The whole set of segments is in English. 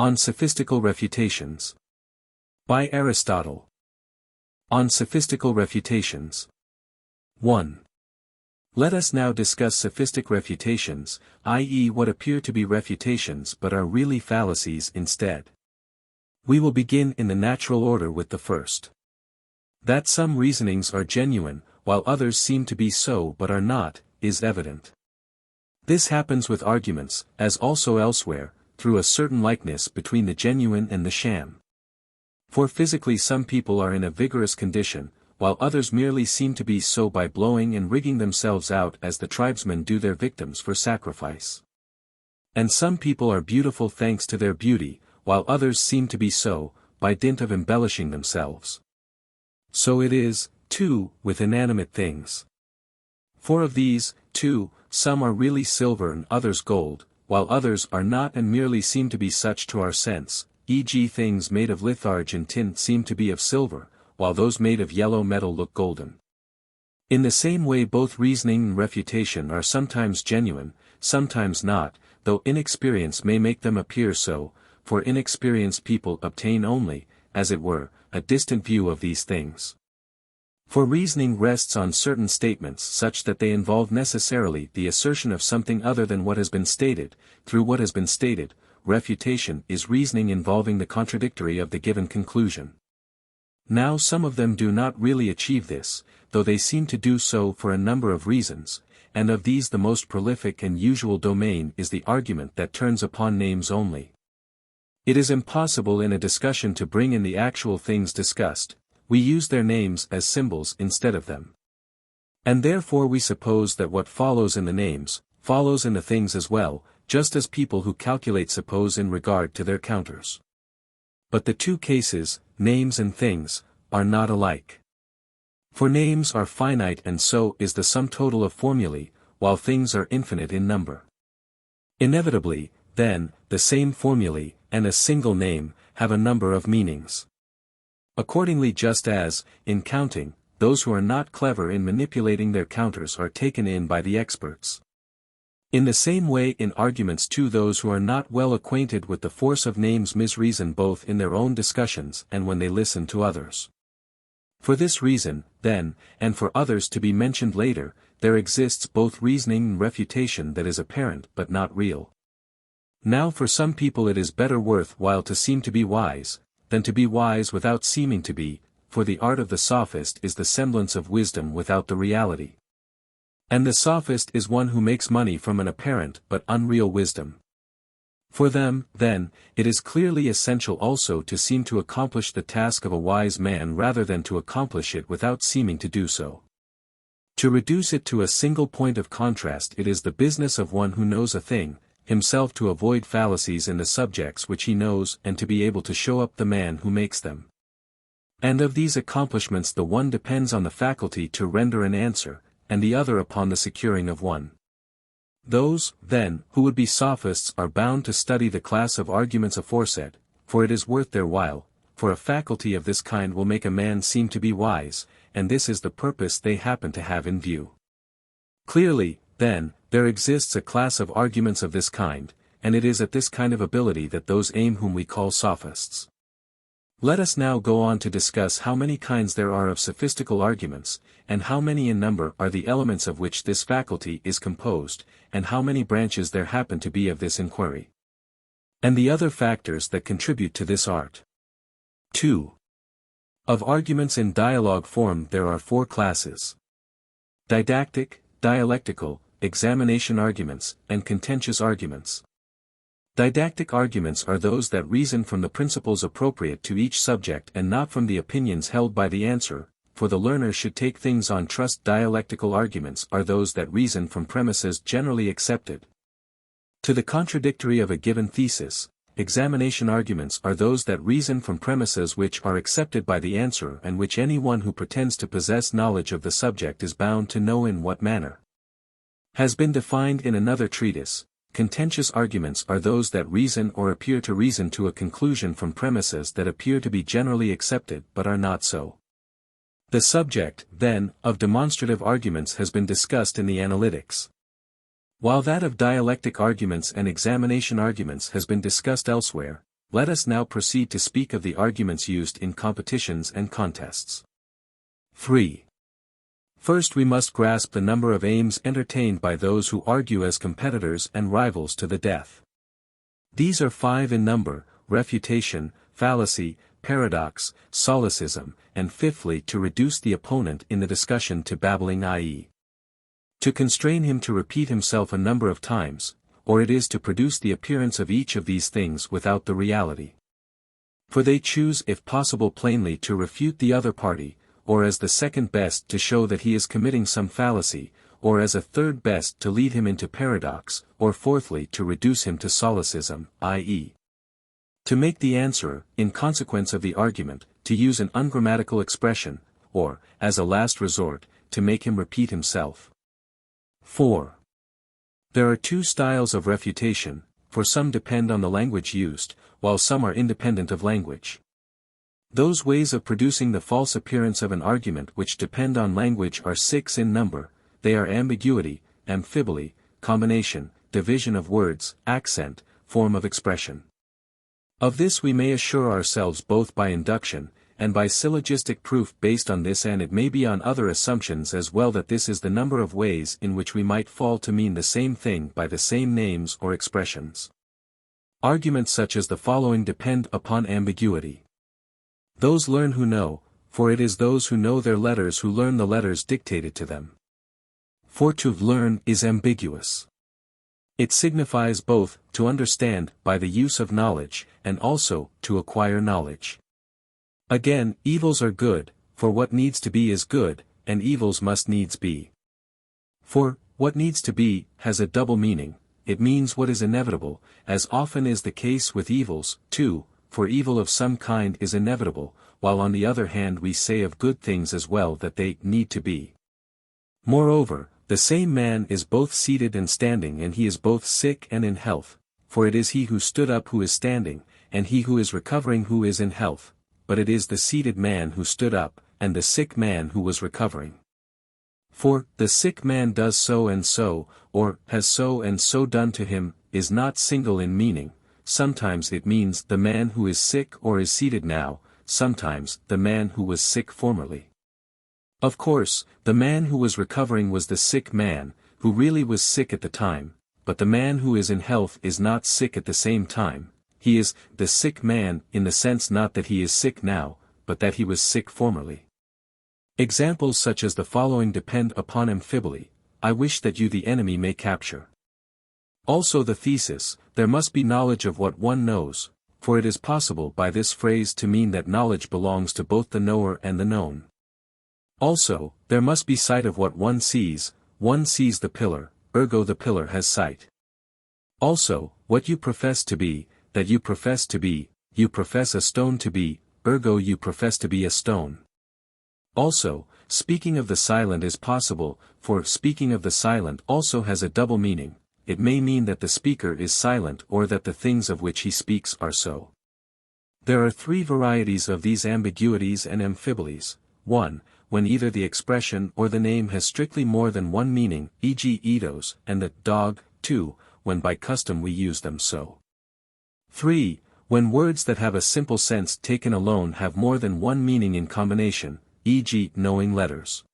On Sophistical Refutations. By Aristotle. On Sophistical Refutations. 1. Let us now discuss sophistic refutations, i.e. what appear to be refutations but are really fallacies instead. We will begin in the natural order with the first. That some reasonings are genuine, while others seem to be so but are not, is evident. This happens with arguments, as also elsewhere, through a certain likeness between the genuine and the sham. For physically some people are in a vigorous condition, while others merely seem to be so by blowing and rigging themselves out as the tribesmen do their victims for sacrifice. And some people are beautiful thanks to their beauty, while others seem to be so, by dint of embellishing themselves. So it is, too, with inanimate things. For of these, too, some are really silver and others gold, while others are not and merely seem to be such to our sense, e.g. things made of litharge and tin seem to be of silver, while those made of yellow metal look golden. In the same way both reasoning and refutation are sometimes genuine, sometimes not, though inexperience may make them appear so, for inexperienced people obtain only, as it were, a distant view of these things. For reasoning rests on certain statements such that they involve necessarily the assertion of something other than what has been stated, through what has been stated. Refutation is reasoning involving the contradictory of the given conclusion. Now some of them do not really achieve this, though they seem to do so for a number of reasons, and of these the most prolific and usual domain is the argument that turns upon names only. It is impossible in a discussion to bring in the actual things discussed. We use their names as symbols instead of them. And therefore we suppose that what follows in the names, follows in the things as well, just as people who calculate suppose in regard to their counters. But the two cases, names and things, are not alike. For names are finite and so is the sum total of formulae, while things are infinite in number. Inevitably, then, the same formulae, and a single name, have a number of meanings. Accordingly, just as, in counting, those who are not clever in manipulating their counters are taken in by the experts. In the same way in arguments too those who are not well acquainted with the force of names misreason both in their own discussions and when they listen to others. For this reason, then, and for others to be mentioned later, there exists both reasoning and refutation that is apparent but not real. Now for some people it is better worth while to seem to be wise, than to be wise without seeming to be, for the art of the sophist is the semblance of wisdom without the reality. And the sophist is one who makes money from an apparent but unreal wisdom. For them, then, it is clearly essential also to seem to accomplish the task of a wise man rather than to accomplish it without seeming to do so. To reduce it to a single point of contrast, it is the business of one who knows a thing, himself to avoid fallacies in the subjects which he knows and to be able to show up the man who makes them. And of these accomplishments the one depends on the faculty to render an answer, and the other upon the securing of one. Those, then, who would be sophists are bound to study the class of arguments aforesaid, for it is worth their while, for a faculty of this kind will make a man seem to be wise, and this is the purpose they happen to have in view. Clearly, then, there exists a class of arguments of this kind, and it is at this kind of ability that those aim whom we call sophists. Let us now go on to discuss how many kinds there are of sophistical arguments, and how many in number are the elements of which this faculty is composed, and how many branches there happen to be of this inquiry. And the other factors that contribute to this art. 2. Of arguments in dialogue form there are 4 classes: didactic, dialectical, examination arguments, and contentious arguments. Didactic arguments are those that reason from the principles appropriate to each subject and not from the opinions held by the answerer, for the learner should take things on trust. Dialectical arguments are those that reason from premises generally accepted to the contradictory of a given thesis. Examination arguments are those that reason from premises which are accepted by the answerer and which any one who pretends to possess knowledge of the subject is bound to know in what manner has been defined in another treatise. Contentious arguments are those that reason or appear to reason to a conclusion from premises that appear to be generally accepted but are not so. The subject, then, of demonstrative arguments has been discussed in the Analytics, while that of dialectic arguments and examination arguments has been discussed elsewhere. let us now proceed to speak of the arguments used in competitions and contests. 3. First we must grasp the number of aims entertained by those who argue as competitors and rivals to the death. These are 5 in number: refutation, fallacy, paradox, solecism, and fifthly to reduce the opponent in the discussion to babbling, i.e., to constrain him to repeat himself a number of times, or it is to produce the appearance of each of these things without the reality. For they choose if possible plainly to refute the other party, or as the second best to show that he is committing some fallacy, or as a third best to lead him into paradox, or fourthly to reduce him to solecism, i.e., to make the answerer, in consequence of the argument, to use an ungrammatical expression, or, as a last resort, to make him repeat himself. 4. There are 2 styles of refutation, for some depend on the language used, while some are independent of language. Those ways of producing the false appearance of an argument which depend on language are 6 in number. They are ambiguity, amphiboly, combination, division of words, accent, form of expression. Of this we may assure ourselves both by induction, and by syllogistic proof based on this, and it may be on other assumptions as well, that this is the number of ways in which we might fall to mean the same thing by the same names or expressions. Arguments such as the following depend upon ambiguity. Those learn who know, for it is those who know their letters who learn the letters dictated to them. For to learn is ambiguous. It signifies both to understand by the use of knowledge, and also to acquire knowledge. Again, evils are good, for what needs to be is good, and evils must needs be. For, what needs to be, has a double meaning. It means what is inevitable, as often is the case with evils, too, for evil of some kind is inevitable, while on the other hand we say of good things as well that they need to be. Moreover, the same man is both seated and standing, and he is both sick and in health, for it is he who stood up who is standing, and he who is recovering who is in health, but it is the seated man who stood up, and the sick man who was recovering. For, the sick man does so and so, or has so and so done to him, is not single in meaning. Sometimes it means the man who is sick or is seated now, sometimes the man who was sick formerly. Of course, the man who was recovering was the sick man, who really was sick at the time, but the man who is in health is not sick at the same time. He is the sick man in the sense not that he is sick now, but that he was sick formerly. Examples such as the following depend upon amphiboly: I wish that you the enemy may capture. Also the thesis: there must be knowledge of what one knows, for it is possible by this phrase to mean that knowledge belongs to both the knower and the known. Also, there must be sight of what one sees the pillar, ergo the pillar has sight. Also, what you profess to be, that you profess to be, you profess a stone to be, ergo you profess to be a stone. Also, speaking of the silent is possible, for speaking of the silent also has a double meaning. It may mean that the speaker is silent or that the things of which he speaks are so. There are 3 varieties of these ambiguities and amphibolies. 1. When either the expression or the name has strictly more than one meaning, e.g. eidos, and the dog. 2. When by custom we use them so. 3. When words that have a simple sense taken alone have more than one meaning in combination, e.g. knowing letters.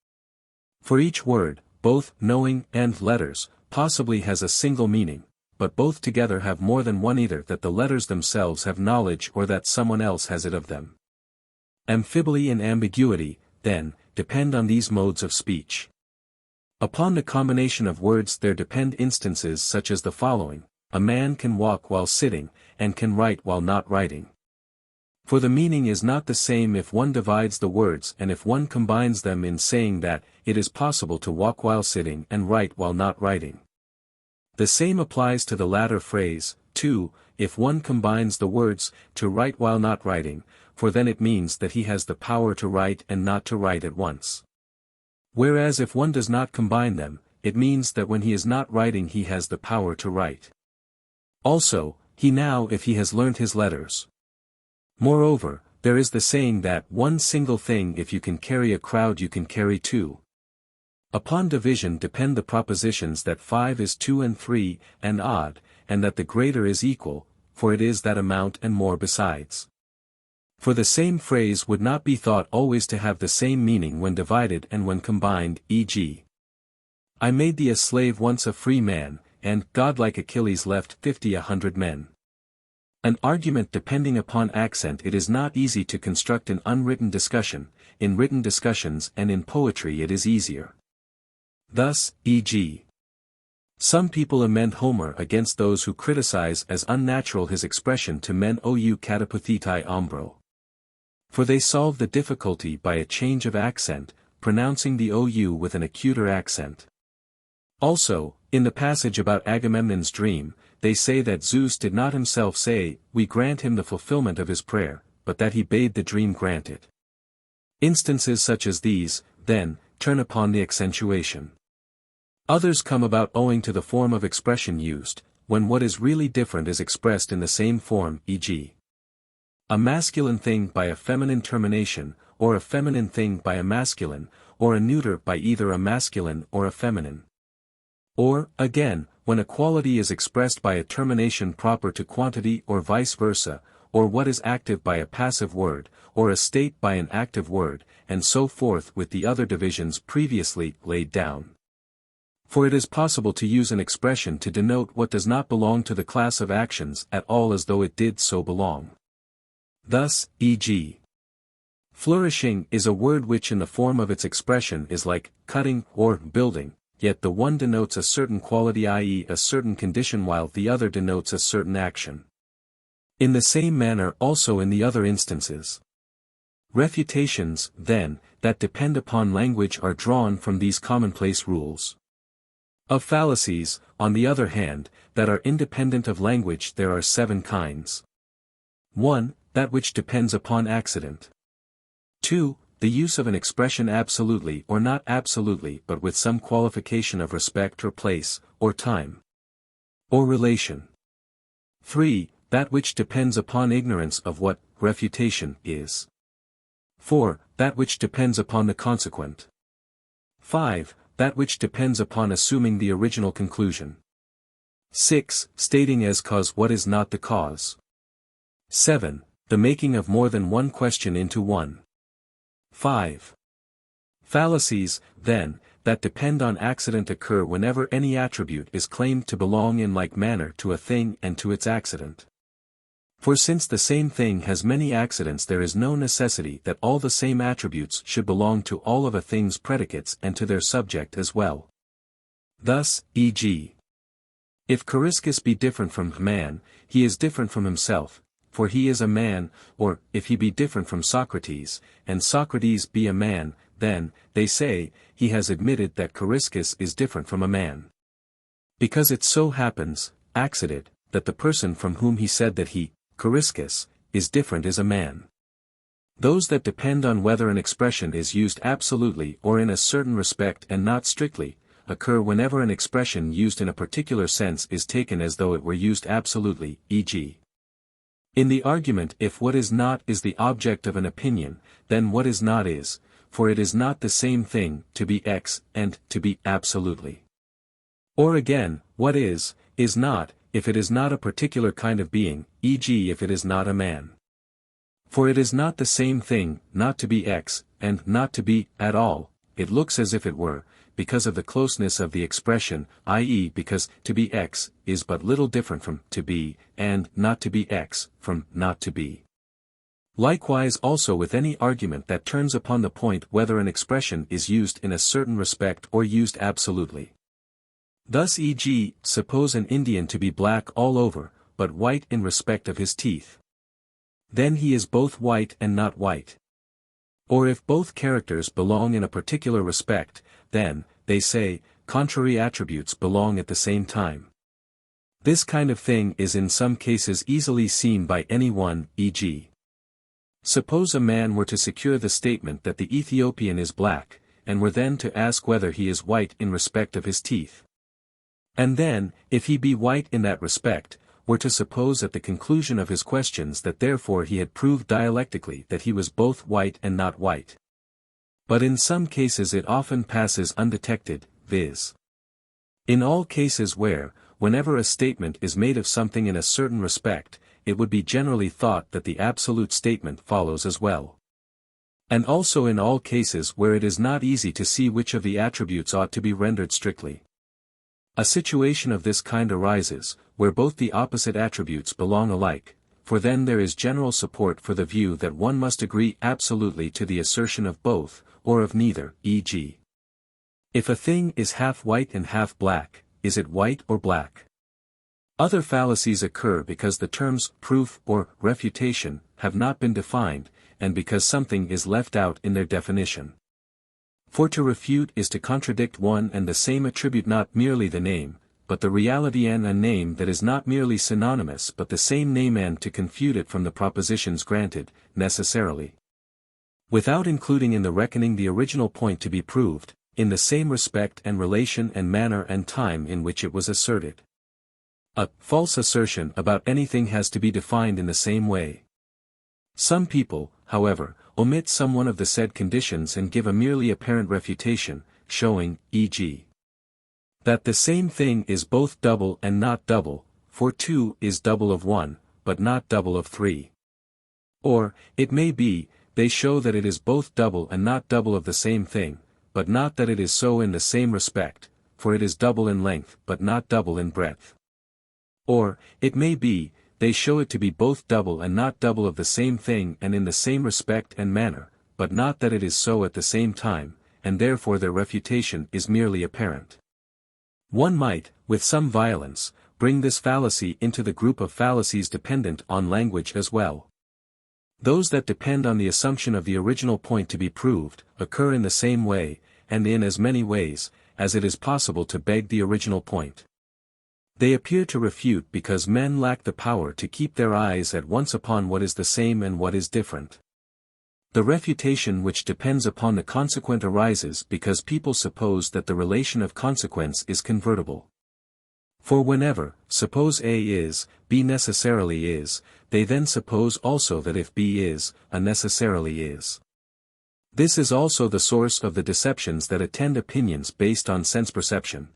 For each word, both knowing and letters, possibly has a single meaning, but both together have more than one, either that the letters themselves have knowledge or that someone else has it of them. Amphiboly and ambiguity, then, depend on these modes of speech. Upon the combination of words there depend instances such as the following: a man can walk while sitting, and can write while not writing. For the meaning is not the same if one divides the words and if one combines them in saying that it is possible to walk while sitting and write while not writing. The same applies to the latter phrase, too, if one combines the words, to write while not writing, for then it means that he has the power to write and not to write at once. Whereas if one does not combine them, it means that when he is not writing he has the power to write. Also, he now if he has learnt his letters. Moreover, there is the saying that one single thing if you can carry a crowd you can carry 2. Upon division depend the propositions that 5 is 2 and 3, and odd, and that the greater is equal, for it is that amount and more besides. For the same phrase would not be thought always to have the same meaning when divided and when combined, e.g. I made thee a slave once a free man, and godlike Achilles left 100 men. An argument depending upon accent. It is not easy to construct an unwritten discussion, in written discussions and in poetry it is easier. Thus, e.g. some people amend Homer against those who criticize as unnatural his expression to men ou cataputhetai ombro. For they solve the difficulty by a change of accent, pronouncing the ou with an acuter accent. Also, in the passage about Agamemnon's dream, they say that Zeus did not himself say, "We grant him the fulfillment of his prayer," but that he bade the dream grant it. Instances such as these, then, turn upon the accentuation. Others come about owing to the form of expression used, when what is really different is expressed in the same form, e.g. a masculine thing by a feminine termination, or a feminine thing by a masculine, or a neuter by either a masculine or a feminine. Or, again, when a quality is expressed by a termination proper to quantity or vice versa, or what is active by a passive word, or a state by an active word, and so forth with the other divisions previously laid down. For it is possible to use an expression to denote what does not belong to the class of actions at all as though it did so belong. Thus, e.g. flourishing is a word which in the form of its expression is like cutting or building, yet the one denotes a certain quality, i.e. a certain condition, while the other denotes a certain action. In the same manner also in the other instances. Refutations, then, that depend upon language are drawn from these commonplace rules. Of fallacies, on the other hand, that are independent of language there are 7 kinds. 1. That which depends upon accident. 2. The use of an expression absolutely or not absolutely but with some qualification of respect or place, or time, or relation. 3. That which depends upon ignorance of what refutation is. 4. That which depends upon the consequent. 5. That which depends upon assuming the original conclusion. 6. Stating as cause what is not the cause. 7. The making of more than one question into one. 5. Fallacies, then, that depend on accident occur whenever any attribute is claimed to belong in like manner to a thing and to its accident. For since the same thing has many accidents, there is no necessity that all the same attributes should belong to all of a thing's predicates and to their subject as well. Thus, e.g. if Coriscus be different from man, he is different from himself, for he is a man, or, if he be different from Socrates, and Socrates be a man, then, they say, he has admitted that Coriscus is different from a man. Because it so happens, accident, that the person from whom he said that he, Coriscus, is different is a man. Those that depend on whether an expression is used absolutely or in a certain respect and not strictly, occur whenever an expression used in a particular sense is taken as though it were used absolutely, e.g. in the argument if what is not is the object of an opinion, then what is not is, for it is not the same thing to be X and to be absolutely. Or again, what is not, if it is not a particular kind of being, e.g. if it is not a man. For it is not the same thing not to be X, and not to be at all, it looks as if it were, because of the closeness of the expression, i.e. because to be X is but little different from to be, and not to be X from not to be. Likewise also with any argument that turns upon the point whether an expression is used in a certain respect or used absolutely. Thus e.g., suppose an Indian to be black all over, but white in respect of his teeth. Then he is both white and not white. Or if both characters belong in a particular respect, then, they say, contrary attributes belong at the same time. This kind of thing is in some cases easily seen by anyone, e.g. suppose a man were to secure the statement that the Ethiopian is black, and were then to ask whether he is white in respect of his teeth. And then, if he be white in that respect, were to suppose at the conclusion of his questions that therefore he had proved dialectically that he was both white and not white. But in some cases it often passes undetected, viz. in all cases where, whenever a statement is made of something in a certain respect, it would be generally thought that the absolute statement follows as well. And also in all cases where it is not easy to see which of the attributes ought to be rendered strictly. A situation of this kind arises, where both the opposite attributes belong alike, for then there is general support for the view that one must agree absolutely to the assertion of both, or of neither, e.g. if a thing is half white and half black, is it white or black? Other fallacies occur because the terms proof or refutation have not been defined, and because something is left out in their definition. For to refute is to contradict one and the same attribute, not merely the name, but the reality, and a name that is not merely synonymous but the same name, and to confute it from the propositions granted, necessarily. Without including in the reckoning the original point to be proved, in the same respect and relation and manner and time in which it was asserted. A false assertion about anything has to be defined in the same way. Some people, however, omit some one of the said conditions and give a merely apparent refutation, showing, e.g. that the same thing is both double and not double, for 2 is double of 1, but not double of 3. Or, it may be, they show that it is both double and not double of the same thing, but not that it is so in the same respect, for it is double in length but not double in breadth. Or, it may be, they show it to be both double and not double of the same thing and in the same respect and manner, but not that it is so at the same time, and therefore their refutation is merely apparent. One might, with some violence, bring this fallacy into the group of fallacies dependent on language as well. Those that depend on the assumption of the original point to be proved, occur in the same way, and in as many ways, as it is possible to beg the original point. They appear to refute because men lack the power to keep their eyes at once upon what is the same and what is different. The refutation which depends upon the consequent arises because people suppose that the relation of consequence is convertible. For whenever, suppose A is, B necessarily is, they then suppose also that if B is, A necessarily is. This is also the source of the deceptions that attend opinions based on sense perception.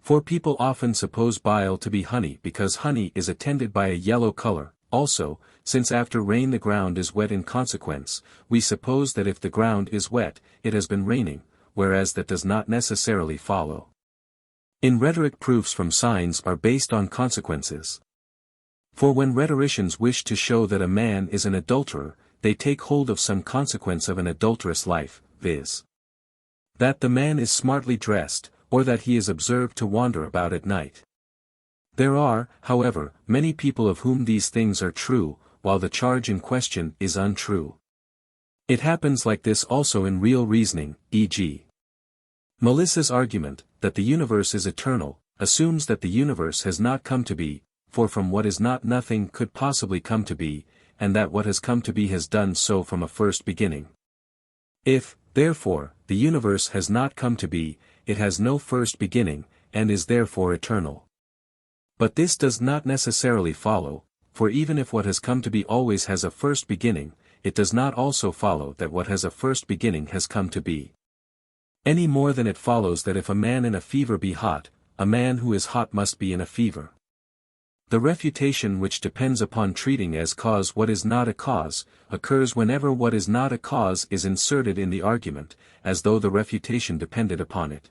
For people often suppose bile to be honey because honey is attended by a yellow color. Also, since after rain the ground is wet in consequence, we suppose that if the ground is wet, it has been raining, whereas that does not necessarily follow. In rhetoric, proofs from signs are based on consequences. For when rhetoricians wish to show that a man is an adulterer, they take hold of some consequence of an adulterous life, viz. that the man is smartly dressed, or that he is observed to wander about at night. There are, however, many people of whom these things are true, while the charge in question is untrue. It happens like this also in real reasoning, e.g. Melissa's argument, that the universe is eternal, assumes that the universe has not come to be, for from what is not nothing could possibly come to be, and that what has come to be has done so from a first beginning. If, therefore, the universe has not come to be, it has no first beginning, and is therefore eternal. But this does not necessarily follow, for even if what has come to be always has a first beginning, it does not also follow that what has a first beginning has come to be. Any more than it follows that if a man in a fever be hot, a man who is hot must be in a fever. The refutation which depends upon treating as cause what is not a cause, occurs whenever what is not a cause is inserted in the argument, as though the refutation depended upon it.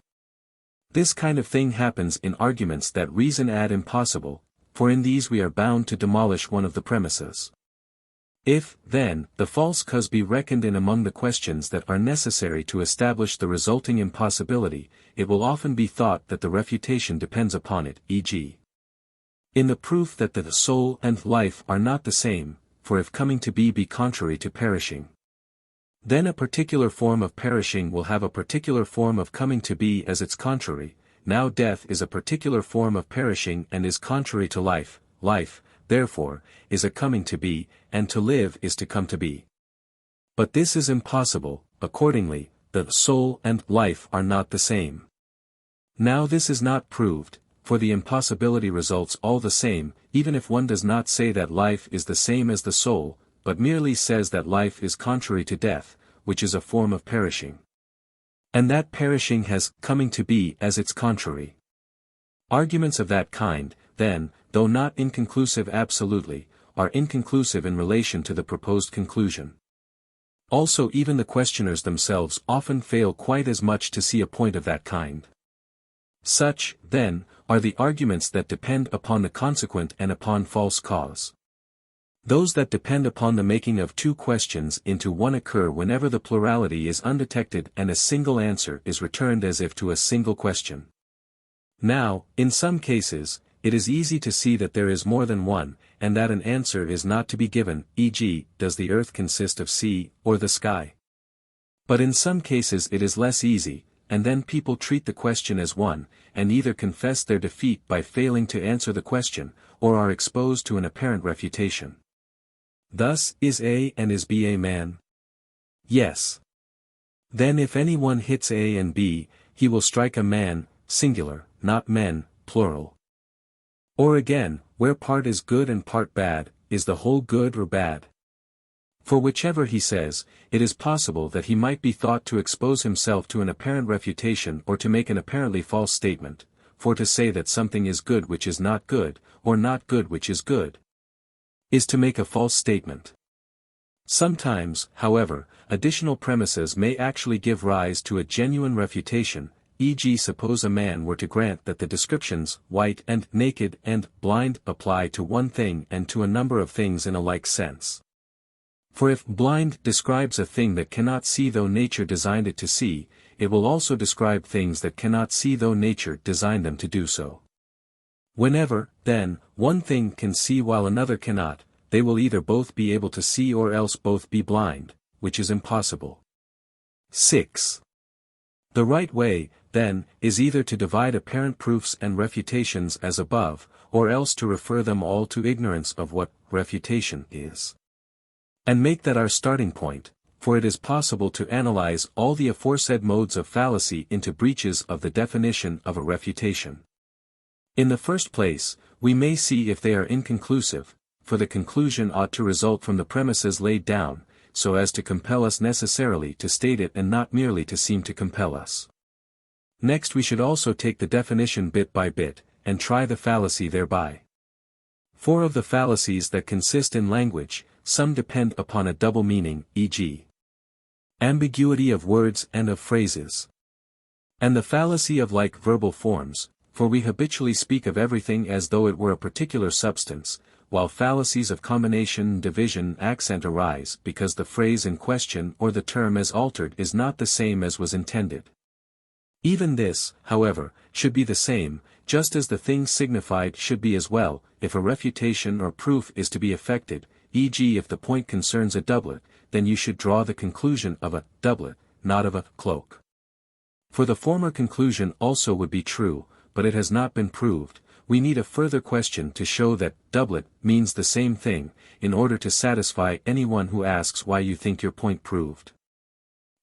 This kind of thing happens in arguments that reason ad impossible, for in these we are bound to demolish one of the premises. If, then, the false cause be reckoned in among the questions that are necessary to establish the resulting impossibility, it will often be thought that the refutation depends upon it, e.g. in the proof that the soul and life are not the same, for if coming to be contrary to perishing, then a particular form of perishing will have a particular form of coming to be as its contrary. Now death is a particular form of perishing and is contrary to life. Life, therefore, is a coming to be, and to live is to come to be. But this is impossible. Accordingly, the soul and life are not the same. Now this is not proved, for the impossibility results all the same, even if one does not say that life is the same as the soul, but merely says that life is contrary to death, which is a form of perishing. And that perishing has coming to be as its contrary. Arguments of that kind, then, though not inconclusive absolutely, are inconclusive in relation to the proposed conclusion. Also, even the questioners themselves often fail quite as much to see a point of that kind. Such, then, are the arguments that depend upon the consequent and upon false cause. Those that depend upon the making of two questions into one occur whenever the plurality is undetected and a single answer is returned as if to a single question. Now, in some cases, it is easy to see that there is more than one, and that an answer is not to be given, e.g., does the earth consist of sea, or the sky? But in some cases it is less easy, and then people treat the question as one, and either confess their defeat by failing to answer the question, or are exposed to an apparent refutation. Thus, is A and is B a man? Yes. Then if anyone hits A and B, he will strike a man, singular, not men, plural. Or again, where part is good and part bad, is the whole good or bad? For whichever he says, it is possible that he might be thought to expose himself to an apparent refutation or to make an apparently false statement, for to say that something is good which is not good, or not good which is good, is to make a false statement. Sometimes, however, additional premises may actually give rise to a genuine refutation, e.g., suppose a man were to grant that the descriptions, white and naked and blind, apply to one thing and to a number of things in a like sense. For if blind describes a thing that cannot see though nature designed it to see, it will also describe things that cannot see though nature designed them to do so. Whenever, then, one thing can see while another cannot, they will either both be able to see or else both be blind, which is impossible. 6. The right way, then, is either to divide apparent proofs and refutations as above, or else to refer them all to ignorance of what refutation is. And make that our starting point, for it is possible to analyze all the aforesaid modes of fallacy into breaches of the definition of a refutation. In the first place, we may see if they are inconclusive, for the conclusion ought to result from the premises laid down, so as to compel us necessarily to state it and not merely to seem to compel us. Next we should also take the definition bit by bit, and try the fallacy thereby. For of the fallacies that consist in language, some depend upon a double meaning, e.g., ambiguity of words and of phrases. And the fallacy of like verbal forms, for we habitually speak of everything as though it were a particular substance, while fallacies of combination, division, accent arise because the phrase in question or the term as altered is not the same as was intended. Even this, however, should be the same, just as the thing signified should be as well, if a refutation or proof is to be effected, e.g., if the point concerns a doublet, then you should draw the conclusion of a doublet, not of a cloak. For the former conclusion also would be true, but it has not been proved. We need a further question to show that doublet means the same thing, in order to satisfy anyone who asks why you think your point proved.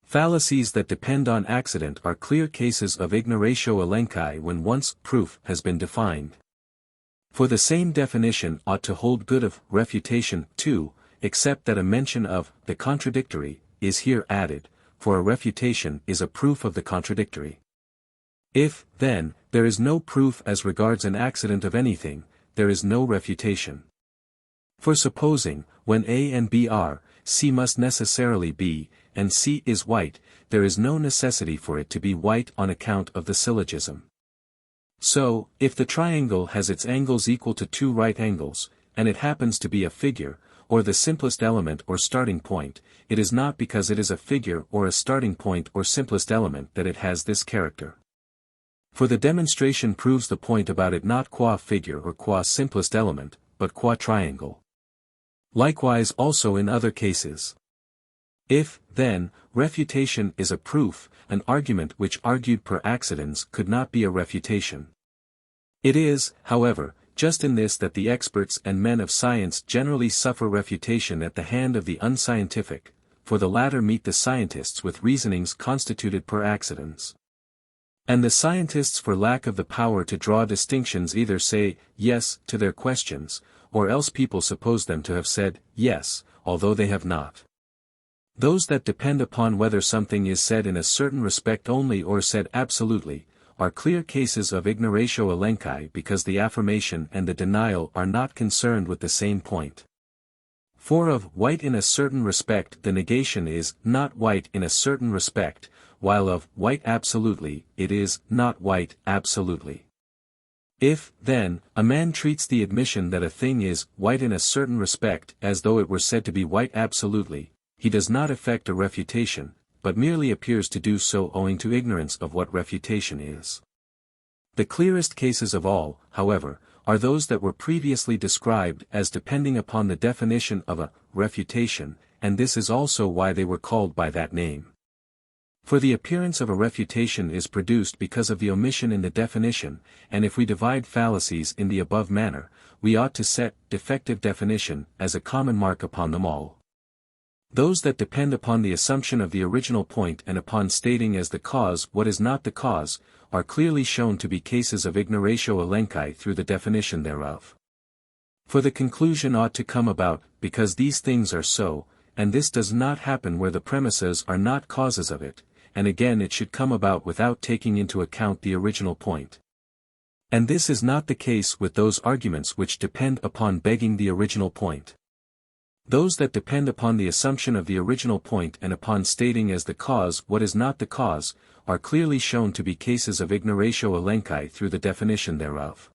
Fallacies that depend on accident are clear cases of ignoratio elenchi when once proof has been defined. For the same definition ought to hold good of refutation too, except that a mention of the contradictory is here added, for a refutation is a proof of the contradictory. If, then, there is no proof as regards an accident of anything, there is no refutation. For supposing, when A and B are, C must necessarily be, and C is white, there is no necessity for it to be white on account of the syllogism. So, if the triangle has its angles equal to two right angles, and it happens to be a figure, or the simplest element or starting point, it is not because it is a figure or a starting point or simplest element that it has this character. For the demonstration proves the point about it not qua figure or qua simplest element, but qua triangle. Likewise also in other cases. If, then, refutation is a proof, an argument which argued per accidens could not be a refutation. It is, however, just in this that the experts and men of science generally suffer refutation at the hand of the unscientific, for the latter meet the scientists with reasonings constituted per accidens. And the scientists for lack of the power to draw distinctions either say, yes, to their questions, or else people suppose them to have said, yes, although they have not. Those that depend upon whether something is said in a certain respect only or said absolutely, are clear cases of ignoratio elenchi because the affirmation and the denial are not concerned with the same point. For of white in a certain respect the negation is not white in a certain respect, while of white absolutely it is not white absolutely. If, then, a man treats the admission that a thing is white in a certain respect as though it were said to be white absolutely, he does not effect a refutation, but merely appears to do so owing to ignorance of what refutation is. The clearest cases of all, however, are those that were previously described as depending upon the definition of a refutation, and this is also why they were called by that name. For the appearance of a refutation is produced because of the omission in the definition, and if we divide fallacies in the above manner, we ought to set defective definition as a common mark upon them all. Those that depend upon the assumption of the original point and upon stating as the cause what is not the cause, are clearly shown to be cases of ignoratio elenchi through the definition thereof. For the conclusion ought to come about, because these things are so, and this does not happen where the premises are not causes of it, and again it should come about without taking into account the original point. And this is not the case with those arguments which depend upon begging the original point. Those that depend upon the assumption of the original point and upon stating as the cause what is not the cause, are clearly shown to be cases of ignoratio elenchi through the definition thereof.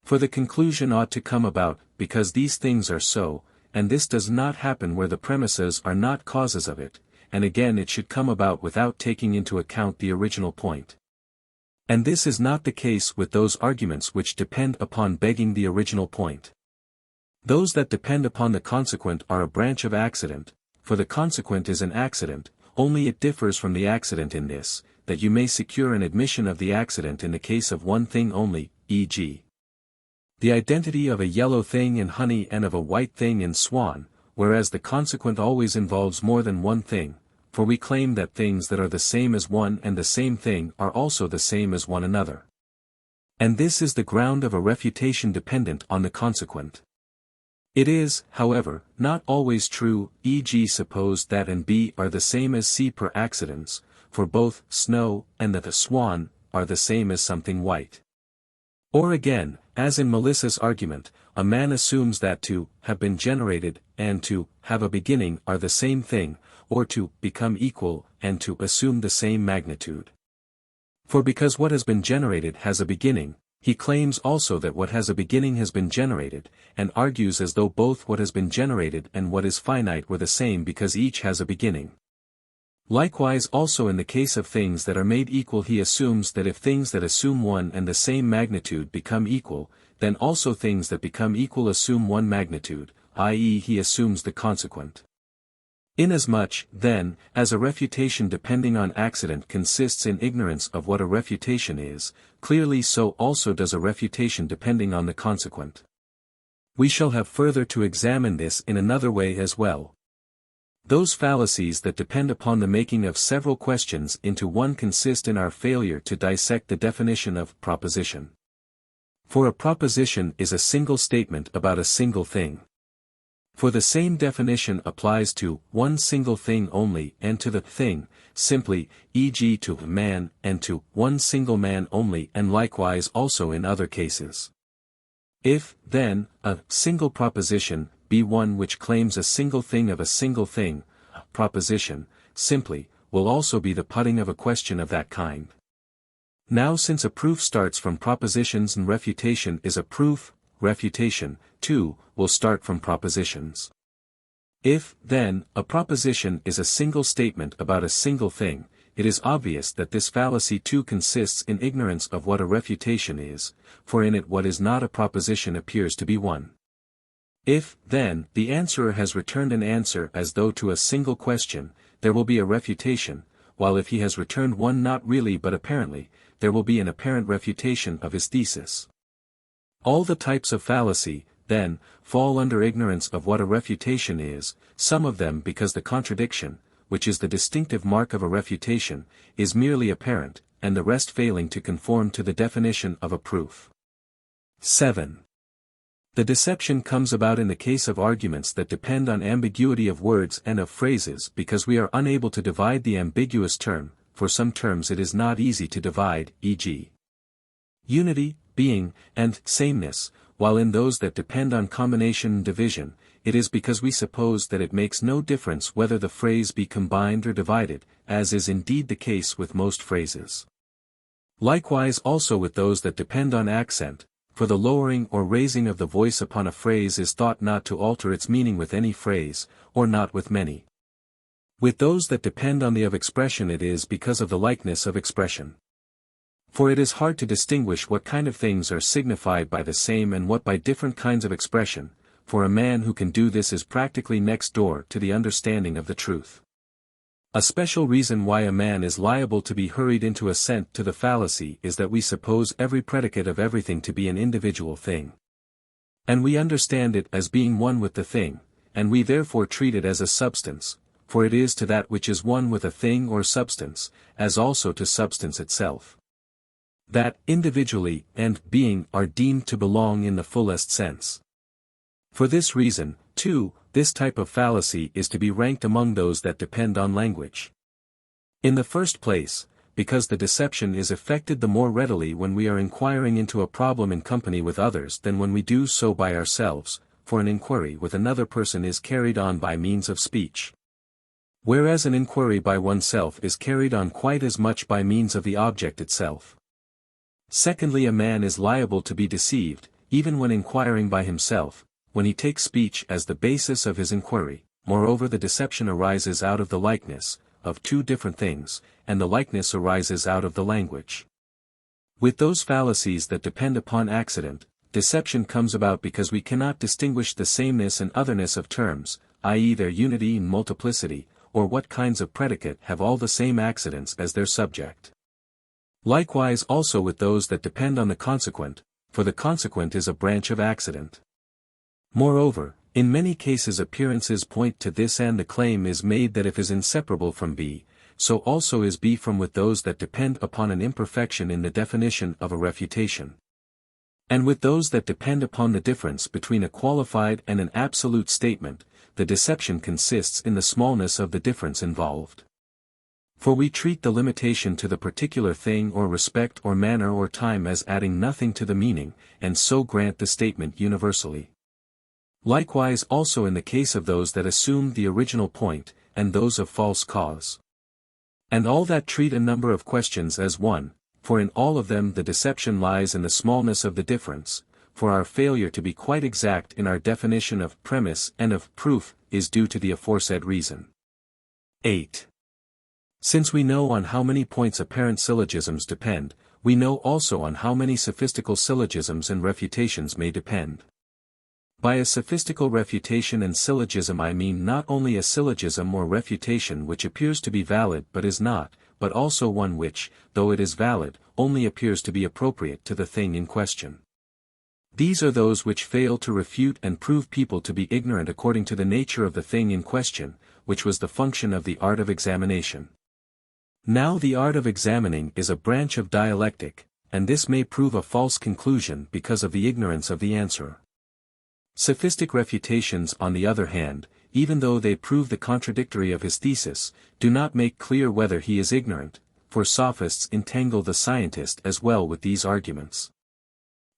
For the conclusion ought to come about, because these things are so, and this does not happen where the premises are not causes of it, and again it should come about without taking into account the original point. And this is not the case with those arguments which depend upon begging the original point. Those that depend upon the consequent are a branch of accident, for the consequent is an accident, only it differs from the accident in this, that you may secure an admission of the accident in the case of one thing only, e.g. the identity of a yellow thing in honey and of a white thing in swan, whereas the consequent always involves more than one thing, for we claim that things that are the same as one and the same thing are also the same as one another. And this is the ground of a refutation dependent on the consequent. It is, however, not always true, e.g. suppose that and B are the same as C per accidens, for both snow and the swan are the same as something white. Or again, as in Melissa's argument, a man assumes that to have been generated and to have a beginning are the same thing, or to become equal and to assume the same magnitude. For because what has been generated has a beginning, he claims also that what has a beginning has been generated, and argues as though both what has been generated and what is finite were the same because each has a beginning. Likewise also in the case of things that are made equal he assumes that if things that assume one and the same magnitude become equal, then also things that become equal assume one magnitude, i.e. he assumes the consequent. Inasmuch, then, as a refutation depending on accident consists in ignorance of what a refutation is, clearly so also does a refutation depending on the consequent. We shall have further to examine this in another way as well. Those fallacies that depend upon the making of several questions into one consist in our failure to dissect the definition of proposition. For a proposition is a single statement about a single thing. For the same definition applies to one single thing only and to the thing, simply, e.g. to a man and to one single man only and likewise also in other cases. If, then, a single proposition be one which claims a single thing of a single thing, a proposition, simply, will also be the putting of a question of that kind. Now since a proof starts from propositions and refutation is a proof, refutation, too, will start from propositions. If, then, a proposition is a single statement about a single thing, it is obvious that this fallacy too consists in ignorance of what a refutation is, for in it what is not a proposition appears to be one. If, then, the answerer has returned an answer as though to a single question, there will be a refutation, while if he has returned one not really but apparently, there will be an apparent refutation of his thesis. All the types of fallacy, then, fall under ignorance of what a refutation is, some of them because the contradiction, which is the distinctive mark of a refutation, is merely apparent, and the rest failing to conform to the definition of a proof. 7. The deception comes about in the case of arguments that depend on ambiguity of words and of phrases because we are unable to divide the ambiguous term, for some terms it is not easy to divide, e.g. unity, being, and sameness, while in those that depend on combination and division, it is because we suppose that it makes no difference whether the phrase be combined or divided, as is indeed the case with most phrases. Likewise also with those that depend on accent, for the lowering or raising of the voice upon a phrase is thought not to alter its meaning with any phrase, or not with many. With those that depend on the of expression it is because of the likeness of expression. For it is hard to distinguish what kind of things are signified by the same and what by different kinds of expression, for a man who can do this is practically next door to the understanding of the truth. A special reason why a man is liable to be hurried into assent to the fallacy is that we suppose every predicate of everything to be an individual thing. And we understand it as being one with the thing, and we therefore treat it as a substance, for it is to that which is one with a thing or substance, as also to substance itself. That, individually, and being are deemed to belong in the fullest sense. For this reason, too, this type of fallacy is to be ranked among those that depend on language. In the first place, because the deception is effected the more readily when we are inquiring into a problem in company with others than when we do so by ourselves, for an inquiry with another person is carried on by means of speech. Whereas an inquiry by oneself is carried on quite as much by means of the object itself. Secondly, a man is liable to be deceived, even when inquiring by himself, when he takes speech as the basis of his inquiry. Moreover, the deception arises out of the likeness of two different things, and the likeness arises out of the language. With those fallacies that depend upon accident, deception comes about because we cannot distinguish the sameness and otherness of terms, i.e. their unity and multiplicity, or what kinds of predicate have all the same accidents as their subject. Likewise also with those that depend on the consequent, for the consequent is a branch of accident. Moreover, in many cases appearances point to this, and the claim is made that if is inseparable from B, so also is B from with those that depend upon an imperfection in the definition of a refutation. And with those that depend upon the difference between a qualified and an absolute statement, the deception consists in the smallness of the difference involved. For we treat the limitation to the particular thing or respect or manner or time as adding nothing to the meaning, and so grant the statement universally. Likewise also in the case of those that assume the original point, and those of false cause. And all that treat a number of questions as one, for in all of them the deception lies in the smallness of the difference, for our failure to be quite exact in our definition of premise and of proof is due to the aforesaid reason. 8. Since we know on how many points apparent syllogisms depend, we know also on how many sophistical syllogisms and refutations may depend. By a sophistical refutation and syllogism I mean not only a syllogism or refutation which appears to be valid but is not, but also one which, though it is valid, only appears to be appropriate to the thing in question. These are those which fail to refute and prove people to be ignorant according to the nature of the thing in question, which was the function of the art of examination. Now the art of examining is a branch of dialectic, and this may prove a false conclusion because of the ignorance of the answerer. Sophistic refutations on the other hand, even though they prove the contradictory of his thesis, do not make clear whether he is ignorant, for sophists entangle the scientist as well with these arguments.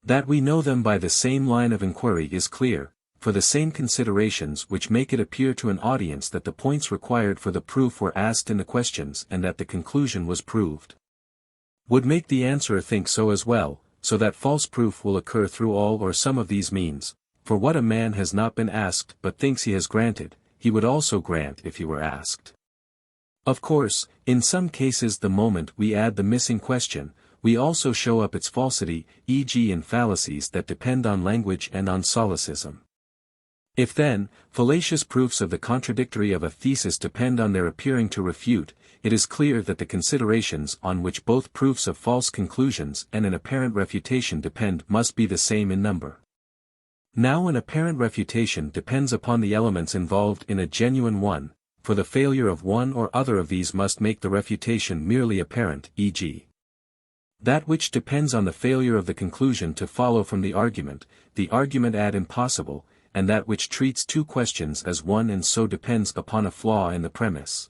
That we know them by the same line of inquiry is clear, for the same considerations which make it appear to an audience that the points required for the proof were asked in the questions and that the conclusion was proved, would make the answerer think so as well, so that false proof will occur through all or some of these means, for what a man has not been asked but thinks he has granted, he would also grant if he were asked. Of course, in some cases the moment we add the missing question, we also show up its falsity, e.g. in fallacies that depend on language and on solecism. If then, fallacious proofs of the contradictory of a thesis depend on their appearing to refute, it is clear that the considerations on which both proofs of false conclusions and an apparent refutation depend must be the same in number. Now an apparent refutation depends upon the elements involved in a genuine one, for the failure of one or other of these must make the refutation merely apparent, e.g. that which depends on the failure of the conclusion to follow from the argument ad impossible, and that which treats two questions as one and so depends upon a flaw in the premise.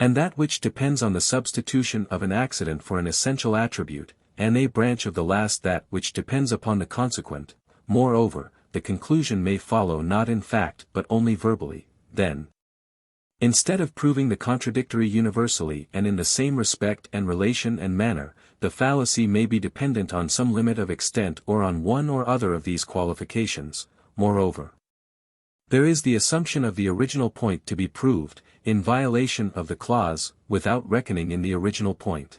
And that which depends on the substitution of an accident for an essential attribute, and a branch of the last that which depends upon the consequent. Moreover, the conclusion may follow not in fact but only verbally, then, instead of proving the contradictory universally and in the same respect and relation and manner, the fallacy may be dependent on some limit of extent or on one or other of these qualifications. Moreover, there is the assumption of the original point to be proved, in violation of the clause, without reckoning in the original point.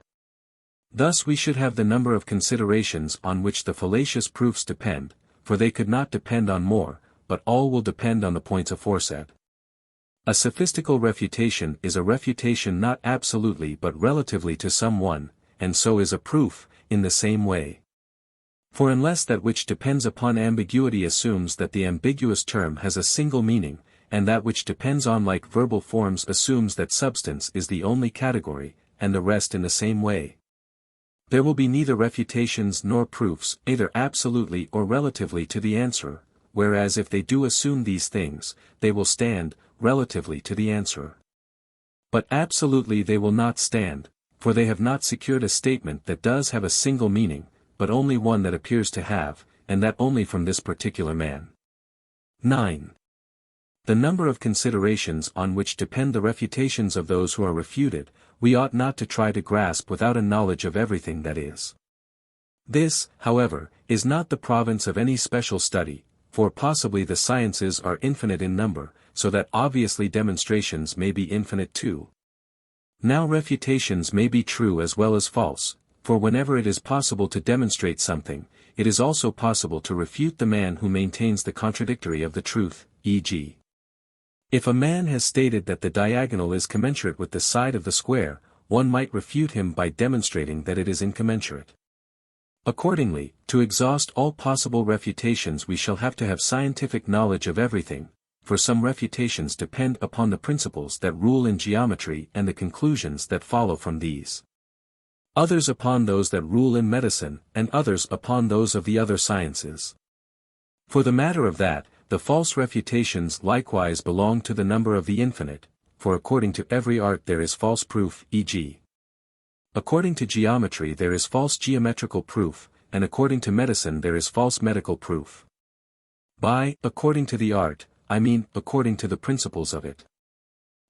Thus we should have the number of considerations on which the fallacious proofs depend, for they could not depend on more, but all will depend on the points aforesaid. A sophistical refutation is a refutation not absolutely but relatively to some one, and so is a proof, in the same way. For unless that which depends upon ambiguity assumes that the ambiguous term has a single meaning, and that which depends on like verbal forms assumes that substance is the only category, and the rest in the same way, there will be neither refutations nor proofs either absolutely or relatively to the answerer, whereas if they do assume these things, they will stand, relatively to the answerer. But absolutely they will not stand, for they have not secured a statement that does have a single meaning, but only one that appears to have, and that only from this particular man. 9. The number of considerations on which depend the refutations of those who are refuted, we ought not to try to grasp without a knowledge of everything that is. This, however, is not the province of any special study, for possibly the sciences are infinite in number, so that obviously demonstrations may be infinite too. Now refutations may be true as well as false, for whenever it is possible to demonstrate something, it is also possible to refute the man who maintains the contradictory of the truth, e.g. if a man has stated that the diagonal is commensurate with the side of the square, one might refute him by demonstrating that it is incommensurate. Accordingly, to exhaust all possible refutations we shall have to have scientific knowledge of everything, for some refutations depend upon the principles that rule in geometry and the conclusions that follow from these. Others upon those that rule in medicine, and others upon those of the other sciences. For the matter of that, the false refutations likewise belong to the number of the infinite, for according to every art there is false proof, e.g. according to geometry there is false geometrical proof, and according to medicine there is false medical proof. By according to the art, I mean according to the principles of it.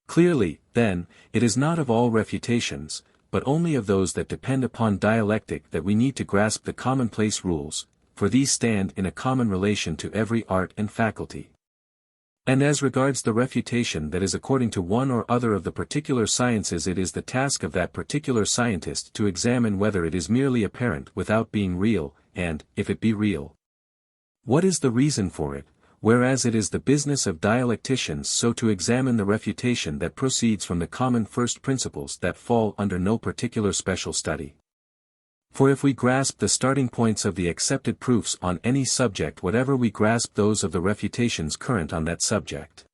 Clearly, then, it is not of all refutations, but only of those that depend upon dialectic that we need to grasp the commonplace rules, for these stand in a common relation to every art and faculty. And as regards the refutation that is according to one or other of the particular sciences, it is the task of that particular scientist to examine whether it is merely apparent without being real, and, if it be real, what is the reason for it, whereas it is the business of dialecticians so to examine the refutation that proceeds from the common first principles that fall under no particular special study. For if we grasp the starting points of the accepted proofs on any subject whatever, we grasp those of the refutations current on that subject.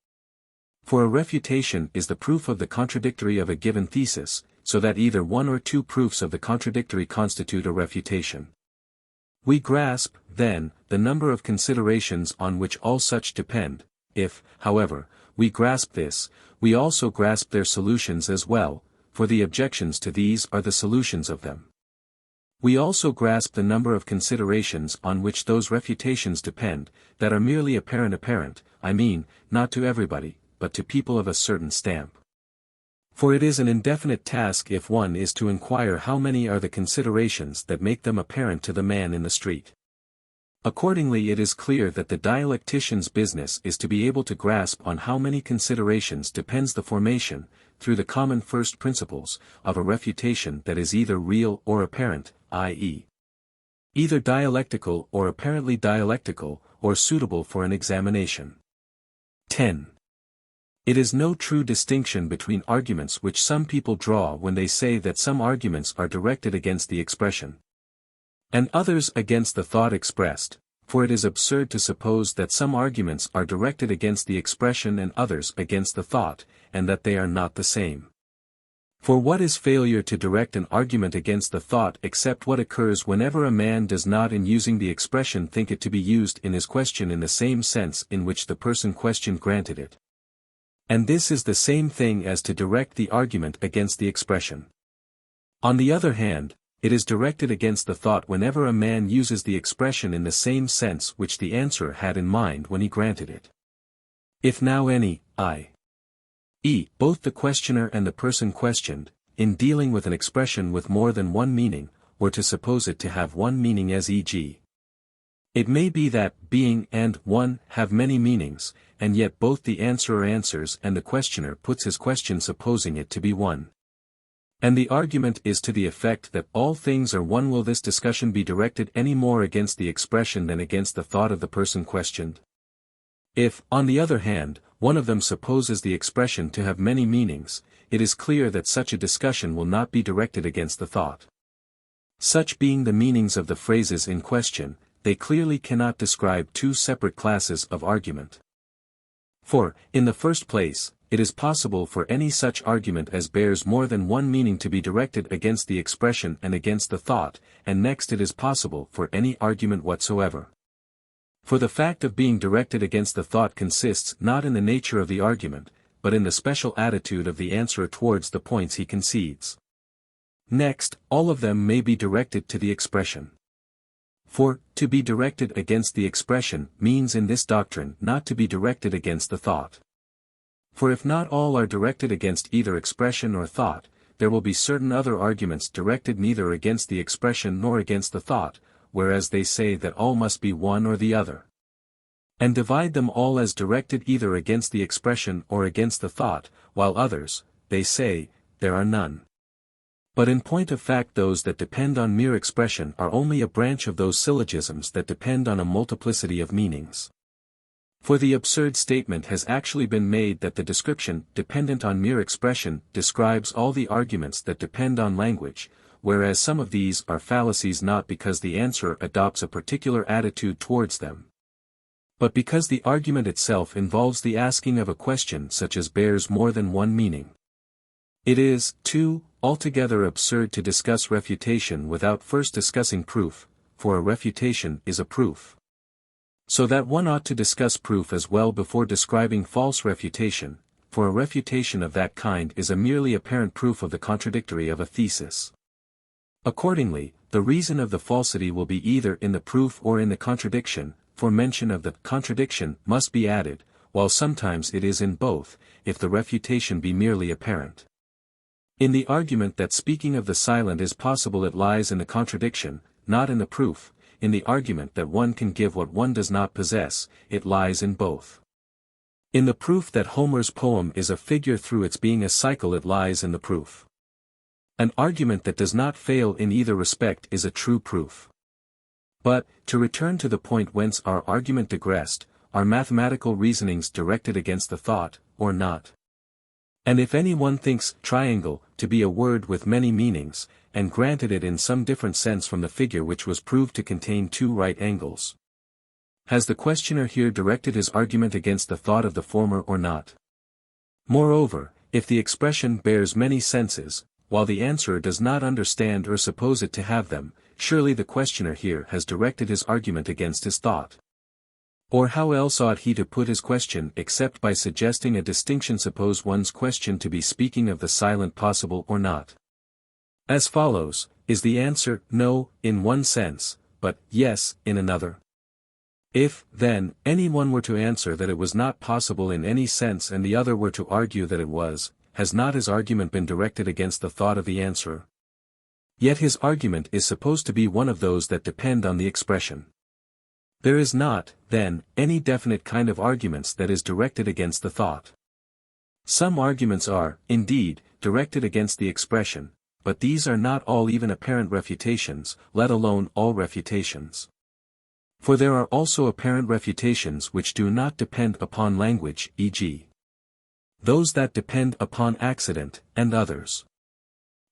For a refutation is the proof of the contradictory of a given thesis, so that either one or two proofs of the contradictory constitute a refutation. We grasp, then, the number of considerations on which all such depend. If, however, we grasp this, we also grasp their solutions as well, for the objections to these are the solutions of them. We also grasp the number of considerations on which those refutations depend, that are merely apparent, I mean, not to everybody, but to people of a certain stamp. For it is an indefinite task if one is to inquire how many are the considerations that make them apparent to the man in the street. Accordingly it is clear that the dialectician's business is to be able to grasp on how many considerations depends the formation, through the common first principles, of a refutation that is either real or apparent, i.e. either dialectical or apparently dialectical, or suitable for an examination. 10. It is no true distinction between arguments which some people draw when they say that some arguments are directed against the expression, and others against the thought expressed, for it is absurd to suppose that some arguments are directed against the expression and others against the thought, and that they are not the same. For what is failure to direct an argument against the thought except what occurs whenever a man does not in using the expression think it to be used in his question in the same sense in which the person questioned granted it? And this is the same thing as to direct the argument against the expression. On the other hand, it is directed against the thought whenever a man uses the expression in the same sense which the answerer had in mind when he granted it. If now any, i.e., both the questioner and the person questioned, in dealing with an expression with more than one meaning, were to suppose it to have one meaning as e.g. it may be that being and one have many meanings, and yet both the answerer answers and the questioner puts his question supposing it to be one. And the argument is to the effect that all things are one. Will this discussion be directed any more against the expression than against the thought of the person questioned? If, on the other hand, one of them supposes the expression to have many meanings, it is clear that such a discussion will not be directed against the thought. Such being the meanings of the phrases in question, they clearly cannot describe two separate classes of argument. For, in the first place, it is possible for any such argument as bears more than one meaning to be directed against the expression and against the thought, and next it is possible for any argument whatsoever. For the fact of being directed against the thought consists not in the nature of the argument, but in the special attitude of the answerer towards the points he concedes. Next, all of them may be directed to the expression. For, to be directed against the expression means in this doctrine not to be directed against the thought. For if not all are directed against either expression or thought, there will be certain other arguments directed neither against the expression nor against the thought, whereas they say that all must be one or the other. And divide them all as directed either against the expression or against the thought, while others, they say, there are none. But in point of fact those that depend on mere expression are only a branch of those syllogisms that depend on a multiplicity of meanings. For the absurd statement has actually been made that the description, dependent on mere expression, describes all the arguments that depend on language, whereas some of these are fallacies not because the answerer adopts a particular attitude towards them, but because the argument itself involves the asking of a question such as bears more than one meaning. It is, too, altogether absurd to discuss refutation without first discussing proof, for a refutation is a proof. So that one ought to discuss proof as well before describing false refutation, for a refutation of that kind is a merely apparent proof of the contradictory of a thesis. Accordingly, the reason of the falsity will be either in the proof or in the contradiction, for mention of the contradiction must be added, while sometimes it is in both, if the refutation be merely apparent. In the argument that speaking of the silent is possible it lies in the contradiction, not in the proof. In the argument that one can give what one does not possess, it lies in both. In the proof that Homer's poem is a figure through its being a cycle it lies in the proof. An argument that does not fail in either respect is a true proof. But, to return to the point whence our argument digressed, are mathematical reasonings directed against the thought, or not? And if any one thinks triangle to be a word with many meanings, and granted it in some different sense from the figure which was proved to contain two right angles, has the questioner here directed his argument against the thought of the former or not? Moreover, if the expression bears many senses, while the answerer does not understand or suppose it to have them, surely the questioner here has directed his argument against his thought. Or how else ought he to put his question except by suggesting a distinction? Suppose one's question to be speaking of the silent possible or not? As follows, is the answer no, in one sense, but yes, in another? If, then, any one were to answer that it was not possible in any sense and the other were to argue that it was, has not his argument been directed against the thought of the answerer? Yet his argument is supposed to be one of those that depend on the expression. There is not, then, any definite kind of arguments that is directed against the thought. Some arguments are, indeed, directed against the expression, but these are not all even apparent refutations, let alone all refutations. For there are also apparent refutations which do not depend upon language, e.g. those that depend upon accident, and others.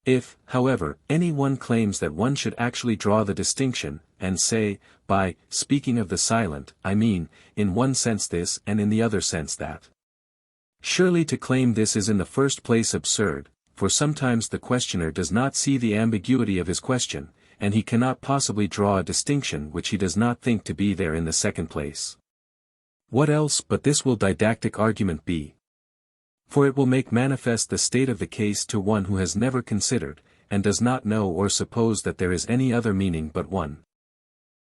If, however, any one claims that one should actually draw the distinction, and say, by speaking of the silent, I mean, in one sense this and in the other sense that. Surely to claim this is in the first place absurd, for sometimes the questioner does not see the ambiguity of his question, and he cannot possibly draw a distinction which he does not think to be there in the second place. What else but this will didactic argument be? For it will make manifest the state of the case to one who has never considered, and does not know or suppose that there is any other meaning but one.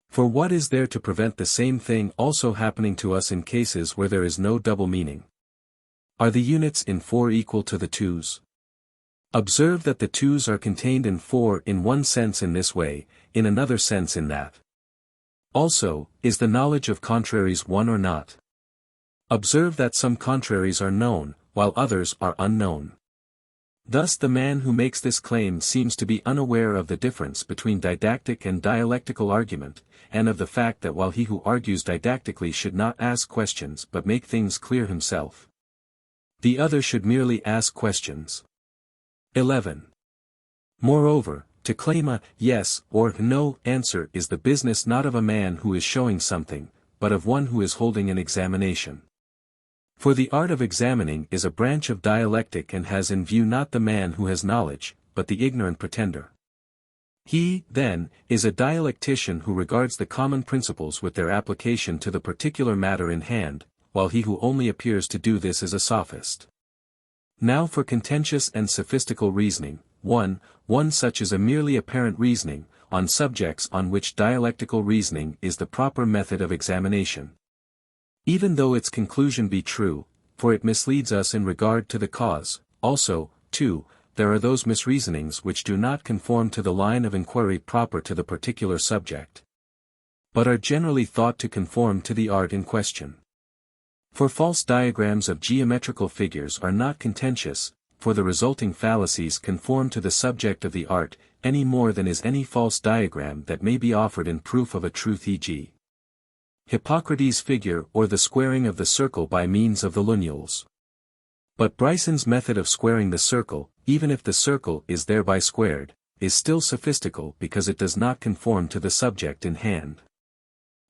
For what is there to prevent the same thing also happening to us in cases where there is no double meaning? Are the units in 4 equal to the 2's? Observe that the 2's are contained in 4 in one sense in this way, in another sense in that. Also, is the knowledge of contraries one or not? Observe that some contraries are known, while others are unknown. Thus the man who makes this claim seems to be unaware of the difference between didactic and dialectical argument, and of the fact that while he who argues didactically should not ask questions but make things clear himself, the other should merely ask questions. 11. Moreover, to claim a yes or no answer is the business not of a man who is showing something, but of one who is holding an examination. For the art of examining is a branch of dialectic and has in view not the man who has knowledge, but the ignorant pretender. He, then, is a dialectician who regards the common principles with their application to the particular matter in hand, while he who only appears to do this is a sophist. Now for contentious and sophistical reasoning, one such is a merely apparent reasoning, on subjects on which dialectical reasoning is the proper method of examination. Even though its conclusion be true, for it misleads us in regard to the cause, also, 2, there are those misreasonings which do not conform to the line of inquiry proper to the particular subject, but are generally thought to conform to the art in question. For false diagrams of geometrical figures are not contentious, for the resulting fallacies conform to the subject of the art, any more than is any false diagram that may be offered in proof of a truth, e.g. Hippocrates' figure or the squaring of the circle by means of the lineals. But Bryson's method of squaring the circle, even if the circle is thereby squared, is still sophistical because it does not conform to the subject in hand.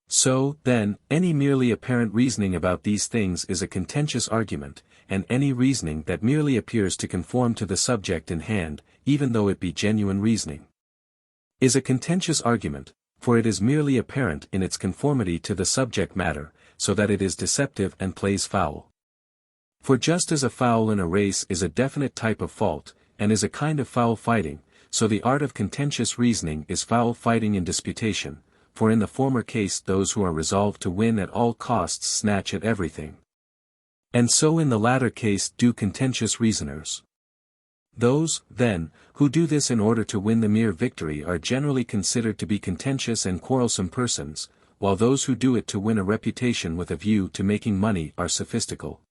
So, then, any merely apparent reasoning about these things is a contentious argument, and any reasoning that merely appears to conform to the subject in hand, even though it be genuine reasoning, is a contentious argument, for it is merely apparent in its conformity to the subject matter, so that it is deceptive and plays foul. For just as a foul in a race is a definite type of fault, and is a kind of foul fighting, so the art of contentious reasoning is foul fighting in disputation, for in the former case those who are resolved to win at all costs snatch at everything. And so in the latter case do contentious reasoners. Those, then, who do this in order to win the mere victory are generally considered to be contentious and quarrelsome persons, while those who do it to win a reputation with a view to making money are sophistical.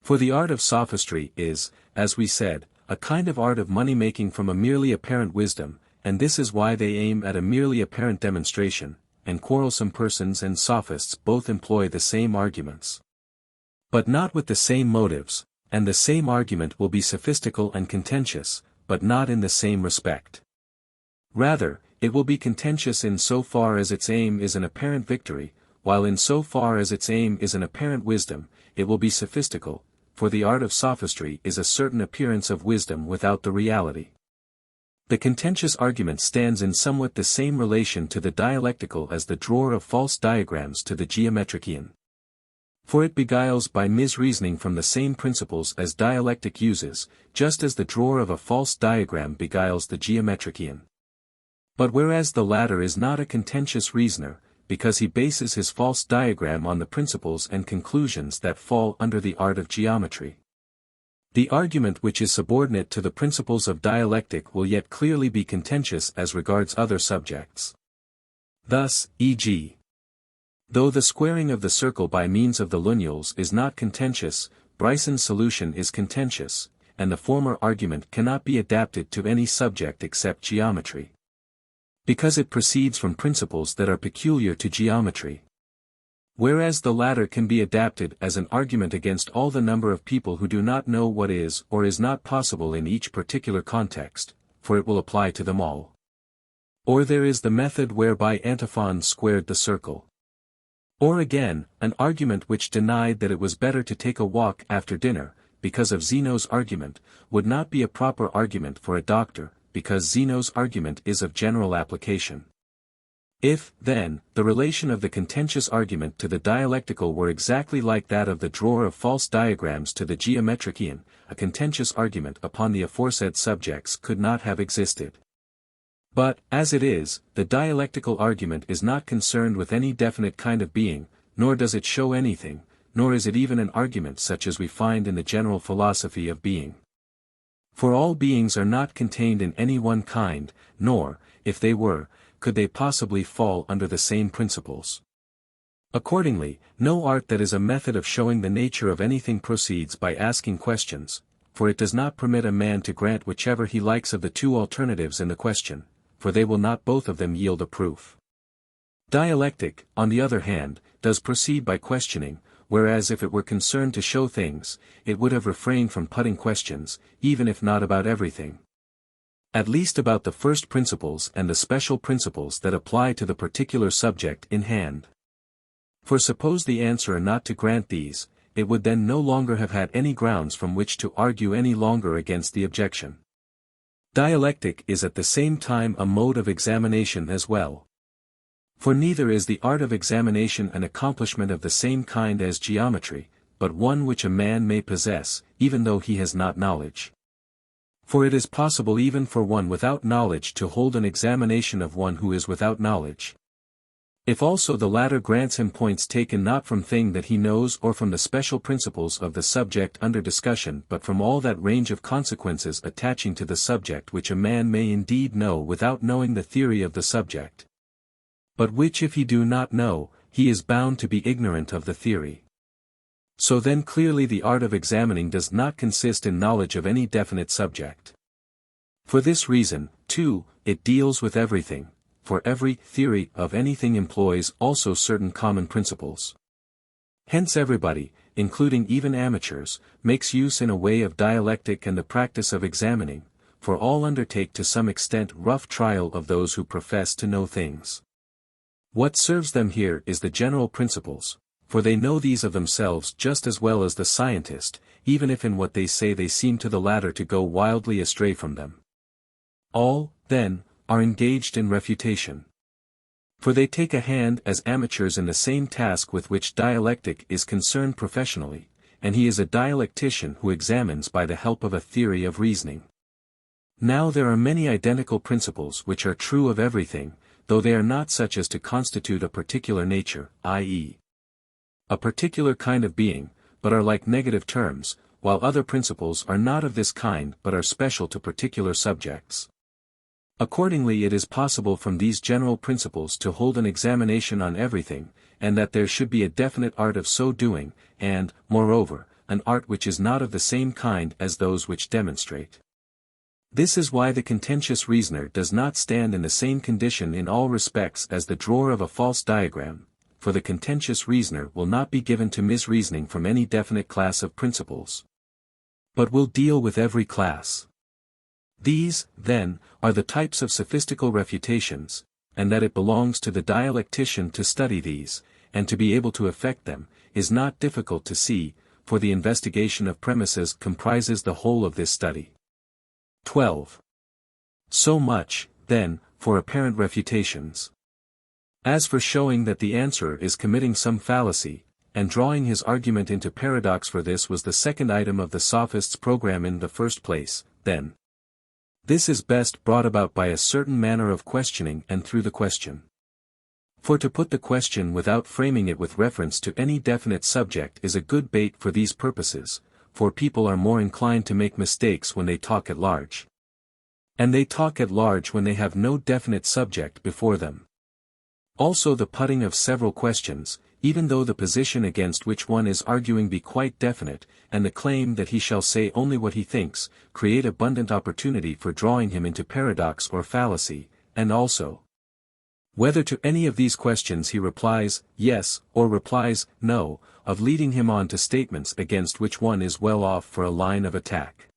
For the art of sophistry is, as we said, a kind of art of money-making from a merely apparent wisdom, and this is why they aim at a merely apparent demonstration, and quarrelsome persons and sophists both employ the same arguments, but not with the same motives, and the same argument will be sophistical and contentious, but not in the same respect. Rather, it will be contentious in so far as its aim is an apparent victory, while in so far as its aim is an apparent wisdom, it will be sophistical, for the art of sophistry is a certain appearance of wisdom without the reality. The contentious argument stands in somewhat the same relation to the dialectical as the drawer of false diagrams to the geometrician. For it beguiles by misreasoning from the same principles as dialectic uses, just as the drawer of a false diagram beguiles the geometrician. But whereas the latter is not a contentious reasoner, because he bases his false diagram on the principles and conclusions that fall under the art of geometry, the argument which is subordinate to the principles of dialectic will yet clearly be contentious as regards other subjects. Thus, e.g., though the squaring of the circle by means of the lineals is not contentious, Bryson's solution is contentious, and the former argument cannot be adapted to any subject except geometry, because it proceeds from principles that are peculiar to geometry. Whereas the latter can be adapted as an argument against all the number of people who do not know what is or is not possible in each particular context, for it will apply to them all. Or there is the method whereby Antiphon squared the circle. Or again, an argument which denied that it was better to take a walk after dinner, because of Zeno's argument, would not be a proper argument for a doctor, because Zeno's argument is of general application. If, then, the relation of the contentious argument to the dialectical were exactly like that of the drawer of false diagrams to the geometrician, a contentious argument upon the aforesaid subjects could not have existed. But, as it is, the dialectical argument is not concerned with any definite kind of being, nor does it show anything, nor is it even an argument such as we find in the general philosophy of being. For all beings are not contained in any one kind, nor, if they were, could they possibly fall under the same principles. Accordingly, no art that is a method of showing the nature of anything proceeds by asking questions, for it does not permit a man to grant whichever he likes of the two alternatives in the question, for they will not both of them yield a proof. Dialectic, on the other hand, does proceed by questioning, whereas if it were concerned to show things, it would have refrained from putting questions, even if not about everything. At least about the first principles and the special principles that apply to the particular subject in hand. For suppose the answerer not to grant these, it would then no longer have had any grounds from which to argue any longer against the objection. Dialectic is at the same time a mode of examination as well. For neither is the art of examination an accomplishment of the same kind as geometry, but one which a man may possess, even though he has not knowledge. For it is possible even for one without knowledge to hold an examination of one who is without knowledge. If also the latter grants him points taken not from thing that he knows or from the special principles of the subject under discussion but from all that range of consequences attaching to the subject which a man may indeed know without knowing the theory of the subject, but which if he do not know, he is bound to be ignorant of the theory. So then clearly the art of examining does not consist in knowledge of any definite subject. For this reason, too, it deals with everything, for every theory of anything employs also certain common principles. Hence everybody, including even amateurs, makes use in a way of dialectic and the practice of examining, for all undertake to some extent rough trial of those who profess to know things. What serves them here is the general principles, for they know these of themselves just as well as the scientist, even if in what they say they seem to the latter to go wildly astray from them. All, then, are engaged in refutation. For they take a hand as amateurs in the same task with which dialectic is concerned professionally, and he is a dialectician who examines by the help of a theory of reasoning. Now there are many identical principles which are true of everything, though they are not such as to constitute a particular nature, i.e., a particular kind of being, but are like negative terms, while other principles are not of this kind but are special to particular subjects. Accordingly it is possible from these general principles to hold an examination on everything, and that there should be a definite art of so doing, and, moreover, an art which is not of the same kind as those which demonstrate. This is why the contentious reasoner does not stand in the same condition in all respects as the drawer of a false diagram, for the contentious reasoner will not be given to misreasoning from any definite class of principles, but will deal with every class. These, then, are the types of sophistical refutations, and that it belongs to the dialectician to study these, and to be able to effect them, is not difficult to see, for the investigation of premises comprises the whole of this study. 12. So much, then, for apparent refutations. As for showing that the answerer is committing some fallacy, and drawing his argument into paradox, for this was the second item of the sophist's program in the first place, then this is best brought about by a certain manner of questioning and through the question. For to put the question without framing it with reference to any definite subject is a good bait for these purposes, for people are more inclined to make mistakes when they talk at large. And they talk at large when they have no definite subject before them. Also the putting of several questions, even though the position against which one is arguing be quite definite, and the claim that he shall say only what he thinks, create abundant opportunity for drawing him into paradox or fallacy, and also, whether to any of these questions he replies, yes, or replies, no, of leading him on to statements against which one is well off for a line of attack.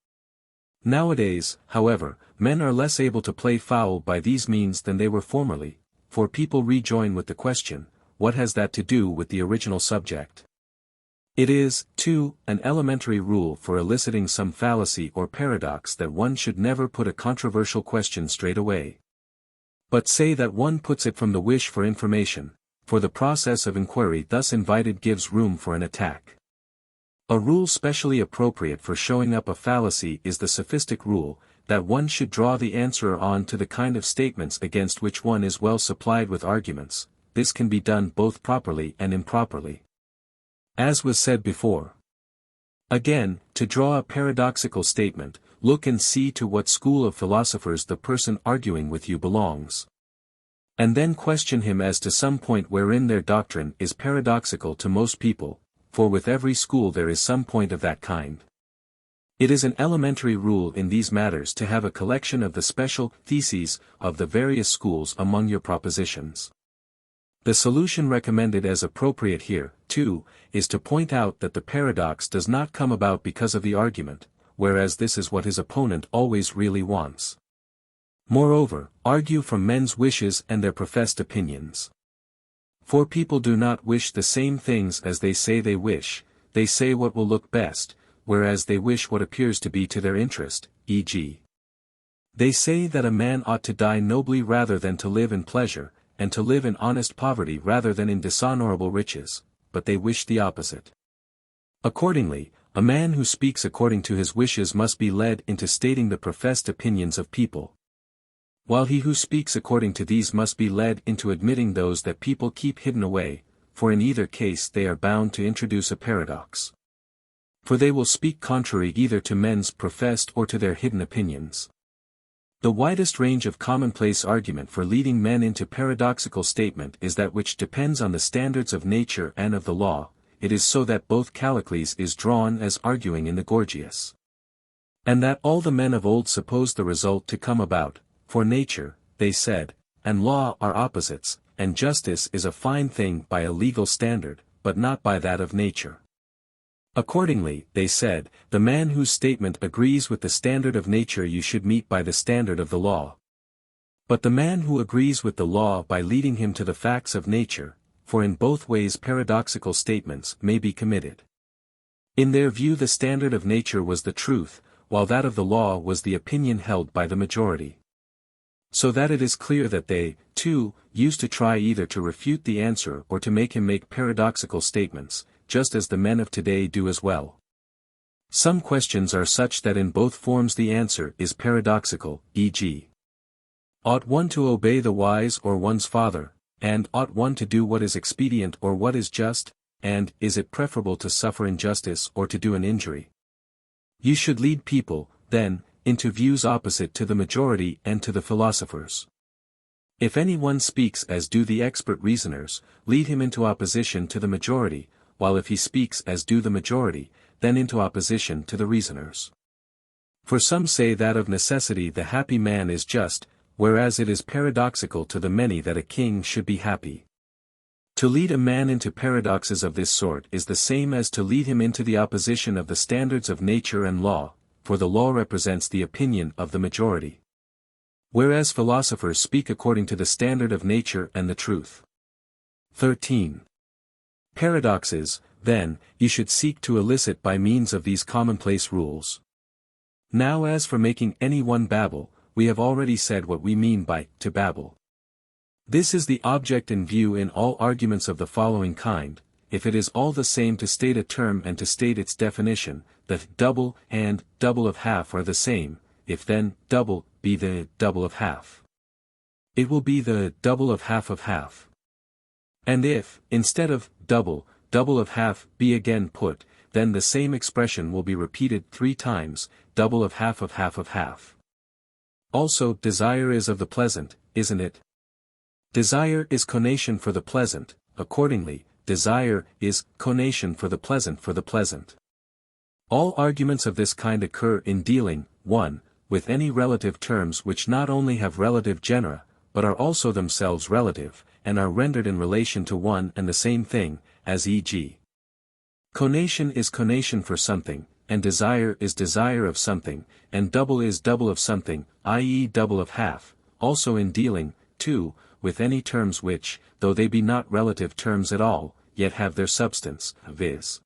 Nowadays, however, men are less able to play foul by these means than they were formerly, for people rejoin with the question, what has that to do with the original subject? It is, too, an elementary rule for eliciting some fallacy or paradox that one should never put a controversial question straight away. But say that one puts it from the wish for information, for the process of inquiry thus invited gives room for an attack. A rule specially appropriate for showing up a fallacy is the sophistic rule, that one should draw the answerer on to the kind of statements against which one is well supplied with arguments. This can be done both properly and improperly. As was said before. Again, to draw a paradoxical statement, look and see to what school of philosophers the person arguing with you belongs. And then question him as to some point wherein their doctrine is paradoxical to most people, for with every school there is some point of that kind. It is an elementary rule in these matters to have a collection of the special theses of the various schools among your propositions. The solution recommended as appropriate here, too, is to point out that the paradox does not come about because of the argument, whereas this is what his opponent always really wants. Moreover, argue from men's wishes and their professed opinions. For people do not wish the same things as they say they say what will look best, whereas they wish what appears to be to their interest, e.g. They say that a man ought to die nobly rather than to live in pleasure, and to live in honest poverty rather than in dishonorable riches, but they wish the opposite. Accordingly, a man who speaks according to his wishes must be led into stating the professed opinions of people, while he who speaks according to these must be led into admitting those that people keep hidden away, for in either case they are bound to introduce a paradox. For they will speak contrary either to men's professed or to their hidden opinions. The widest range of commonplace argument for leading men into paradoxical statement is that which depends on the standards of nature and of the law. It is so that both Callicles is drawn as arguing in the Gorgias. And that all the men of old supposed the result to come about, for nature, they said, and law are opposites, and justice is a fine thing by a legal standard, but not by that of nature. Accordingly, they said, the man whose statement agrees with the standard of nature you should meet by the standard of the law. But the man who agrees with the law by leading him to the facts of nature, for in both ways paradoxical statements may be committed. In their view the standard of nature was the truth, while that of the law was the opinion held by the majority. So that it is clear that they, too, used to try either to refute the answer or to make him make paradoxical statements, just as the men of today do as well. Some questions are such that in both forms the answer is paradoxical, e.g. Ought one to obey the wise or one's father, and ought one to do what is expedient or what is just, and is it preferable to suffer injustice or to do an injury? You should lead people, then, into views opposite to the majority and to the philosophers. If any one speaks as do the expert reasoners, lead him into opposition to the majority, while if he speaks as do the majority, then into opposition to the reasoners. For some say that of necessity the happy man is just, whereas it is paradoxical to the many that a king should be happy. To lead a man into paradoxes of this sort is the same as to lead him into the opposition of the standards of nature and law, for the law represents the opinion of the majority. Whereas philosophers speak according to the standard of nature and the truth. 13. Paradoxes, then, you should seek to elicit by means of these commonplace rules. Now as for making any one babble, we have already said what we mean by to babble. This is the object in view in all arguments of the following kind. If it is all the same to state a term and to state its definition, that double and double of half are the same, if then double be the double of half, it will be the double of half. And if, instead of double of half be again put, then the same expression will be repeated 3 times, double of half of half of half. Also desire is of the pleasant, isn't it? Desire is conation for the pleasant, accordingly, desire is conation for the pleasant. All arguments of this kind occur in dealing, 1, with any relative terms which not only have relative genera, but are also themselves relative, and are rendered in relation to one and the same thing, as e.g. Conation is conation for something, and desire is desire of something, and double is double of something, i.e. double of half, also in dealing, 2, with any terms which, though they be not relative terms at all, yet have their substance, viz.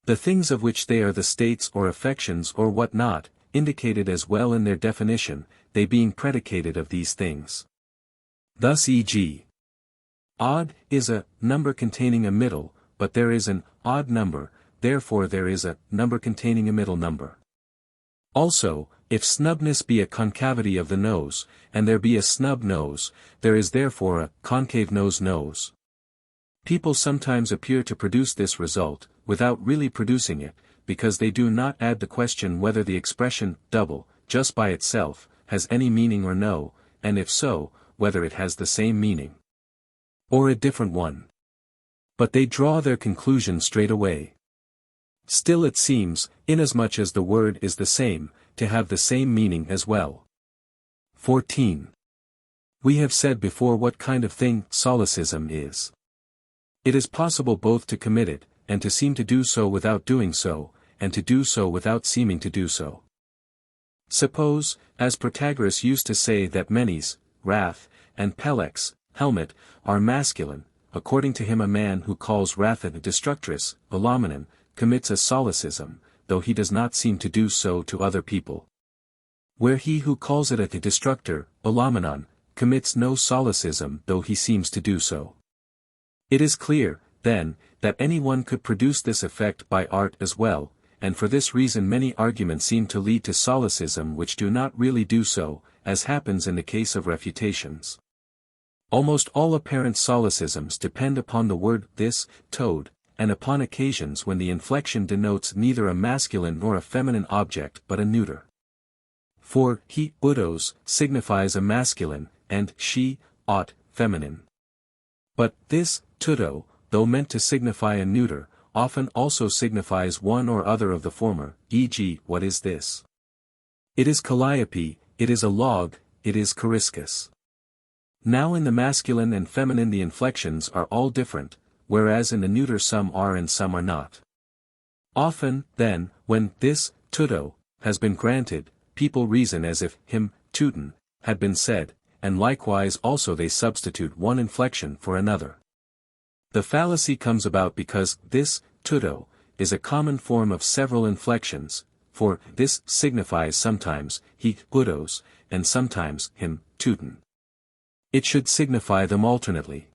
the things of which they are the states or affections or what not, indicated as well in their definition, they being predicated of these things. Thus e.g. odd is a number containing a middle, but there is an odd number, therefore there is a number containing a middle number. Also, if snubness be a concavity of the nose, and there be a snub nose, there is therefore a concave nose. People sometimes appear to produce this result, without really producing it, because they do not add the question whether the expression double, just by itself, has any meaning or no, and if so, whether it has the same meaning or a different one. But they draw their conclusion straight away. Still it seems, inasmuch as the word is the same, to have the same meaning as well. 14. We have said before what kind of thing solecism is. It is possible both to commit it, and to seem to do so without doing so, and to do so without seeming to do so. Suppose, as Protagoras used to say that Menes, wrath, and Pelex, helmet, are masculine, according to him a man who calls wrath a destructress, Olomenon, commits a solecism, though he does not seem to do so to other people. Where he who calls it a destructor, Olomenon, commits no solecism though he seems to do so. It is clear, then, that anyone could produce this effect by art as well, and for this reason many arguments seem to lead to solecism which do not really do so, as happens in the case of refutations. Almost all apparent solecisms depend upon the word this, toad, and upon occasions when the inflection denotes neither a masculine nor a feminine object but a neuter. For he, udos, signifies a masculine, and she, ought, feminine. But this, tudo, though meant to signify a neuter, often also signifies one or other of the former, e.g. what is this? It is calliope, it is a log, it is coriscus. Now in the masculine and feminine the inflections are all different, whereas in the neuter some are and some are not. Often, then, when this, tudo, has been granted, people reason as if him, tuten, had been said, and likewise also they substitute one inflection for another. The fallacy comes about because this, tudo, is a common form of several inflections, for this signifies sometimes he, udos, and sometimes him, tuten. It should signify them alternately.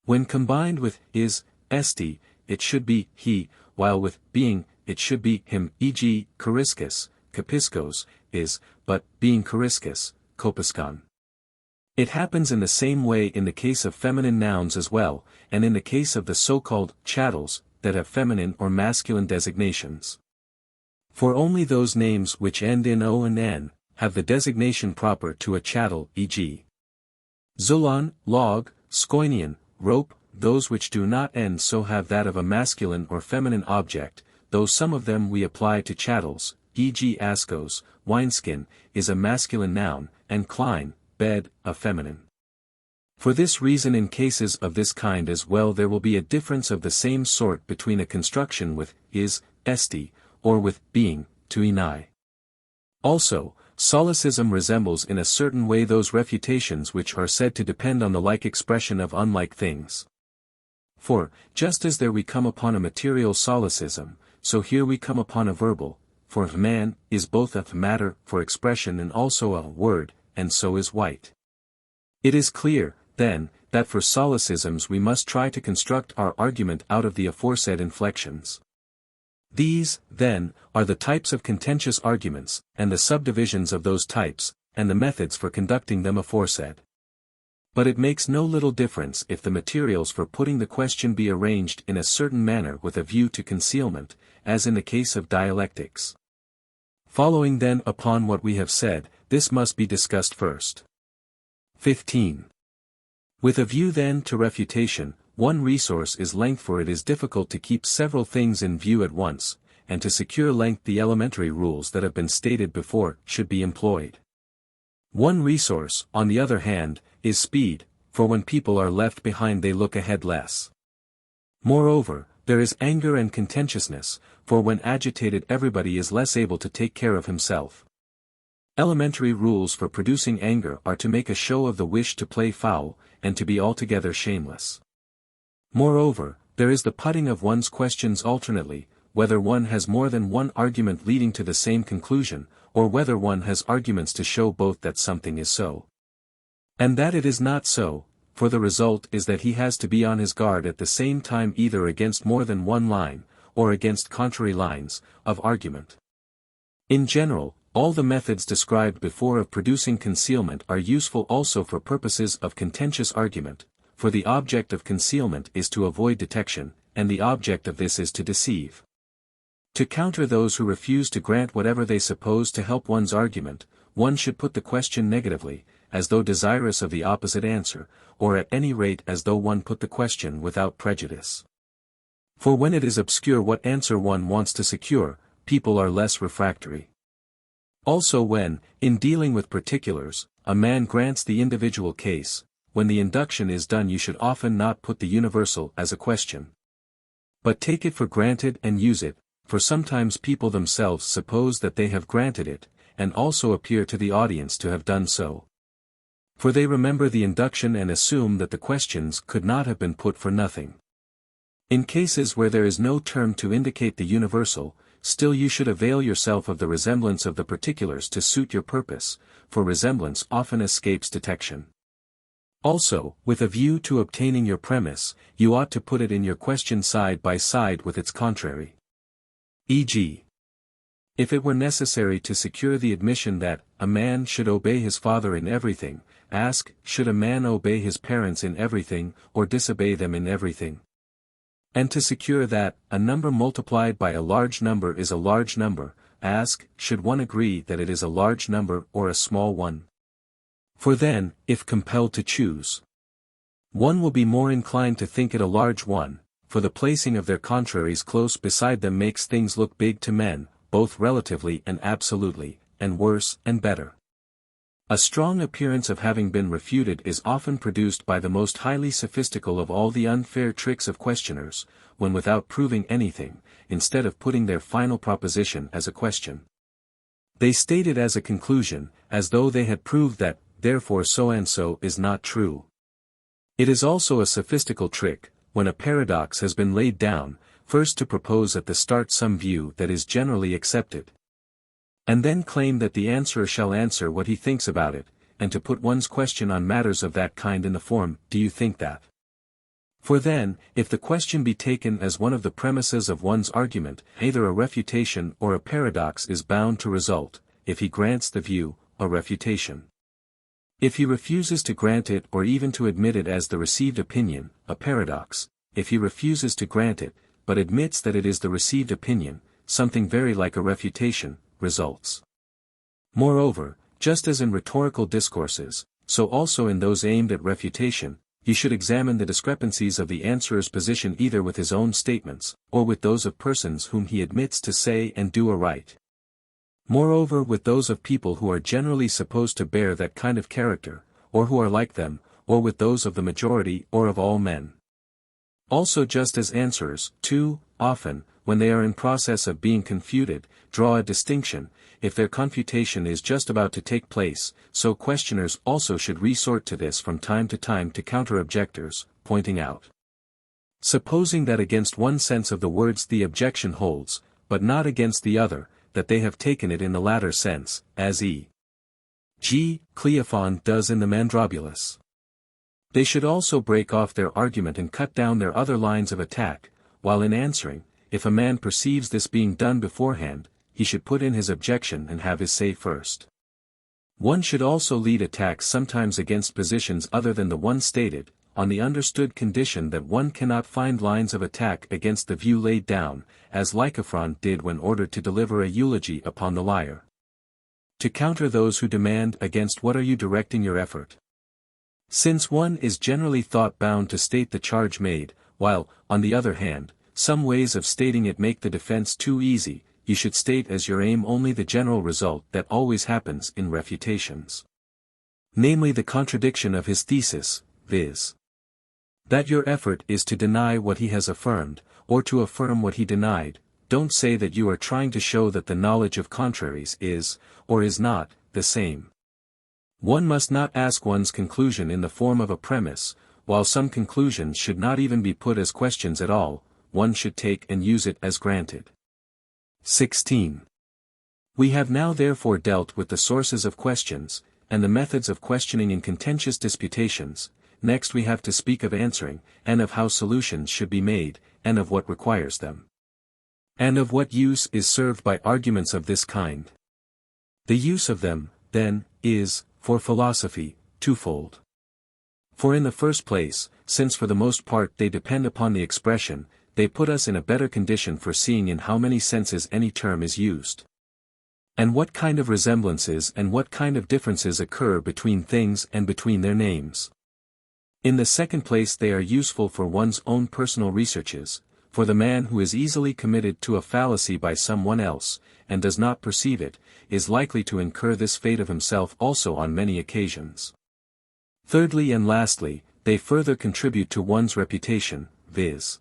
When combined with is, esti, it should be he, while with being, it should be him, e.g. coriscus, kapiskos, is, but being coriscus, kopiskon. It happens in the same way in the case of feminine nouns as well, and in the case of the so-called chattels, that have feminine or masculine designations. For only those names which end in o and n, have the designation proper to a chattel, e.g. Zulon, log, skoinian, rope, those which do not end so have that of a masculine or feminine object, though some of them we apply to chattels, e.g. askos, wineskin, is a masculine noun, and klein, bed, a feminine. For this reason in cases of this kind as well there will be a difference of the same sort between a construction with is, esti, or with being, to enai. Also, solecism resembles in a certain way those refutations which are said to depend on the like expression of unlike things. For, just as there we come upon a material solecism, so here we come upon a verbal, for man is both a matter for expression and also a word, and so is white. It is clear, then, that for solecisms we must try to construct our argument out of the aforesaid inflections. These, then, are the types of contentious arguments, and the subdivisions of those types, and the methods for conducting them aforesaid. But it makes no little difference if the materials for putting the question be arranged in a certain manner with a view to concealment, as in the case of dialectics. Following then upon what we have said, this must be discussed first. 15. With a view then to refutation, one resource is length, for it is difficult to keep several things in view at once, and to secure length the elementary rules that have been stated before should be employed. One resource, on the other hand, is speed, for when people are left behind they look ahead less. Moreover, there is anger and contentiousness, for when agitated everybody is less able to take care of himself. Elementary rules for producing anger are to make a show of the wish to play foul, and to be altogether shameless. Moreover, there is the putting of one's questions alternately, whether one has more than one argument leading to the same conclusion, or whether one has arguments to show both that something is so. And that it is not so, for the result is that he has to be on his guard at the same time either against more than one line, or against contrary lines, of argument. In general, all the methods described before of producing concealment are useful also for purposes of contentious argument, for the object of concealment is to avoid detection, and the object of this is to deceive. To counter those who refuse to grant whatever they suppose to help one's argument, one should put the question negatively, as though desirous of the opposite answer, or at any rate as though one put the question without prejudice. For when it is obscure what answer one wants to secure, people are less refractory. Also when, in dealing with particulars, a man grants the individual case, when the induction is done you should often not put the universal as a question, but take it for granted and use it, for sometimes people themselves suppose that they have granted it, and also appear to the audience to have done so. For they remember the induction and assume that the questions could not have been put for nothing. In cases where there is no term to indicate the universal, still you should avail yourself of the resemblance of the particulars to suit your purpose, for resemblance often escapes detection. Also, with a view to obtaining your premise, you ought to put it in your question side by side with its contrary. E.g., if it were necessary to secure the admission that a man should obey his father in everything, ask, should a man obey his parents in everything, or disobey them in everything? And to secure that a number multiplied by a large number is a large number, ask, should one agree that it is a large number or a small one? For then, if compelled to choose, one will be more inclined to think it a large one, for the placing of their contraries close beside them makes things look big to men, both relatively and absolutely, and worse and better. A strong appearance of having been refuted is often produced by the most highly sophistical of all the unfair tricks of questioners, when without proving anything, instead of putting their final proposition as a question, they state it as a conclusion, as though they had proved that, therefore so and so is not true. It is also a sophistical trick, when a paradox has been laid down, first to propose at the start some view that is generally accepted, and then claim that the answerer shall answer what he thinks about it, and to put one's question on matters of that kind in the form, do you think that? For then, if the question be taken as one of the premises of one's argument, either a refutation or a paradox is bound to result, if he grants the view, a refutation. If he refuses to grant it or even to admit it as the received opinion, a paradox. If he refuses to grant it, but admits that it is the received opinion, something very like a refutation, results. Moreover, just as in rhetorical discourses, so also in those aimed at refutation, he should examine the discrepancies of the answerer's position either with his own statements, or with those of persons whom he admits to say and do aright. Moreover with those of people who are generally supposed to bear that kind of character, or who are like them, or with those of the majority or of all men. Also just as answerers, too, often, when they are in process of being confuted, draw a distinction, if their confutation is just about to take place, so questioners also should resort to this from time to time to counter objectors, pointing out. Supposing that against one sense of the words the objection holds, but not against the other, that they have taken it in the latter sense, as e.g. Cleophon does in the Mandrobulus. They should also break off their argument and cut down their other lines of attack, while in answering, if a man perceives this being done beforehand, he should put in his objection and have his say first. One should also lead attacks sometimes against positions other than the one stated, on the understood condition that one cannot find lines of attack against the view laid down, as Lycophron did when ordered to deliver a eulogy upon the lyre. To counter those who demand against what are you directing your effort? Since one is generally thought bound to state the charge made, while, on the other hand, some ways of stating it make the defense too easy, you should state as your aim only the general result that always happens in refutations. Namely the contradiction of his thesis, viz. that your effort is to deny what he has affirmed, or to affirm what he denied. Don't say that you are trying to show that the knowledge of contraries is, or is not, the same. One must not ask one's conclusion in the form of a premise, while some conclusions should not even be put as questions at all, one should take and use it as granted. 16. We have now therefore dealt with the sources of questions, and the methods of questioning in contentious disputations. Next we have to speak of answering, and of how solutions should be made, and of what requires them. And of what use is served by arguments of this kind. The use of them, then, is, for philosophy, twofold. For in the first place, since for the most part they depend upon the expression, they put us in a better condition for seeing in how many senses any term is used. And what kind of resemblances and what kind of differences occur between things and between their names. In the second place they are useful for one's own personal researches, for the man who is easily committed to a fallacy by someone else, and does not perceive it, is likely to incur this fate of himself also on many occasions. Thirdly and lastly, they further contribute to one's reputation, viz.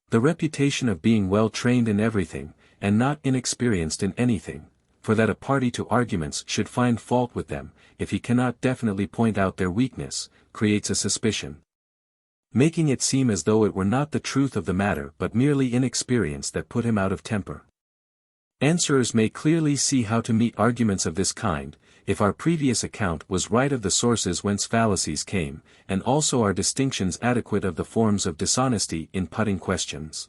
the reputation of being well trained in everything, and not inexperienced in anything, for that a party to arguments should find fault with them, if he cannot definitely point out their weakness, creates a suspicion, making it seem as though it were not the truth of the matter but merely inexperience that put him out of temper. Answerers may clearly see how to meet arguments of this kind, if our previous account was right of the sources whence fallacies came, and also our distinctions adequate of the forms of dishonesty in putting questions.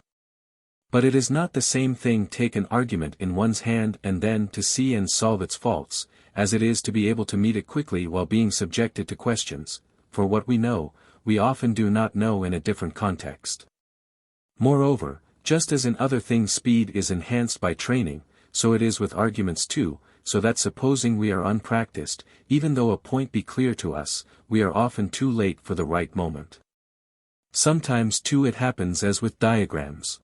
But it is not the same thing take an argument in one's hand and then to see and solve its faults, as it is to be able to meet it quickly while being subjected to questions, for what we know, we often do not know in a different context. Moreover, just as in other things speed is enhanced by training, so it is with arguments too, so that supposing we are unpracticed, even though a point be clear to us, we are often too late for the right moment. Sometimes too it happens as with diagrams.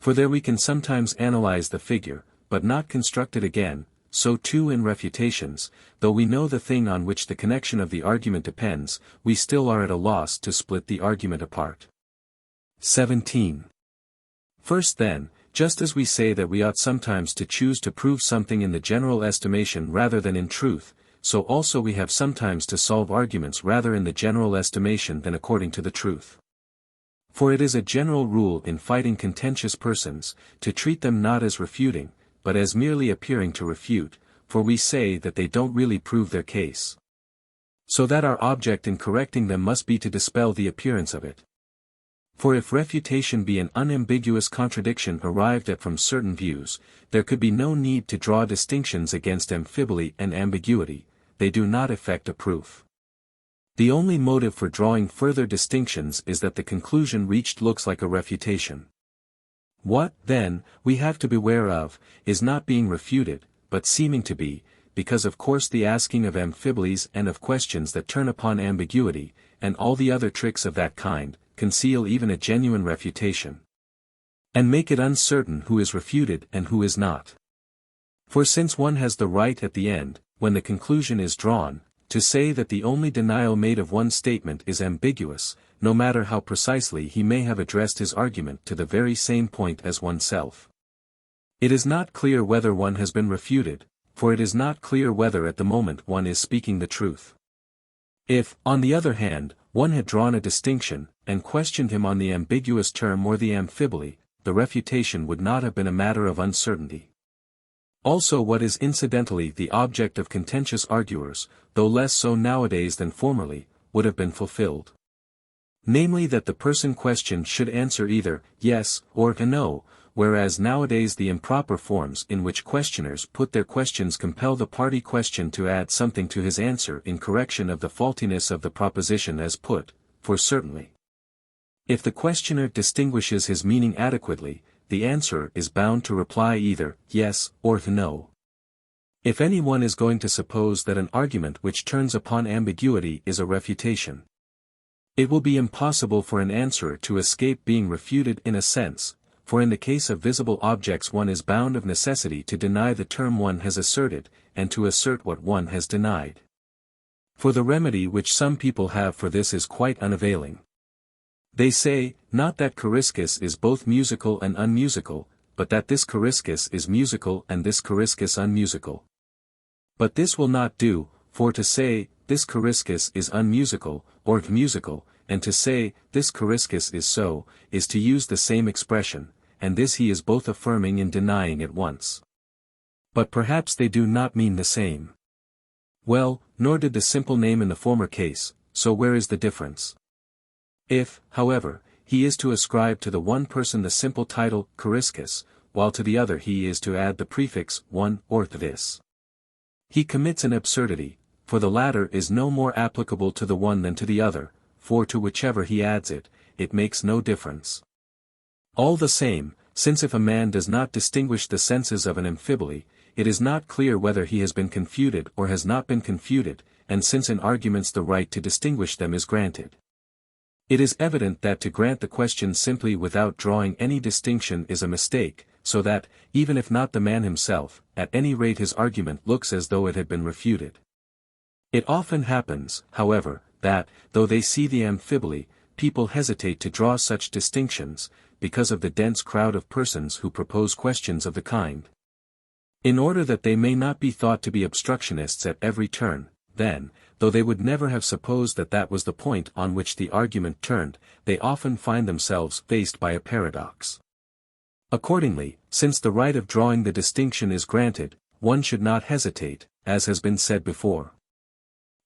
For there we can sometimes analyze the figure, but not construct it again, so too in refutations, though we know the thing on which the connection of the argument depends, we still are at a loss to split the argument apart. 17. First then, just as we say that we ought sometimes to choose to prove something in the general estimation rather than in truth, so also we have sometimes to solve arguments rather in the general estimation than according to the truth. For it is a general rule in fighting contentious persons, to treat them not as refuting, but as merely appearing to refute, for we say that they don't really prove their case. So that our object in correcting them must be to dispel the appearance of it. For if refutation be an unambiguous contradiction arrived at from certain views, there could be no need to draw distinctions against amphiboly and ambiguity, they do not effect a proof. The only motive for drawing further distinctions is that the conclusion reached looks like a refutation. What, then, we have to beware of, is not being refuted, but seeming to be, because of course the asking of amphiboles and of questions that turn upon ambiguity, and all the other tricks of that kind, conceal even a genuine refutation, and make it uncertain who is refuted and who is not. For since one has the right at the end, when the conclusion is drawn, to say that the only denial made of one's statement is ambiguous, no matter how precisely he may have addressed his argument to the very same point as oneself. It is not clear whether one has been refuted, for it is not clear whether at the moment one is speaking the truth. If, on the other hand, one had drawn a distinction, and questioned him on the ambiguous term or the amphiboly, the refutation would not have been a matter of uncertainty. Also what is incidentally the object of contentious arguers, though less so nowadays than formerly, would have been fulfilled. Namely that the person questioned should answer either yes or no, whereas nowadays the improper forms in which questioners put their questions compel the party questioned to add something to his answer in correction of the faultiness of the proposition as put, for certainly, if the questioner distinguishes his meaning adequately, the answerer is bound to reply either yes or no. If anyone is going to suppose that an argument which turns upon ambiguity is a refutation, it will be impossible for an answerer to escape being refuted in a sense, for in the case of visible objects one is bound of necessity to deny the term one has asserted, and to assert what one has denied. For the remedy which some people have for this is quite unavailing. They say, not that Coriscus is both musical and unmusical, but that this Coriscus is musical and this Coriscus unmusical. But this will not do, for to say, this Coriscus is unmusical, or musical, and to say, this Coriscus is so, is to use the same expression, and this he is both affirming and denying at once. But perhaps they do not mean the same. Well, nor did the simple name in the former case, so where is the difference? If, however, he is to ascribe to the one person the simple title, Coriscus, while to the other he is to add the prefix, one, or this, he commits an absurdity, for the latter is no more applicable to the one than to the other, for to whichever he adds it, it makes no difference. All the same, since if a man does not distinguish the senses of an amphiboly, it is not clear whether he has been confuted or has not been confuted, and since in arguments the right to distinguish them is granted, it is evident that to grant the question simply without drawing any distinction is a mistake, so that, even if not the man himself, at any rate his argument looks as though it had been refuted. It often happens, however, that, though they see the amphiboly, people hesitate to draw such distinctions, because of the dense crowd of persons who propose questions of the kind. In order that they may not be thought to be obstructionists at every turn, then, though they would never have supposed that that was the point on which the argument turned, they often find themselves faced by a paradox. Accordingly, since the right of drawing the distinction is granted, one should not hesitate, as has been said before.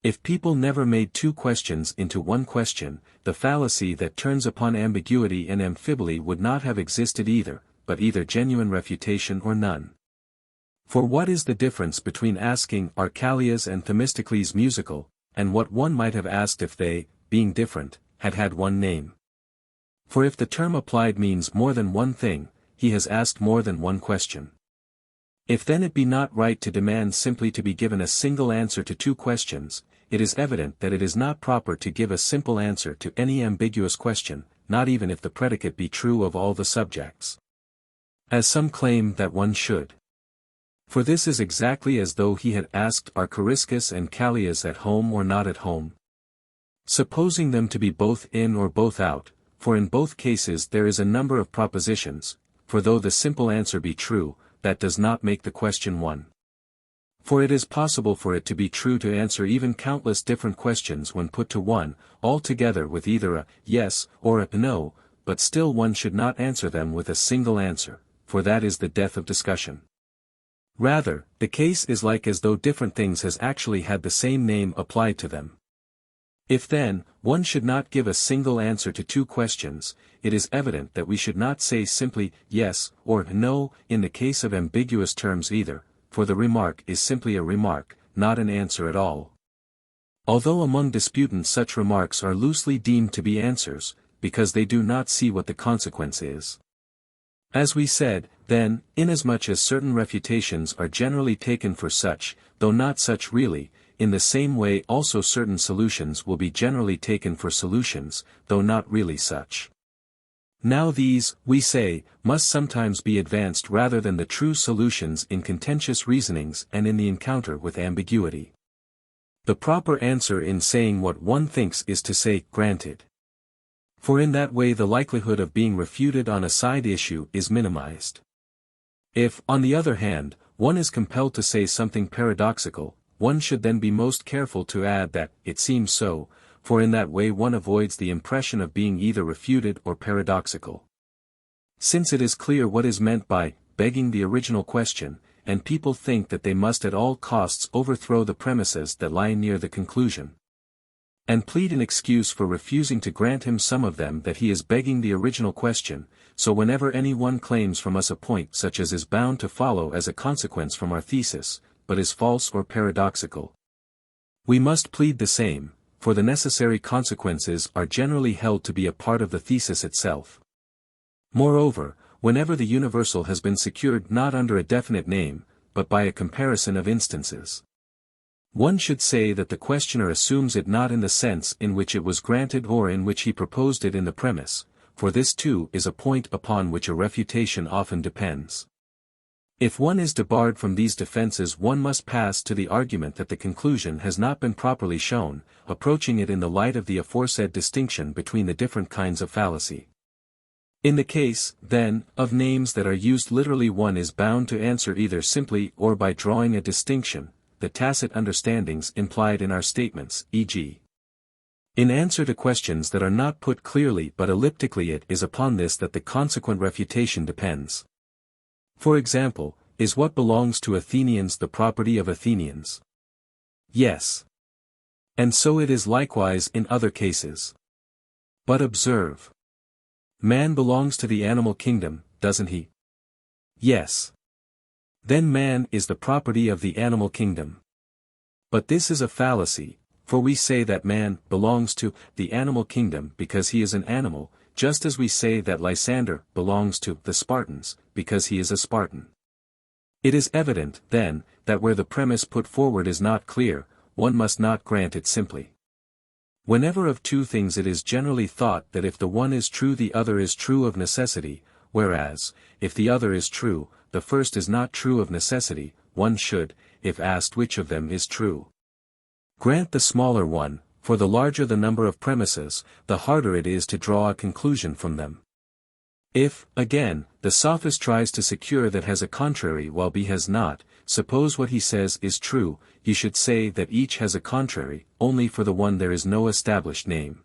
If people never made two questions into one question, the fallacy that turns upon ambiguity and amphiboly would not have existed either, but either genuine refutation or none. For what is the difference between asking are Callias and Themistocles musical, and what one might have asked if they, being different, had had one name? For if the term applied means more than one thing, he has asked more than one question. If then it be not right to demand simply to be given a single answer to two questions, it is evident that it is not proper to give a simple answer to any ambiguous question, not even if the predicate be true of all the subjects, as some claim that one should. For this is exactly as though he had asked are Coriscus and Callias at home or not at home? Supposing them to be both in or both out, for in both cases there is a number of propositions, for though the simple answer be true, that does not make the question one. For it is possible for it to be true to answer even countless different questions when put to one, all together with either a yes or a no, but still one should not answer them with a single answer, for that is the death of discussion. Rather, the case is like as though different things has actually had the same name applied to them. If then, one should not give a single answer to two questions, it is evident that we should not say simply yes or no in the case of ambiguous terms either, for the remark is simply a remark, not an answer at all. Although among disputants such remarks are loosely deemed to be answers, because they do not see what the consequence is. As we said, then, inasmuch as certain refutations are generally taken for such, though not such really, in the same way also certain solutions will be generally taken for solutions, though not really such. Now these, we say, must sometimes be advanced rather than the true solutions in contentious reasonings and in the encounter with ambiguity. The proper answer in saying what one thinks is to say, granted. For in that way the likelihood of being refuted on a side issue is minimized. If, on the other hand, one is compelled to say something paradoxical, one should then be most careful to add that, it seems so, for in that way one avoids the impression of being either refuted or paradoxical. Since it is clear what is meant by begging the original question, and people think that they must at all costs overthrow the premises that lie near the conclusion, and plead an excuse for refusing to grant him some of them that he is begging the original question, so whenever any one claims from us a point such as is bound to follow as a consequence from our thesis, but is false or paradoxical, we must plead the same, for the necessary consequences are generally held to be a part of the thesis itself. Moreover, whenever the universal has been secured not under a definite name, but by a comparison of instances, one should say that the questioner assumes it not in the sense in which it was granted or in which he proposed it in the premise, for this too is a point upon which a refutation often depends. If one is debarred from these defenses one must pass to the argument that the conclusion has not been properly shown, approaching it in the light of the aforesaid distinction between the different kinds of fallacy. In the case, then, of names that are used literally one is bound to answer either simply or by drawing a distinction, the tacit understandings implied in our statements, e.g. in answer to questions that are not put clearly but elliptically, it is upon this that the consequent refutation depends. For example, is what belongs to Athenians the property of Athenians? Yes. And so it is likewise in other cases. But observe. Man belongs to the animal kingdom, doesn't he? Yes. Then man is the property of the animal kingdom. But this is a fallacy, for we say that man belongs to the animal kingdom because he is an animal, just as we say that Lysander belongs to the Spartans, because he is a Spartan. It is evident, then, that where the premise put forward is not clear, one must not grant it simply. Whenever of two things it is generally thought that if the one is true the other is true of necessity, whereas, if the other is true, the first is not true of necessity, one should, if asked which of them is true, grant the smaller one, for the larger the number of premises, the harder it is to draw a conclusion from them. If, again, the sophist tries to secure that has a contrary while B has not, suppose what he says is true, you should say that each has a contrary, only for the one there is no established name.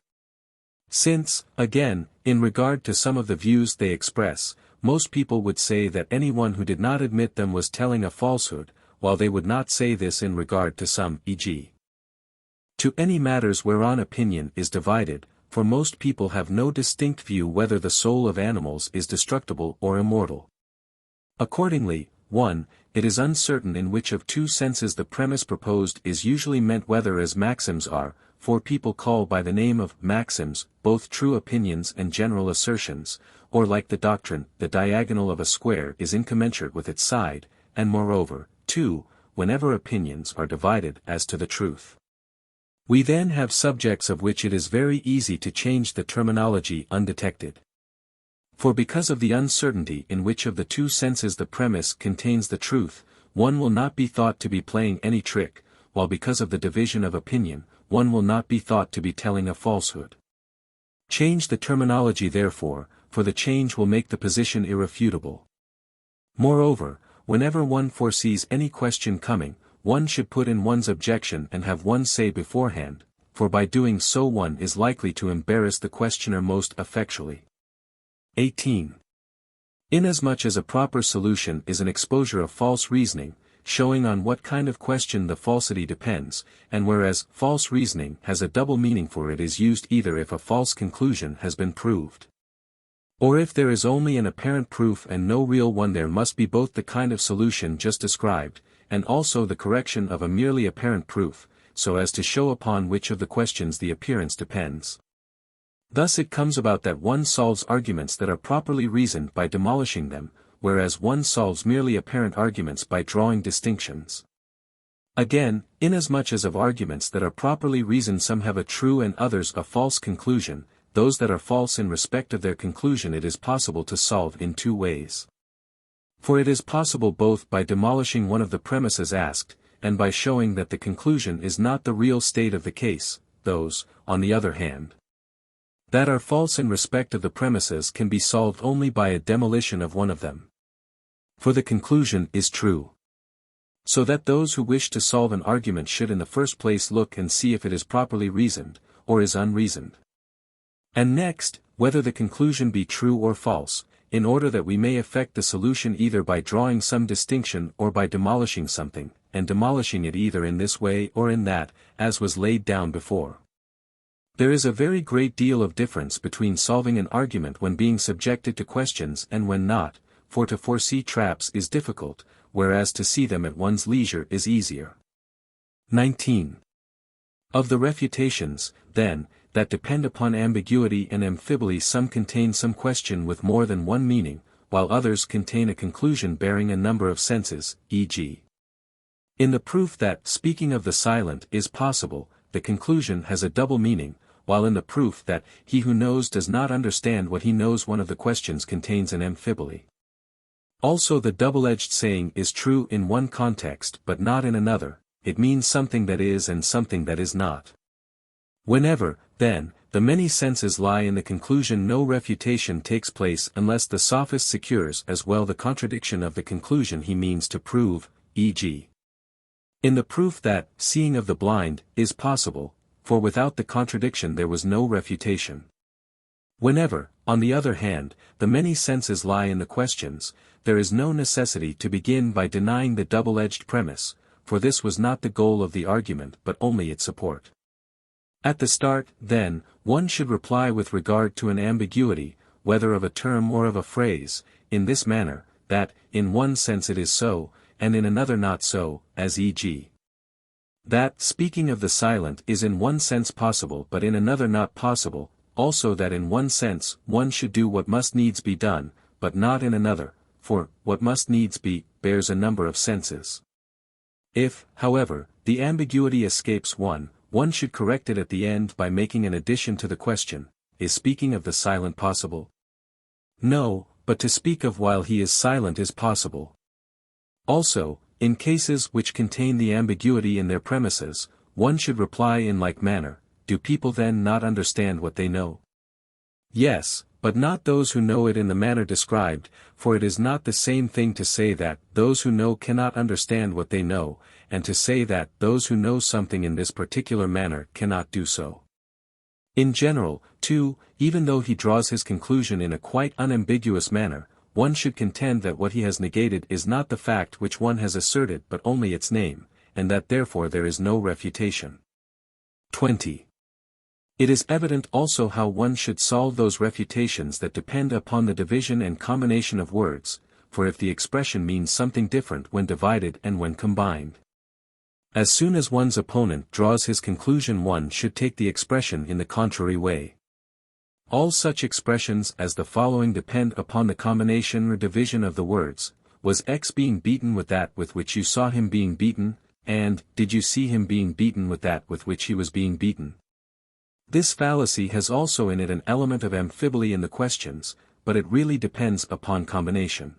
Since, again, in regard to some of the views they express, most people would say that anyone who did not admit them was telling a falsehood, while they would not say this in regard to some, e.g. to any matters whereon opinion is divided, for most people have no distinct view whether the soul of animals is destructible or immortal. Accordingly, 1. It is uncertain in which of two senses the premise proposed is usually meant, whether as maxims are, for people call by the name of maxims, both true opinions and general assertions, or like the doctrine, the diagonal of a square is incommensurate with its side, and moreover, 2. Whenever opinions are divided as to the truth. We then have subjects of which it is very easy to change the terminology undetected. For because of the uncertainty in which of the two senses the premise contains the truth, one will not be thought to be playing any trick, while because of the division of opinion, one will not be thought to be telling a falsehood. Change the terminology therefore, for the change will make the position irrefutable. Moreover, whenever one foresees any question coming, one should put in one's objection and have one say beforehand, for by doing so one is likely to embarrass the questioner most effectually. 18. Inasmuch as a proper solution is an exposure of false reasoning, showing on what kind of question the falsity depends, and whereas false reasoning has a double meaning, for it is used either if a false conclusion has been proved, or if there is only an apparent proof and no real one, there must be both the kind of solution just described, and also the correction of a merely apparent proof, so as to show upon which of the questions the appearance depends. Thus it comes about that one solves arguments that are properly reasoned by demolishing them, whereas one solves merely apparent arguments by drawing distinctions. Again, inasmuch as of arguments that are properly reasoned some have a true and others a false conclusion, those that are false in respect of their conclusion it is possible to solve in two ways. For it is possible both by demolishing one of the premises asked, and by showing that the conclusion is not the real state of the case. Those, on the other hand, that are false in respect of the premises can be solved only by a demolition of one of them. For the conclusion is true. So that those who wish to solve an argument should in the first place look and see if it is properly reasoned, or is unreasoned. And next, whether the conclusion be true or false, in order that we may effect the solution either by drawing some distinction or by demolishing something, and demolishing it either in this way or in that, as was laid down before. There is a very great deal of difference between solving an argument when being subjected to questions and when not, for to foresee traps is difficult, whereas to see them at one's leisure is easier. 19. Of the refutations, then, that depend upon ambiguity and amphiboly, some contain some question with more than one meaning, while others contain a conclusion bearing a number of senses, e.g. in the proof that speaking of the silent is possible, the conclusion has a double meaning, while in the proof that he who knows does not understand what he knows one of the questions contains an amphiboly. Also the double-edged saying is true in one context but not in another, it means something that is and something that is not. Whenever, then, the many senses lie in the conclusion, no refutation takes place unless the sophist secures as well the contradiction of the conclusion he means to prove, e.g. in the proof that seeing of the blind is possible, for without the contradiction there was no refutation. Whenever, on the other hand, the many senses lie in the questions, there is no necessity to begin by denying the double-edged premise, for this was not the goal of the argument but only its support. At the start, then, one should reply with regard to an ambiguity, whether of a term or of a phrase, in this manner, that, in one sense it is so, and in another not so, as e.g. that speaking of the silent is in one sense possible but in another not possible, also that in one sense one should do what must needs be done, but not in another, for what must needs be bears a number of senses. If, however, the ambiguity escapes one should correct it at the end by making an addition to the question: is speaking of the silent possible? No, but to speak of while he is silent is possible. Also, in cases which contain the ambiguity in their premises, one should reply in like manner: do people then not understand what they know? Yes, but not those who know it in the manner described, for it is not the same thing to say that those who know cannot understand what they know, and to say that those who know something in this particular manner cannot do so. In general, too, even though he draws his conclusion in a quite unambiguous manner, one should contend that what he has negated is not the fact which one has asserted but only its name, and that therefore there is no refutation. 20. It is evident also how one should solve those refutations that depend upon the division and combination of words, for if the expression means something different when divided and when combined. As soon as one's opponent draws his conclusion one should take the expression in the contrary way. All such expressions as the following depend upon the combination or division of the words: was X being beaten with that with which you saw him being beaten, and did you see him being beaten with that with which he was being beaten? This fallacy has also in it an element of amphiboly in the questions, but it really depends upon combination.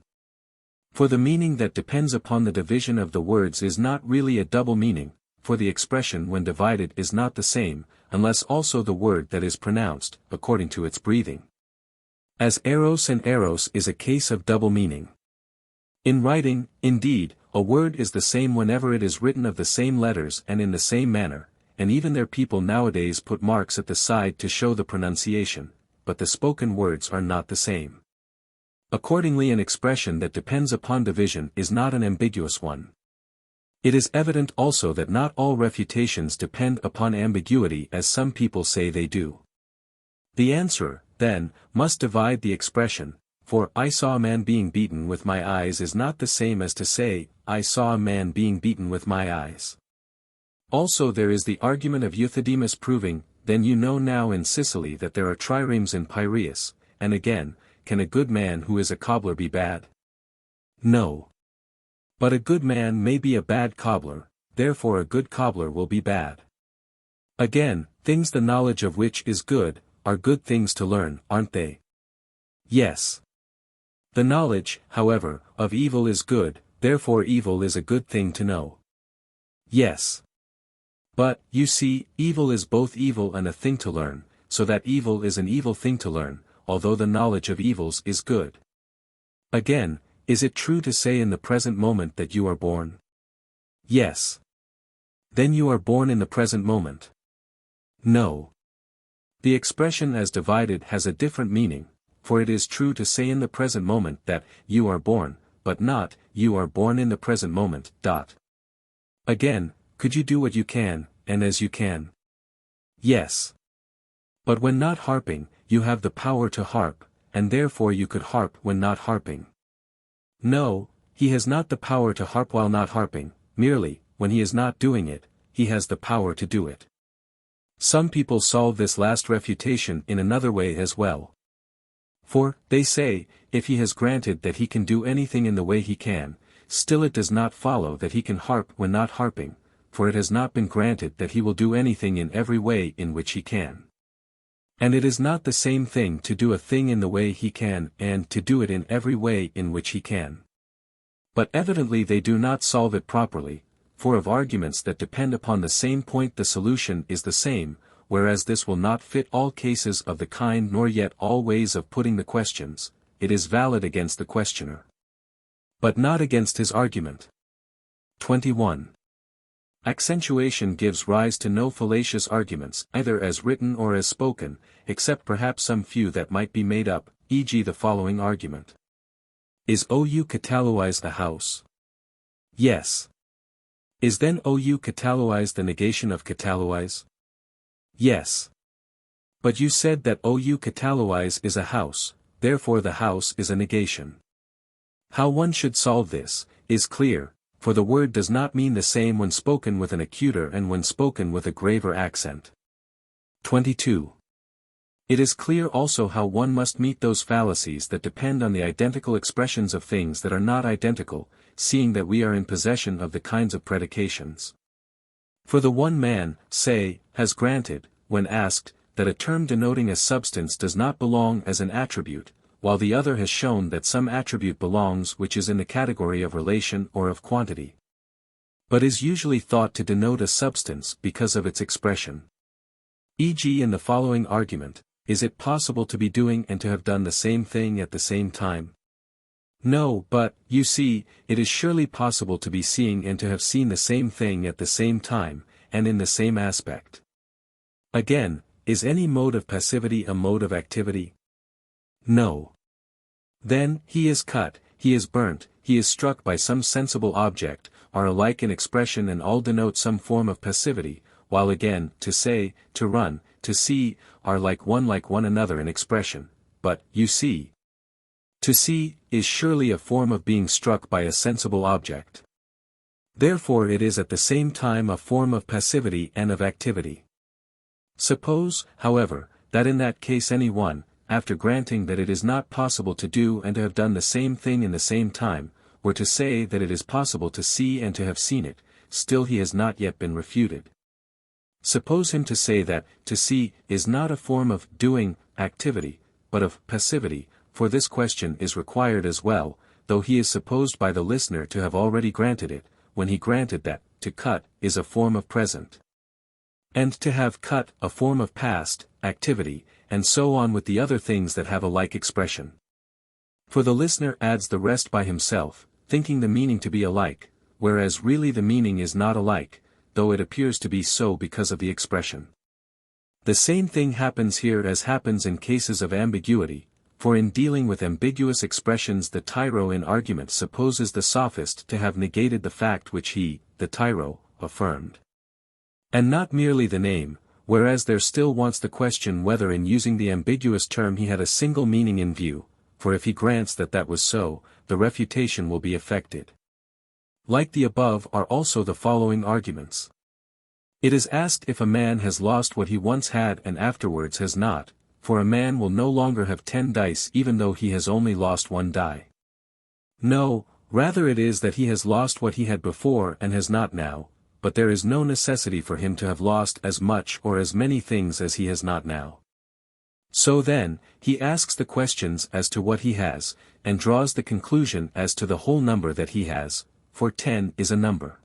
For the meaning that depends upon the division of the words is not really a double meaning, for the expression when divided is not the same, unless also the word that is pronounced, according to its breathing. As eros and eros is a case of double meaning. In writing, indeed, a word is the same whenever it is written of the same letters and in the same manner, and even their people nowadays put marks at the side to show the pronunciation, but the spoken words are not the same. Accordingly an expression that depends upon division is not an ambiguous one. It is evident also that not all refutations depend upon ambiguity as some people say they do. The answerer, then, must divide the expression, for I saw a man being beaten with my eyes is not the same as to say, I saw a man being beaten with my eyes. Also there is the argument of Euthydemus proving, then you know now in Sicily that there are triremes in Piraeus, and again, can a good man who is a cobbler be bad? No. But a good man may be a bad cobbler, therefore a good cobbler will be bad. Again, things the knowledge of which is good, are good things to learn, aren't they? Yes. The knowledge, however, of evil is good, therefore evil is a good thing to know. Yes. But, you see, evil is both evil and a thing to learn, so that evil is an evil thing to learn, although the knowledge of evils is good. Again, is it true to say in the present moment that you are born? Yes. Then you are born in the present moment. No. The expression as divided has a different meaning, for it is true to say in the present moment that you are born, but not, you are born in the present moment. Again, could you do what you can, and as you can? Yes. But when not harping, you have the power to harp, and therefore you could harp when not harping. No, he has not the power to harp while not harping, merely, when he is not doing it, he has the power to do it. Some people solve this last refutation in another way as well. For, they say, if he has granted that he can do anything in the way he can, still it does not follow that he can harp when not harping, for it has not been granted that he will do anything in every way in which he can. And it is not the same thing to do a thing in the way he can and to do it in every way in which he can. But evidently they do not solve it properly, for of arguments that depend upon the same point the solution is the same, whereas this will not fit all cases of the kind nor yet all ways of putting the questions, it is valid against the questioner. But not against his argument. 21. Accentuation gives rise to no fallacious arguments, either as written or as spoken, except perhaps some few that might be made up, e.g. the following argument. Is ou Cataluize the house? Yes. Is then ou catalyze the negation of catalyze? Yes. But you said that ou catalyze is a house, therefore the house is a negation. How one should solve this, is clear, for the word does not mean the same when spoken with an acuter and when spoken with a graver accent. 22. It is clear also how one must meet those fallacies that depend on the identical expressions of things that are not identical, seeing that we are in possession of the kinds of predications. For the one man, say, has granted, when asked, that a term denoting a substance does not belong as an attribute, while the other has shown that some attribute belongs which is in the category of relation or of quantity, but is usually thought to denote a substance because of its expression. E.g. in the following argument, is it possible to be doing and to have done the same thing at the same time? No, but, you see, it is surely possible to be seeing and to have seen the same thing at the same time, and in the same aspect. Again, is any mode of passivity a mode of activity? No. Then, he is cut, he is burnt, he is struck by some sensible object, are alike in expression and all denote some form of passivity, while again, to say, to run, to see, are like one another in expression, but, you see. To see, is surely a form of being struck by a sensible object. Therefore it is at the same time a form of passivity and of activity. Suppose, however, that in that case any one, after granting that it is not possible to do and to have done the same thing in the same time, were to say that it is possible to see and to have seen it, still he has not yet been refuted. Suppose him to say that, to see, is not a form of doing, activity, but of passivity, for this question is required as well, though he is supposed by the listener to have already granted it, when he granted that, to cut, is a form of present, and to have cut, a form of past, activity, and so on with the other things that have a like expression. For the listener adds the rest by himself, thinking the meaning to be alike, whereas really the meaning is not alike, though it appears to be so because of the expression. The same thing happens here as happens in cases of ambiguity, for in dealing with ambiguous expressions the tyro in argument supposes the sophist to have negated the fact which he, the tyro, affirmed, and not merely the name, whereas there still wants the question whether in using the ambiguous term he had a single meaning in view, for if he grants that that was so, the refutation will be effected. Like the above are also the following arguments. It is asked if a man has lost what he once had and afterwards has not, for a man will no longer have 10 dice even though he has only lost 1 die. No, rather it is that he has lost what he had before and has not now, but there is no necessity for him to have lost as much or as many things as he has not now. So then, he asks the questions as to what he has, and draws the conclusion as to the whole number that he has, for 10 is a number.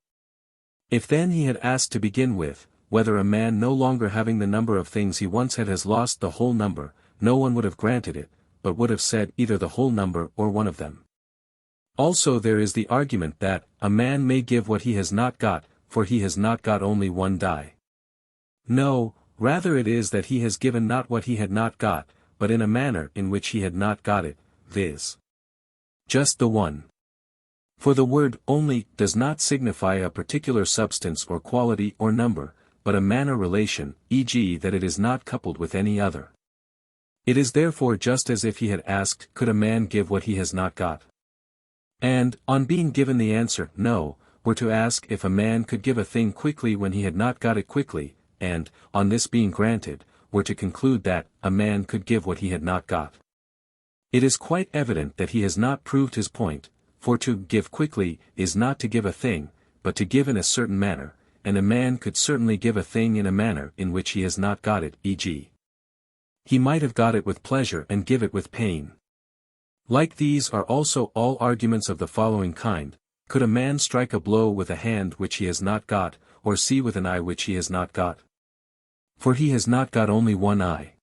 If then he had asked to begin with, whether a man no longer having the number of things he once had has lost the whole number, no one would have granted it, but would have said either the whole number or one of them. Also there is the argument that, a man may give what he has not got, for he has not got only 1 die. No, rather it is that he has given not what he had not got, but in a manner in which he had not got it, viz. just the one. For the word only does not signify a particular substance or quality or number, but a manner relation, e.g. that it is not coupled with any other. It is therefore just as if he had asked, could a man give what he has not got? And, on being given the answer, no, were to ask if a man could give a thing quickly when he had not got it quickly, and, on this being granted, were to conclude that, a man could give what he had not got. It is quite evident that he has not proved his point, for to give quickly is not to give a thing, but to give in a certain manner, and a man could certainly give a thing in a manner in which he has not got it, e.g. he might have got it with pleasure and give it with pain. Like these are also all arguments of the following kind: could a man strike a blow with a hand which he has not got, or see with an eye which he has not got? For he has not got only 1 eye.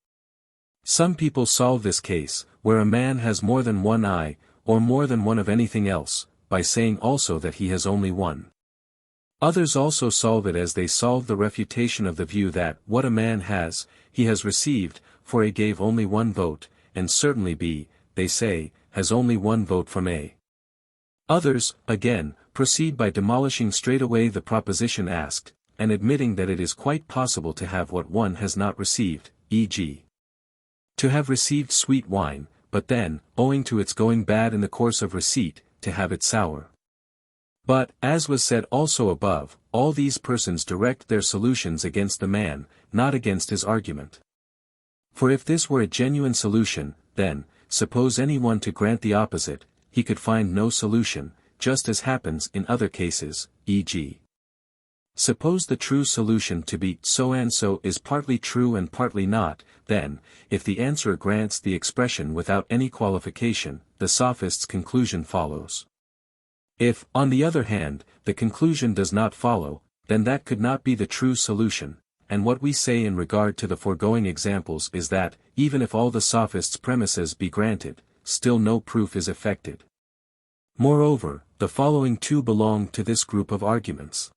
Some people solve this case, where a man has more than 1 eye, or more than one of anything else, by saying also that he has only 1. Others also solve it as they solve the refutation of the view that what a man has, he has received, for A gave only 1 vote, and certainly B, they say, has only 1 vote from A. Others, again, proceed by demolishing straightaway the proposition asked, and admitting that it is quite possible to have what one has not received, e.g. to have received sweet wine, but then, owing to its going bad in the course of receipt, to have it sour. But, as was said also above, all these persons direct their solutions against the man, not against his argument. For if this were a genuine solution, then, suppose anyone to grant the opposite, he could find no solution, just as happens in other cases, e.g. suppose the true solution to be so and so is partly true and partly not, then, if the answerer grants the expression without any qualification, the sophist's conclusion follows. If, on the other hand, the conclusion does not follow, then that could not be the true solution, and what we say in regard to the foregoing examples is that, even if all the sophist's premises be granted, still no proof is effected. Moreover, the following two belong to this group of arguments.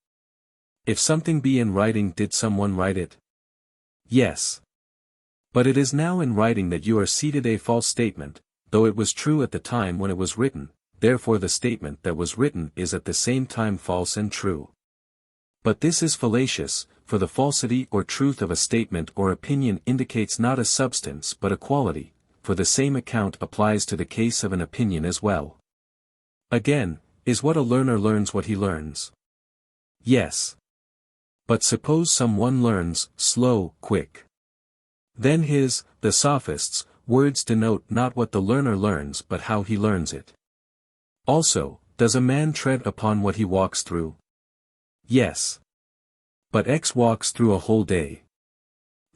If something be in writing, did someone write it? Yes. But it is now in writing that you are seated a false statement, though it was true at the time when it was written, therefore the statement that was written is at the same time false and true. But this is fallacious, for the falsity or truth of a statement or opinion indicates not a substance but a quality, for the same account applies to the case of an opinion as well. Again, is what a learner learns what he learns? Yes. But suppose someone learns, slow, quick. Then the sophist's, words denote not what the learner learns but how he learns it. Also, does a man tread upon what he walks through? Yes. But X walks through a whole day.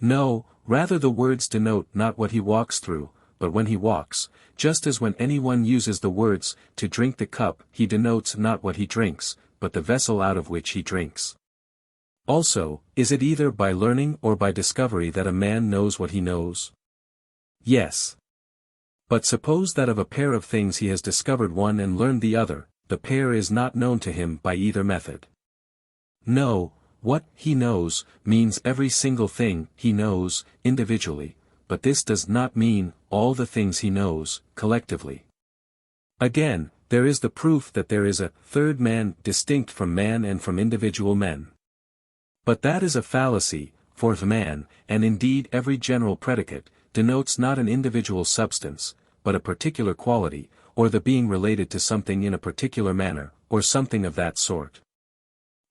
No, rather the words denote not what he walks through, but when he walks, just as when anyone uses the words, to drink the cup, he denotes not what he drinks, but the vessel out of which he drinks. Also, is it either by learning or by discovery that a man knows what he knows? Yes. But suppose that of a pair of things he has discovered one and learned the other, the pair is not known to him by either method. No, what he knows means every single thing he knows, individually, but this does not mean all the things he knows, collectively. Again, there is the proof that there is a third man distinct from man and from individual men. But that is a fallacy, for the man, and indeed every general predicate, denotes not an individual substance, but a particular quality, or the being related to something in a particular manner, or something of that sort.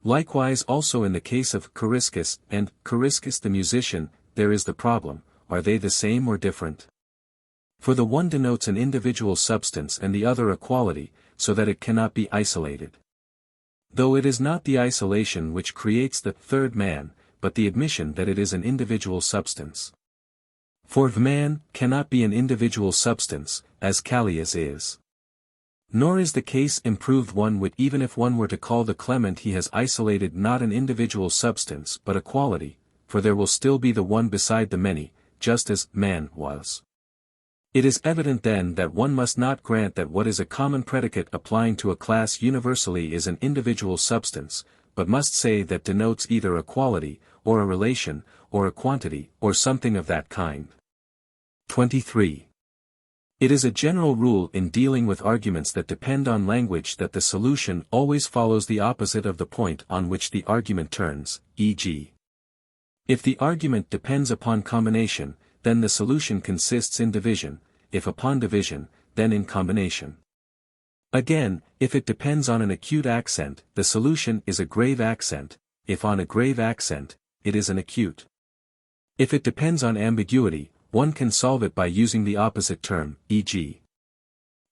Likewise also in the case of Coriscus and Coriscus the musician, there is the problem, are they the same or different? For the one denotes an individual substance and the other a quality, so that it cannot be isolated. Though it is not the isolation which creates the third man, but the admission that it is an individual substance. For the man cannot be an individual substance, as Callias is. Nor is the case improved one whit even if one were to call the Clement he has isolated not an individual substance but a quality, for there will still be the one beside the many, just as man was. It is evident then that one must not grant that what is a common predicate applying to a class universally is an individual substance, but must say that denotes either a quality, or a relation, or a quantity, or something of that kind. 23. It is a general rule in dealing with arguments that depend on language that the solution always follows the opposite of the point on which the argument turns, e.g. if the argument depends upon combination, then the solution consists in division, if upon division, then in combination. Again, if it depends on an acute accent, the solution is a grave accent, if on a grave accent, it is an acute. If it depends on ambiguity, one can solve it by using the opposite term, e.g.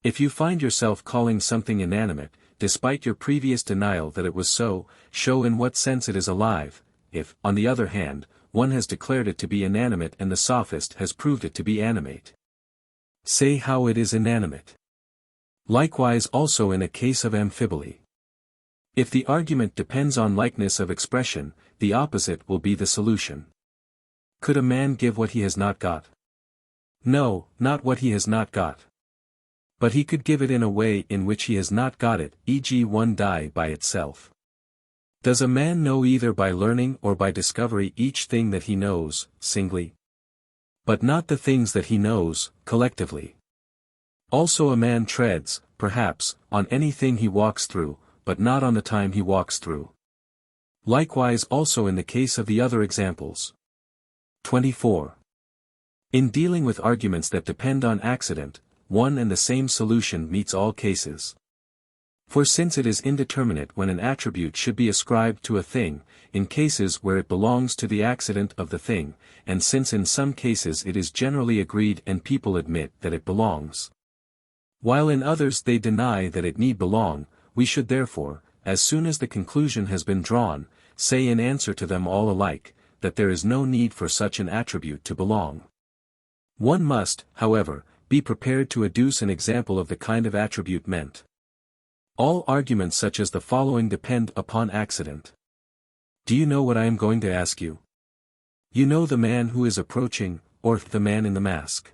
if you find yourself calling something inanimate, despite your previous denial that it was so, show in what sense it is alive. If, on the other hand, one has declared it to be inanimate and the sophist has proved it to be animate, say how it is inanimate. Likewise also in a case of amphiboly. If the argument depends on likeness of expression, the opposite will be the solution. Could a man give what he has not got? No, not what he has not got. But he could give it in a way in which he has not got it, e.g. one die by itself. Does a man know either by learning or by discovery each thing that he knows, singly? But not the things that he knows, collectively. Also a man treads, perhaps, on anything he walks through, but not on the time he walks through. Likewise also in the case of the other examples. 24. In dealing with arguments that depend on accident, one and the same solution meets all cases. For since it is indeterminate when an attribute should be ascribed to a thing, in cases where it belongs to the accident of the thing, and since in some cases it is generally agreed and people admit that it belongs, while in others they deny that it need belong, we should therefore, as soon as the conclusion has been drawn, say in answer to them all alike, that there is no need for such an attribute to belong. One must, however, be prepared to adduce an example of the kind of attribute meant. All arguments such as the following depend upon accident. Do you know what I am going to ask you? You know the man who is approaching, or the man in the mask.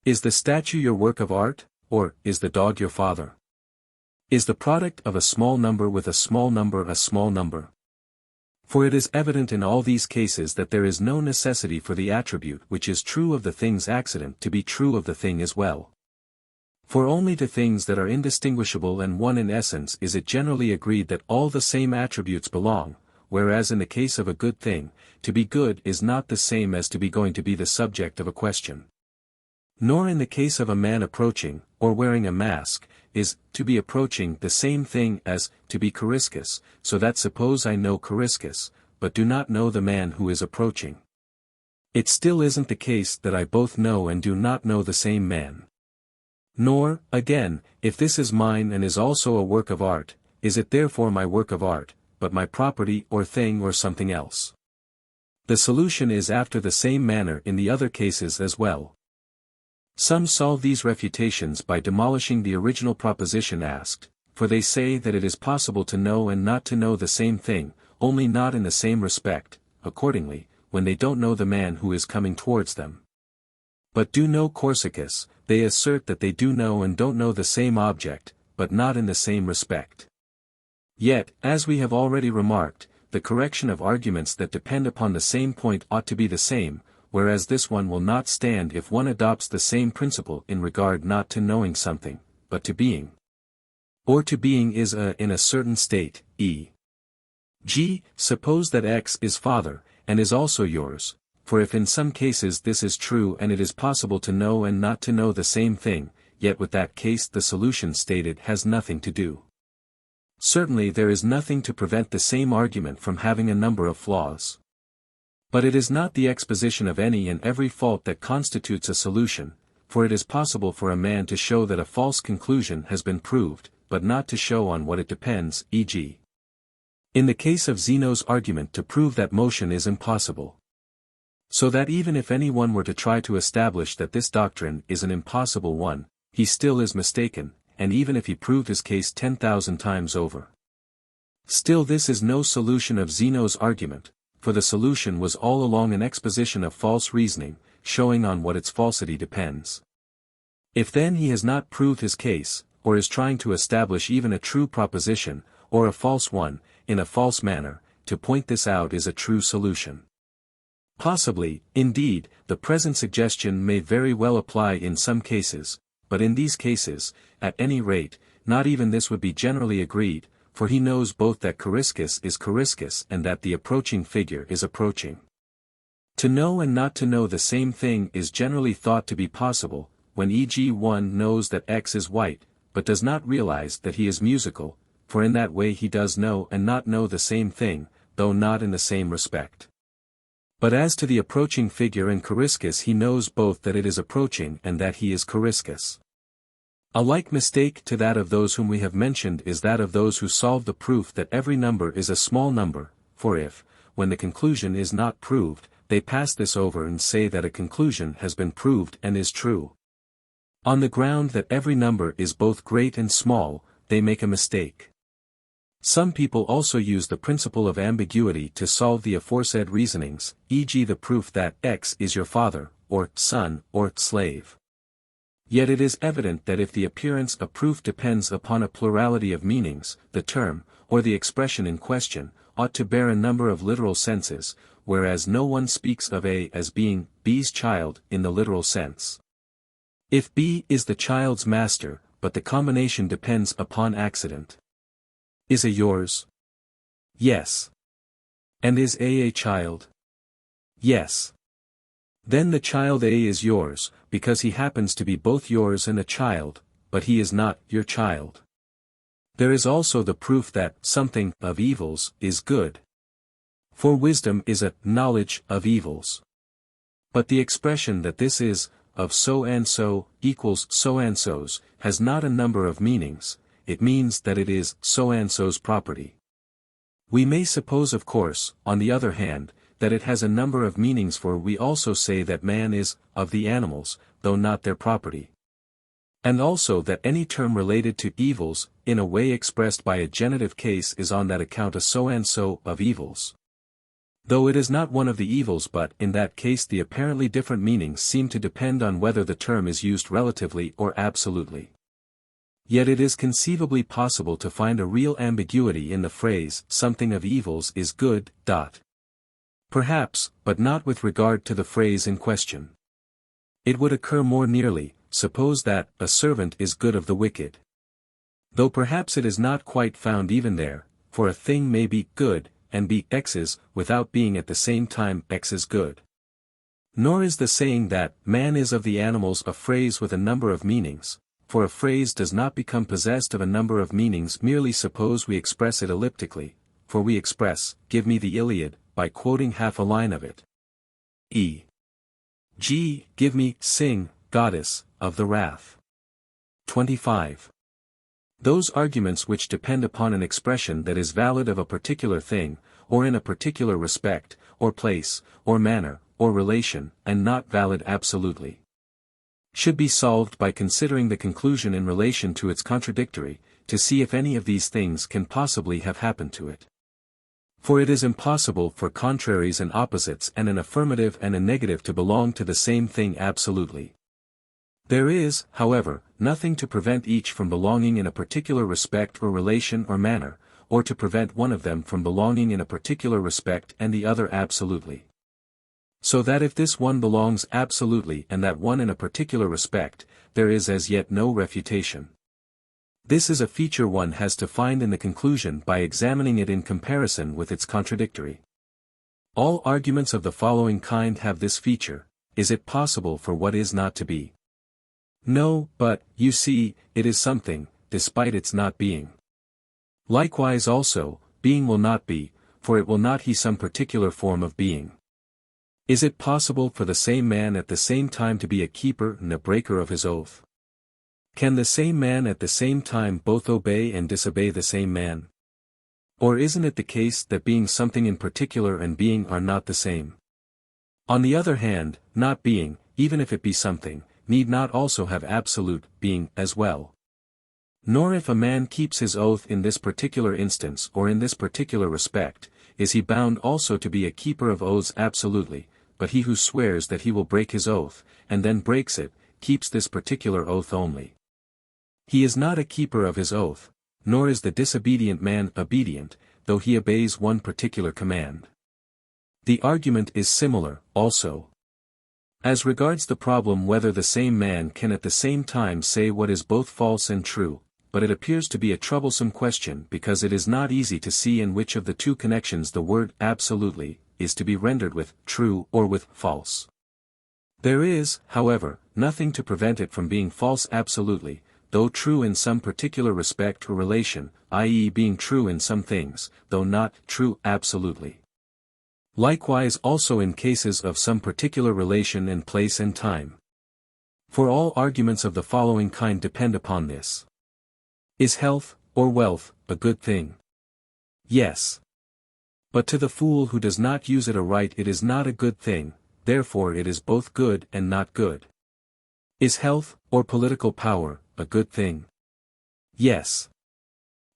Is the statue your work of art, or is the dog your father? Is the product of a small number with a small number a small number? For it is evident in all these cases that there is no necessity for the attribute which is true of the thing's accident to be true of the thing as well. For only to things that are indistinguishable and one in essence is it generally agreed that all the same attributes belong, whereas in the case of a good thing, to be good is not the same as to be going to be the subject of a question. Nor in the case of a man approaching, or wearing a mask, is to be approaching the same thing as to be Coriscus, so that suppose I know Coriscus, but do not know the man who is approaching. It still isn't the case that I both know and do not know the same man. Nor, again, if this is mine and is also a work of art, is it therefore my work of art, but my property or thing or something else. The solution is after the same manner in the other cases as well. Some solve these refutations by demolishing the original proposition asked, for they say that it is possible to know and not to know the same thing, only not in the same respect, accordingly, when they don't know the man who is coming towards them. But do know Corsicus, they assert that they do know and don't know the same object, but not in the same respect. Yet, as we have already remarked, the correction of arguments that depend upon the same point ought to be the same, whereas this one will not stand if one adopts the same principle in regard not to knowing something, but to being. Or to being is in a certain state, e.g., suppose that X is father, and is also yours, for if in some cases this is true and it is possible to know and not to know the same thing, yet with that case the solution stated has nothing to do. Certainly there is nothing to prevent the same argument from having a number of flaws. But it is not the exposition of any and every fault that constitutes a solution, for it is possible for a man to show that a false conclusion has been proved, but not to show on what it depends, e.g. in the case of Zeno's argument to prove that motion is impossible. So that even if anyone were to try to establish that this doctrine is an impossible one, he still is mistaken, and even if he proved his case 10,000 times over. Still this is no solution of Zeno's argument, for the solution was all along an exposition of false reasoning, showing on what its falsity depends. If then he has not proved his case, or is trying to establish even a true proposition, or a false one, in a false manner, to point this out is a true solution. Possibly, indeed, the present suggestion may very well apply in some cases, but in these cases, at any rate, not even this would be generally agreed, for he knows both that Coriscus is Coriscus and that the approaching figure is approaching. To know and not to know the same thing is generally thought to be possible, when e.g. one knows that X is white, but does not realize that he is musical, for in that way he does know and not know the same thing, though not in the same respect. But as to the approaching figure and Coriscus he knows both that it is approaching and that he is Coriscus. A like mistake to that of those whom we have mentioned is that of those who solve the proof that every number is a small number, for if, when the conclusion is not proved, they pass this over and say that a conclusion has been proved and is true, on the ground that every number is both great and small, they make a mistake. Some people also use the principle of ambiguity to solve the aforesaid reasonings, e.g. the proof that X is your father, or son, or slave. Yet it is evident that if the appearance of proof depends upon a plurality of meanings, the term, or the expression in question, ought to bear a number of literal senses, whereas no one speaks of A as being B's child in the literal sense. If B is the child's master, but the combination depends upon accident. Is A yours? Yes. And is A child? Yes. Then the child A is yours, because he happens to be both yours and a child, but he is not your child. There is also the proof that something of evils is good. For wisdom is a knowledge of evils. But the expression that this is of so and so equals so and so's has not a number of meanings, it means that it is so and so's property. We may suppose, of course, on the other hand, that it has a number of meanings, for we also say that man is of the animals, though not their property. And also that any term related to evils, in a way expressed by a genitive case, is on that account a so and so of evils. Though it is not one of the evils, but in that case the apparently different meanings seem to depend on whether the term is used relatively or absolutely. Yet it is conceivably possible to find a real ambiguity in the phrase, something of evils is good. Perhaps, but not with regard to the phrase in question. It would occur more nearly, suppose that a servant is good of the wicked. Though perhaps it is not quite found even there, for a thing may be good, and be X's, without being at the same time X's good. Nor is the saying that man is of the animals a phrase with a number of meanings, for a phrase does not become possessed of a number of meanings merely suppose we express it elliptically, for we express, give me the Iliad, by quoting half a line of it. E.g., give me, sing, goddess, of the wrath. 25. Those arguments which depend upon an expression that is valid of a particular thing, or in a particular respect, or place, or manner, or relation, and not valid absolutely, should be solved by considering the conclusion in relation to its contradictory, to see if any of these things can possibly have happened to it. For it is impossible for contraries and opposites and an affirmative and a negative to belong to the same thing absolutely. There is, however, nothing to prevent each from belonging in a particular respect or relation or manner, or to prevent one of them from belonging in a particular respect and the other absolutely. So that if this one belongs absolutely and that one in a particular respect, there is as yet no refutation. This is a feature one has to find in the conclusion by examining it in comparison with its contradictory. All arguments of the following kind have this feature: is it possible for what is not to be? No, but, you see, it is something, despite its not being. Likewise also, being will not be, for it will not he some particular form of being. Is it possible for the same man at the same time to be a keeper and a breaker of his oath? Can the same man at the same time both obey and disobey the same man? Or isn't it the case that being something in particular and being are not the same? On the other hand, not being, even if it be something, need not also have absolute being as well. Nor if a man keeps his oath in this particular instance or in this particular respect, is he bound also to be a keeper of oaths absolutely, but he who swears that he will break his oath, and then breaks it, keeps this particular oath only. He is not a keeper of his oath, nor is the disobedient man obedient, though he obeys one particular command. The argument is similar, also. As regards the problem whether the same man can at the same time say what is both false and true, but it appears to be a troublesome question because it is not easy to see in which of the two connections the word absolutely is to be rendered with true or with false. There is, however, nothing to prevent it from being false absolutely, though true in some particular respect or relation, i.e. being true in some things, though not true absolutely. Likewise also in cases of some particular relation and place and time. For all arguments of the following kind depend upon this. Is health, or wealth, a good thing? Yes. But to the fool who does not use it aright it is not a good thing, therefore it is both good and not good. Is health, or political power, a good thing? Yes.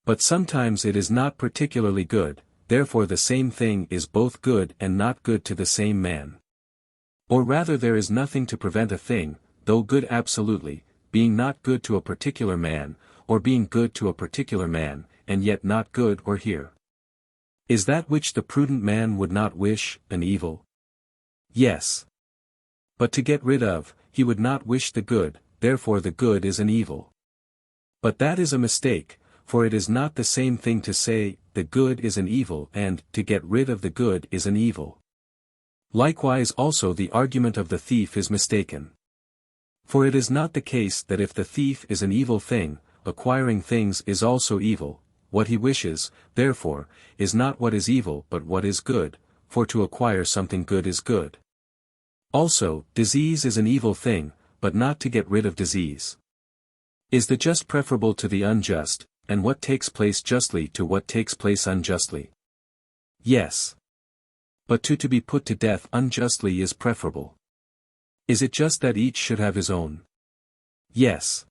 But sometimes it is not particularly good, therefore the same thing is both good and not good to the same man. Or rather there is nothing to prevent a thing, though good absolutely, being not good to a particular man, or being good to a particular man, and yet not good or here. Is that which the prudent man would not wish, an evil? Yes. But to get rid of, he would not wish the good, therefore the good is an evil. But that is a mistake, for it is not the same thing to say, the good is an evil and, to get rid of the good is an evil. Likewise also the argument of the thief is mistaken. For it is not the case that if the thief is an evil thing, acquiring things is also evil, what he wishes, therefore, is not what is evil but what is good, for to acquire something good is good. Also, disease is an evil thing, but not to get rid of disease. Is the just preferable to the unjust, and what takes place justly to what takes place unjustly? Yes. But to be put to death unjustly is preferable. Is it just that each should have his own? Yes.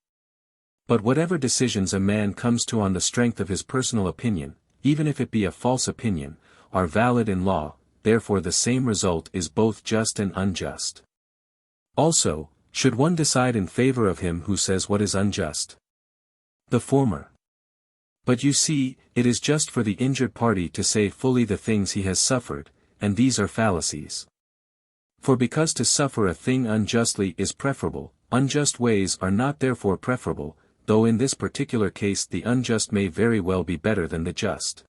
But whatever decisions a man comes to on the strength of his personal opinion, even if it be a false opinion, are valid in law, therefore the same result is both just and unjust. Also, should one decide in favor of him who says what is unjust? The former. But you see, it is just for the injured party to say fully the things he has suffered, and these are fallacies. For because to suffer a thing unjustly is preferable, unjust ways are not therefore preferable, though in this particular case the unjust may very well be better than the just.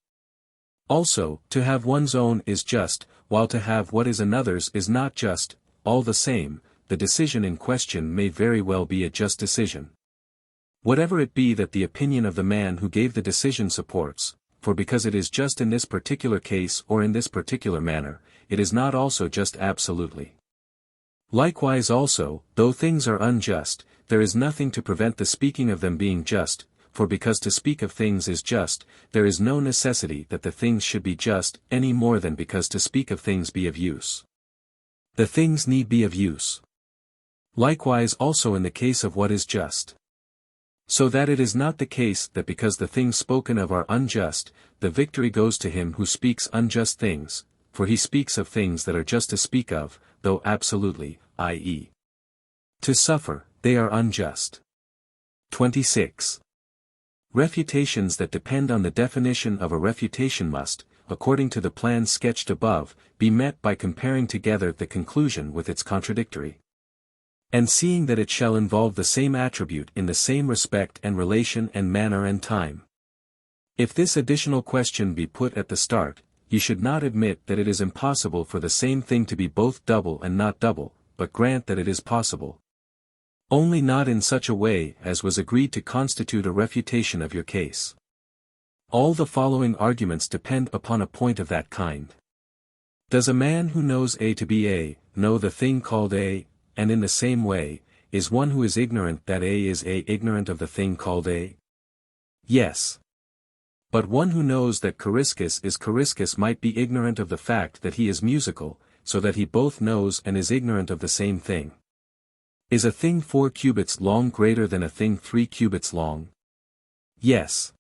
Also, to have one's own is just, while to have what is another's is not just, all the same, the decision in question may very well be a just decision. Whatever it be that the opinion of the man who gave the decision supports, for because it is just in this particular case or in this particular manner, it is not also just absolutely. Likewise also, though things are unjust, there is nothing to prevent the speaking of them being just, for because to speak of things is just, there is no necessity that the things should be just any more than because to speak of things be of use. The things need be of use. Likewise also in the case of what is just. So that it is not the case that because the things spoken of are unjust, the victory goes to him who speaks unjust things, for he speaks of things that are just to speak of, though absolutely, i.e. to suffer, they are unjust. 26. Refutations that depend on the definition of a refutation must, according to the plan sketched above, be met by comparing together the conclusion with its contradictory. And seeing that it shall involve the same attribute in the same respect and relation and manner and time. If this additional question be put at the start, you should not admit that it is impossible for the same thing to be both double and not double, but grant that it is possible. Only not in such a way as was agreed to constitute a refutation of your case. All the following arguments depend upon a point of that kind. Does a man who knows A to be A, know the thing called A, and in the same way, is one who is ignorant that A is A ignorant of the thing called A? Yes. But one who knows that Coriscus is Coriscus might be ignorant of the fact that he is musical, so that he both knows and is ignorant of the same thing. Is a thing 4 cubits long greater than a thing 3 cubits long? Yes.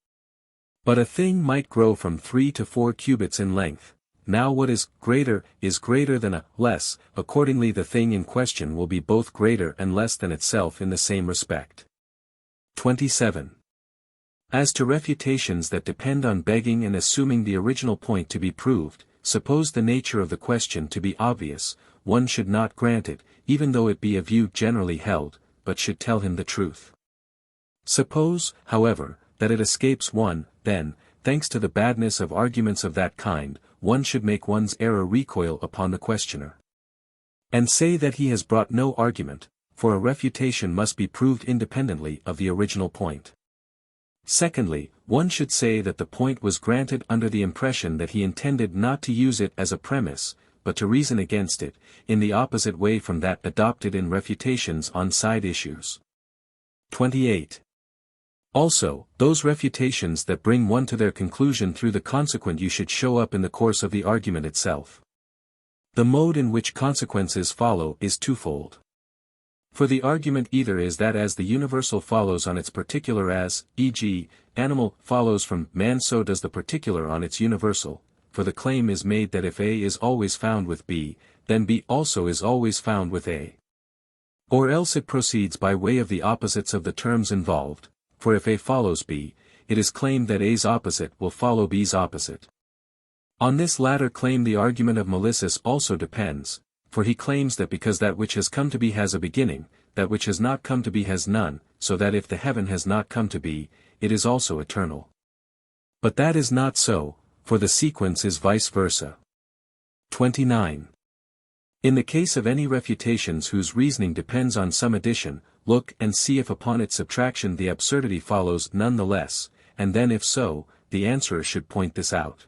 But a thing might grow from 3 to 4 cubits in length. Now what is greater than a less, accordingly the thing in question will be both greater and less than itself in the same respect. 27. As to refutations that depend on begging and assuming the original point to be proved, suppose the nature of the question to be obvious, one should not grant it, even though it be a view generally held, but should tell him the truth. Suppose, however, that it escapes one, then, thanks to the badness of arguments of that kind, one should make one's error recoil upon the questioner. And say that he has brought no argument, for a refutation must be proved independently of the original point. Secondly, one should say that the point was granted under the impression that he intended not to use it as a premise, but to reason against it, in the opposite way from that adopted in refutations on side issues. 28. Also, those refutations that bring one to their conclusion through the consequent you should show up in the course of the argument itself. The mode in which consequences follow is twofold. For the argument either is that as the universal follows on its particular as, e.g., animal follows from man so does the particular on its universal, for the claim is made that if A is always found with B, then B also is always found with A. Or else it proceeds by way of the opposites of the terms involved. For if A follows B, it is claimed that A's opposite will follow B's opposite. On this latter claim the argument of Melissus also depends, for he claims that because that which has come to be has a beginning, that which has not come to be has none, so that if the heaven has not come to be, it is also eternal. But that is not so, for the sequence is vice versa. 29. In the case of any refutations whose reasoning depends on some addition, look and see if upon its subtraction the absurdity follows none the less, and then if so, the answerer should point this out.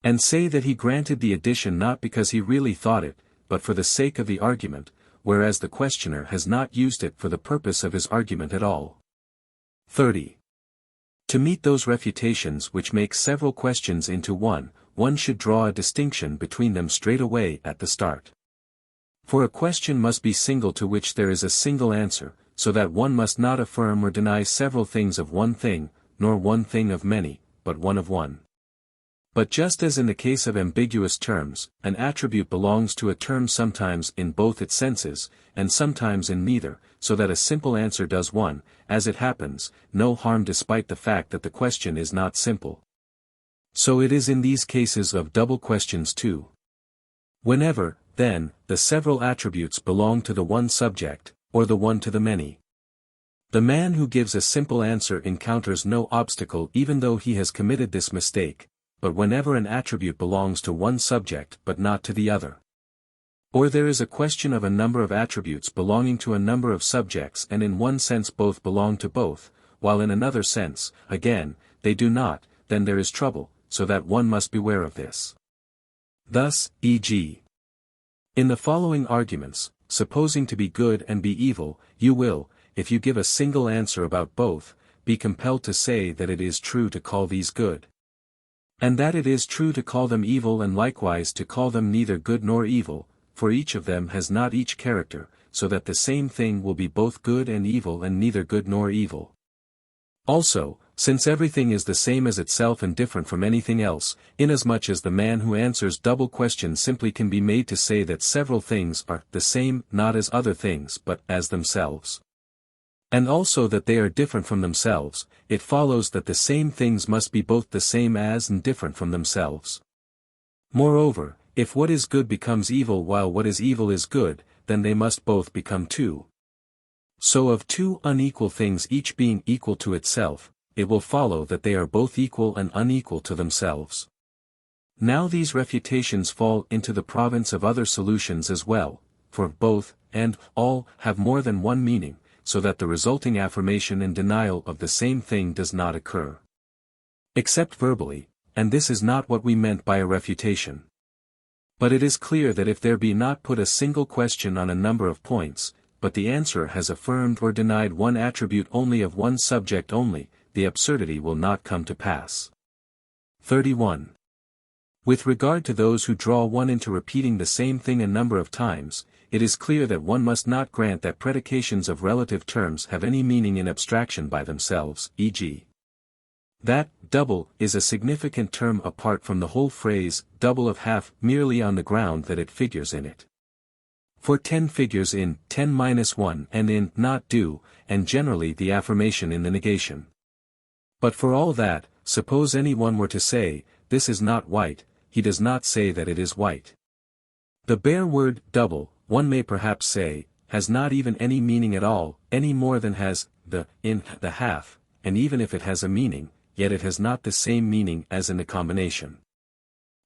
And say that he granted the addition not because he really thought it, but for the sake of the argument, whereas the questioner has not used it for the purpose of his argument at all. 30. To meet those refutations which make several questions into one should draw a distinction between them straight away at the start. For a question must be single to which there is a single answer, so that one must not affirm or deny several things of one thing, nor one thing of many, but one of one. But just as in the case of ambiguous terms, an attribute belongs to a term sometimes in both its senses, and sometimes in neither, so that a simple answer does one, as it happens, no harm despite the fact that the question is not simple. So it is in these cases of double questions too. Whenever, then, the several attributes belong to the one subject, or the one to the many. The man who gives a simple answer encounters no obstacle even though he has committed this mistake, but whenever an attribute belongs to one subject but not to the other. Or there is a question of a number of attributes belonging to a number of subjects and in one sense both belong to both, while in another sense, again, they do not, then there is trouble, so that one must beware of this. Thus, e.g. in the following arguments, supposing to be good and be evil, you will, if you give a single answer about both, be compelled to say that it is true to call these good, and that it is true to call them evil and likewise to call them neither good nor evil, for each of them has not each character, so that the same thing will be both good and evil and neither good nor evil. Also, since everything is the same as itself and different from anything else, inasmuch as the man who answers double questions simply can be made to say that several things are the same not as other things but as themselves, and also that they are different from themselves, it follows that the same things must be both the same as and different from themselves. Moreover, if what is good becomes evil while what is evil is good, then they must both become two. So of two unequal things each being equal to itself, it will follow that they are both equal and unequal to themselves. Now these refutations fall into the province of other solutions as well, for both, and all, have more than one meaning, so that the resulting affirmation and denial of the same thing does not occur. Except verbally, and this is not what we meant by a refutation. But it is clear that if there be not put a single question on a number of points, but the answerer has affirmed or denied one attribute only of one subject only, the absurdity will not come to pass. 31. With regard to those who draw one into repeating the same thing a number of times, it is clear that one must not grant that predications of relative terms have any meaning in abstraction by themselves, e.g. that double is a significant term apart from the whole phrase double of half merely on the ground that it figures in it. For 10 figures in 10-1 and in not do, and generally the affirmation in the negation. But for all that, suppose anyone were to say, this is not white, he does not say that it is white. The bare word double, one may perhaps say, has not even any meaning at all, any more than has the in the half, and even if it has a meaning, yet it has not the same meaning as in the combination.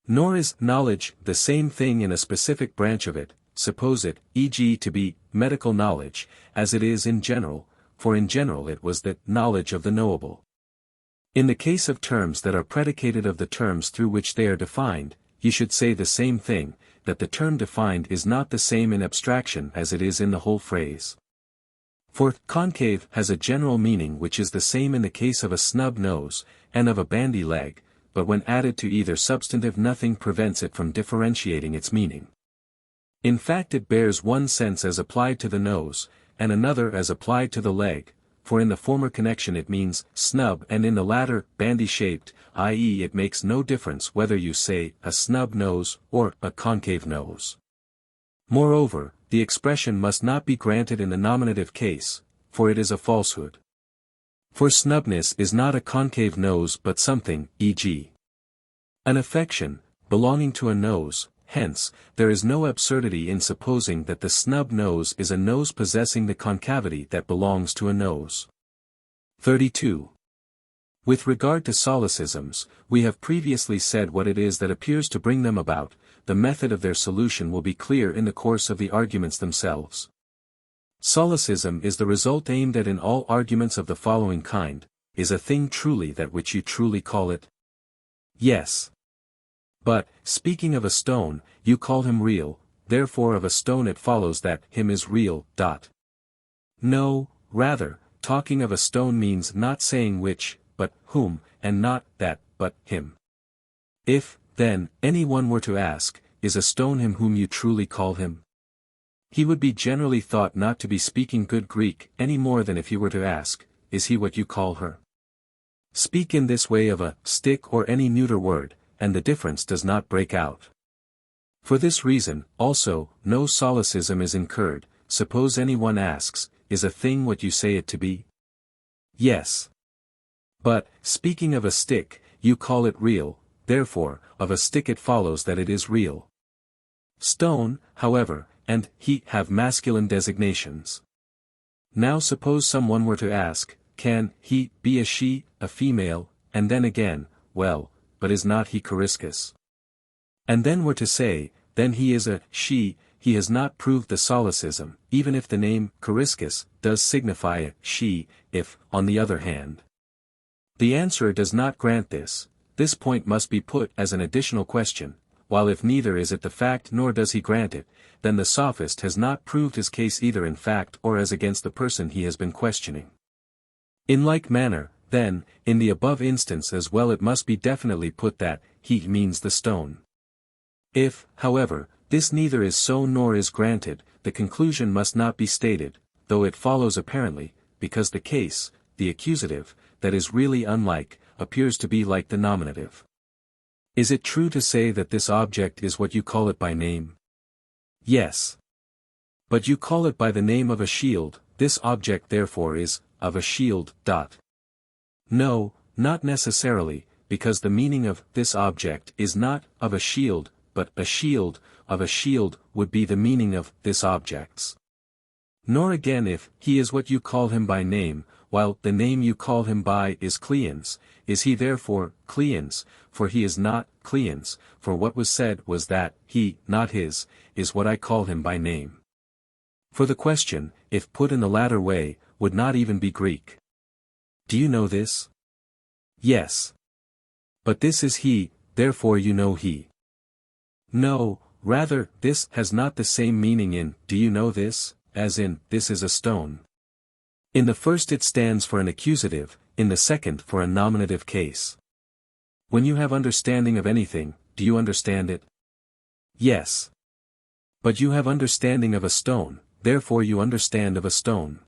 Nor is knowledge the same thing in a specific branch of it, suppose it, e.g. to be medical knowledge, as it is in general, for in general it was the knowledge of the knowable. In the case of terms that are predicated of the terms through which they are defined, you should say the same thing, that the term defined is not the same in abstraction as it is in the whole phrase. For concave has a general meaning which is the same in the case of a snub nose, and of a bandy leg, but when added to either substantive nothing prevents it from differentiating its meaning. In fact it bears one sense as applied to the nose, and another as applied to the leg, for in the former connection it means snub and in the latter bandy-shaped, i.e. it makes no difference whether you say a snub nose or a concave nose. Moreover, the expression must not be granted in the nominative case, for it is a falsehood. For snubness is not a concave nose but something, e.g. an affection, belonging to a nose, hence, there is no absurdity in supposing that the snub nose is a nose possessing the concavity that belongs to a nose. 32. With regard to solecisms, we have previously said what it is that appears to bring them about. The method of their solution will be clear in the course of the arguments themselves. Solecism is the result aimed at in all arguments of the following kind: is a thing truly that which you truly call it? Yes. But, speaking of a stone, you call him real, therefore of a stone it follows that him is real. No, rather, talking of a stone means not saying which, but whom, and not that, but him. If, then, any one were to ask, is a stone him whom you truly call him? He would be generally thought not to be speaking good Greek any more than if he were to ask, is he what you call her? Speak in this way of a stick or any neuter word, and the difference does not break out. For this reason, also, no solecism is incurred. Suppose any one asks, is a thing what you say it to be? Yes. But, speaking of a stick, you call it real, therefore, of a stick it follows that it is real. Stone, however, and he have masculine designations. Now suppose someone were to ask, can he be a she, a female, and then again, well, but is not he Coriscus? And then were to say, then he is a she, he has not proved the solecism, even if the name Coriscus does signify a she, if, on the other hand. The answerer does not grant this. This point must be put as an additional question, while if neither is it the fact nor does he grant it, then the sophist has not proved his case either in fact or as against the person he has been questioning. In like manner, then, in the above instance as well it must be definitely put that he means the stone. If, however, this neither is so nor is granted, the conclusion must not be stated, though it follows apparently, because the case, the accusative, that is really unlike, appears to be like the nominative. Is it true to say that this object is what you call it by name? Yes. But you call it by the name of a shield, this object therefore is, of a shield. No, not necessarily, because the meaning of this object is not of a shield, but a shield, of a shield would be the meaning of this object's. Nor again if he is what you call him by name, while the name you call him by is Cleon's, is he therefore Cleon's, for he is not Cleon's, for what was said was that he, not his, is what I call him by name. For the question, if put in the latter way, would not even be Greek. Do you know this? Yes. But this is he, therefore you know he. No, rather, this has not the same meaning in, do you know this, as in, this is a stone. In the first it stands for an accusative, in the second for a nominative case. When you have understanding of anything, do you understand it? Yes. But you have understanding of a stone, therefore you understand of a stone.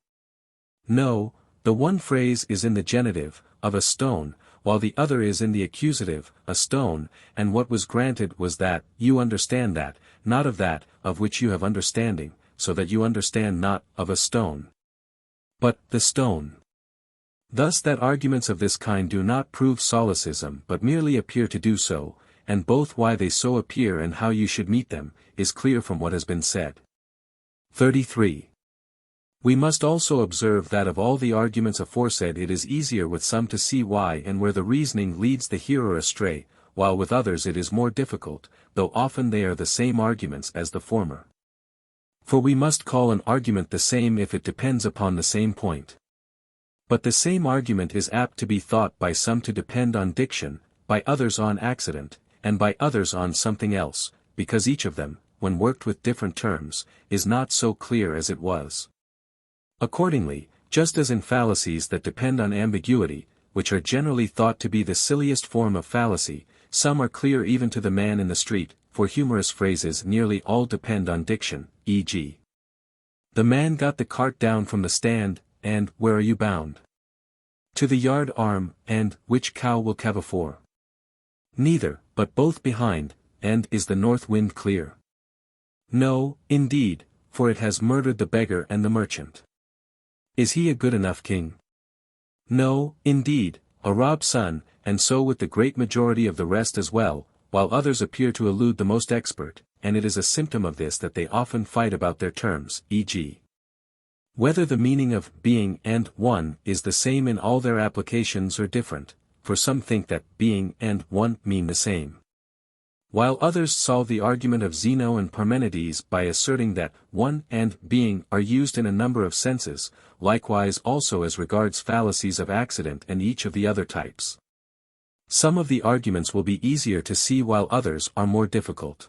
No, the one phrase is in the genitive, of a stone, while the other is in the accusative, a stone, and what was granted was that you understand that, not of that, of which you have understanding, so that you understand not of a stone, but the stone. Thus that arguments of this kind do not prove solecism but merely appear to do so, and both why they so appear and how you should meet them, is clear from what has been said. 33. We must also observe that of all the arguments aforesaid it is easier with some to see why and where the reasoning leads the hearer astray, while with others it is more difficult, though often they are the same arguments as the former. For we must call an argument the same if it depends upon the same point. But the same argument is apt to be thought by some to depend on diction, by others on accident, and by others on something else, because each of them, when worked with different terms, is not so clear as it was. Accordingly, just as in fallacies that depend on ambiguity, which are generally thought to be the silliest form of fallacy, some are clear even to the man in the street, for humorous phrases nearly all depend on diction, e.g. The man got the cart down from the stand, and where are you bound? To the yard arm, and which cow will calve afore? Neither, but both behind, and is the north wind clear? No, indeed, for it has murdered the beggar and the merchant. Is he a good enough king? No, indeed, a robbed son, and so with the great majority of the rest as well, while others appear to elude the most expert, and it is a symptom of this that they often fight about their terms, e.g. whether the meaning of being and one is the same in all their applications or different, for some think that being and one mean the same. While others solve the argument of Zeno and Parmenides by asserting that one and being are used in a number of senses, likewise also as regards fallacies of accident and each of the other types. Some of the arguments will be easier to see while others are more difficult.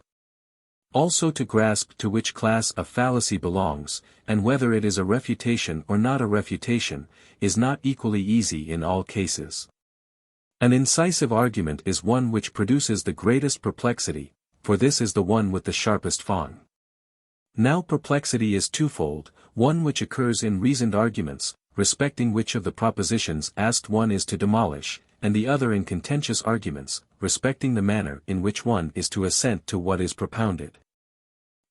Also to grasp to which class a fallacy belongs, and whether it is a refutation or not a refutation, is not equally easy in all cases. An incisive argument is one which produces the greatest perplexity, for this is the one with the sharpest fang. Now perplexity is twofold, one which occurs in reasoned arguments, respecting which of the propositions asked one is to demolish, and the other in contentious arguments, respecting the manner in which one is to assent to what is propounded.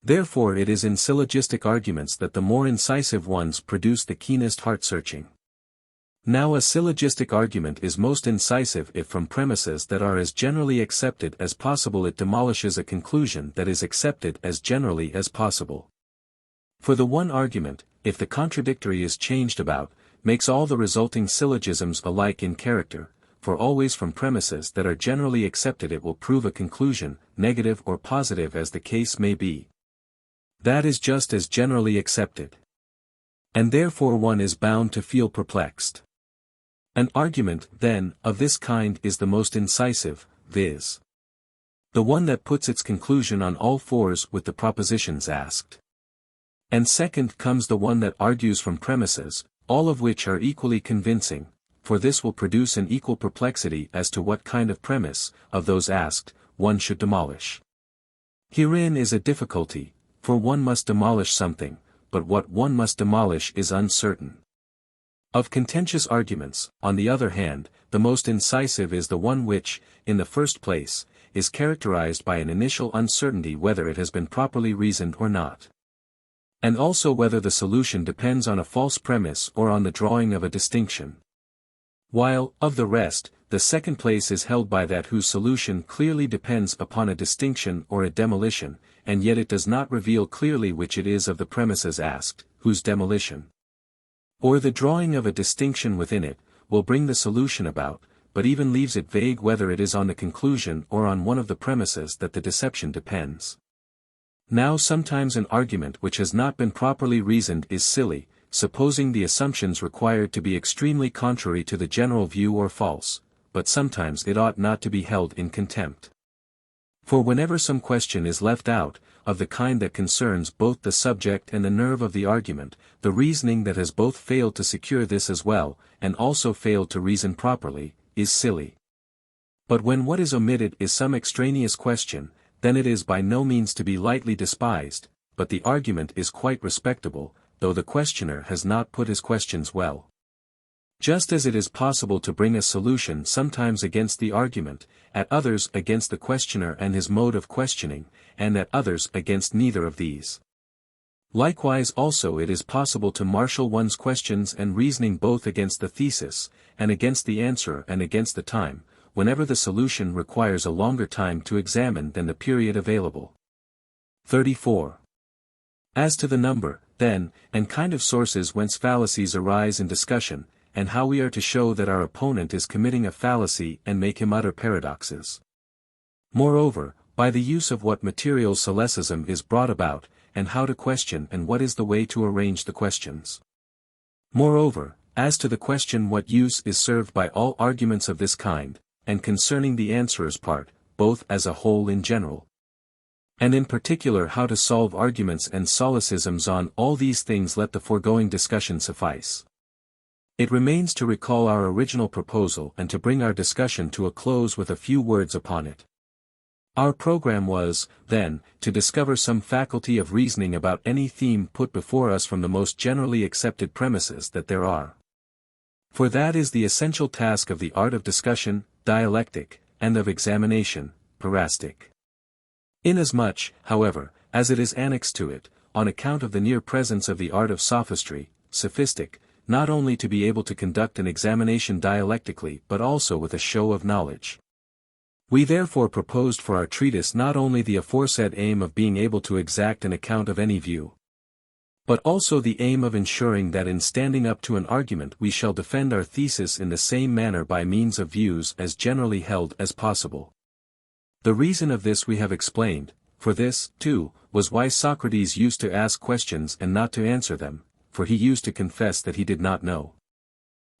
Therefore it is in syllogistic arguments that the more incisive ones produce the keenest heart-searching. Now a syllogistic argument is most incisive if from premises that are as generally accepted as possible it demolishes a conclusion that is accepted as generally as possible. For the one argument, if the contradictory is changed about, makes all the resulting syllogisms alike in character, for always from premises that are generally accepted it will prove a conclusion, negative or positive as the case may be. That is just as generally accepted. And therefore one is bound to feel perplexed. An argument, then, of this kind is the most incisive, viz. the one that puts its conclusion on all fours with the propositions asked. And second comes the one that argues from premises, all of which are equally convincing, for this will produce an equal perplexity as to what kind of premise, of those asked, one should demolish. Herein is a difficulty, for one must demolish something, but what one must demolish is uncertain. Of contentious arguments, on the other hand, the most incisive is the one which, in the first place, is characterized by an initial uncertainty whether it has been properly reasoned or not. And also whether the solution depends on a false premise or on the drawing of a distinction. While, of the rest, the second place is held by that whose solution clearly depends upon a distinction or a demolition, and yet it does not reveal clearly which it is of the premises asked, whose demolition, or the drawing of a distinction within it, will bring the solution about, but even leaves it vague whether it is on the conclusion or on one of the premises that the deception depends. Now sometimes an argument which has not been properly reasoned is silly, supposing the assumptions required to be extremely contrary to the general view or false, but sometimes it ought not to be held in contempt. For whenever some question is left out, of the kind that concerns both the subject and the nerve of the argument, the reasoning that has both failed to secure this as well, and also failed to reason properly, is silly. But when what is omitted is some extraneous question, then it is by no means to be lightly despised, but the argument is quite respectable, though the questioner has not put his questions well. Just as it is possible to bring a solution sometimes against the argument, at others against the questioner and his mode of questioning, and at others against neither of these. Likewise also it is possible to marshal one's questions and reasoning both against the thesis, and against the answer and against the time, whenever the solution requires a longer time to examine than the period available. 34. As to the number, then, and kind of sources whence fallacies arise in discussion, and how we are to show that our opponent is committing a fallacy and make him utter paradoxes. Moreover, by the use of what material sophism is brought about, and how to question and what is the way to arrange the questions. Moreover, as to the question what use is served by all arguments of this kind, and concerning the answerer's part, both as a whole in general, and in particular how to solve arguments and sophisms on all these things, let the foregoing discussion suffice. It remains to recall our original proposal and to bring our discussion to a close with a few words upon it. Our program was, then, to discover some faculty of reasoning about any theme put before us from the most generally accepted premises that there are. For that is the essential task of the art of discussion, dialectic, and of examination, parastic. Inasmuch, however, as it is annexed to it, on account of the near presence of the art of sophistry, sophistic, not only to be able to conduct an examination dialectically but also with a show of knowledge. We therefore proposed for our treatise not only the aforesaid aim of being able to exact an account of any view, but also the aim of ensuring that in standing up to an argument we shall defend our thesis in the same manner by means of views as generally held as possible. The reason of this we have explained, for this, too, was why Socrates used to ask questions and not to answer them, for he used to confess that he did not know.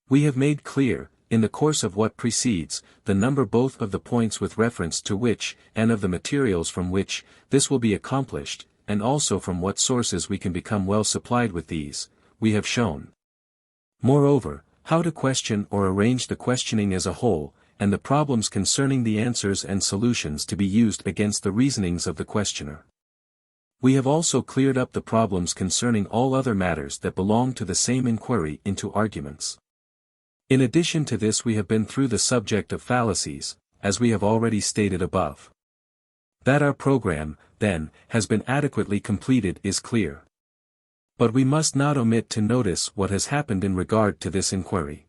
We have made clear, in the course of what precedes, the number both of the points with reference to which, and of the materials from which, this will be accomplished, and also from what sources we can become well supplied with these, we have shown. Moreover, how to question or arrange the questioning as a whole, and the problems concerning the answers and solutions to be used against the reasonings of the questioner. We have also cleared up the problems concerning all other matters that belong to the same inquiry into arguments. In addition to this we have been through the subject of fallacies, as we have already stated above. That our program, then, has been adequately completed is clear. But we must not omit to notice what has happened in regard to this inquiry.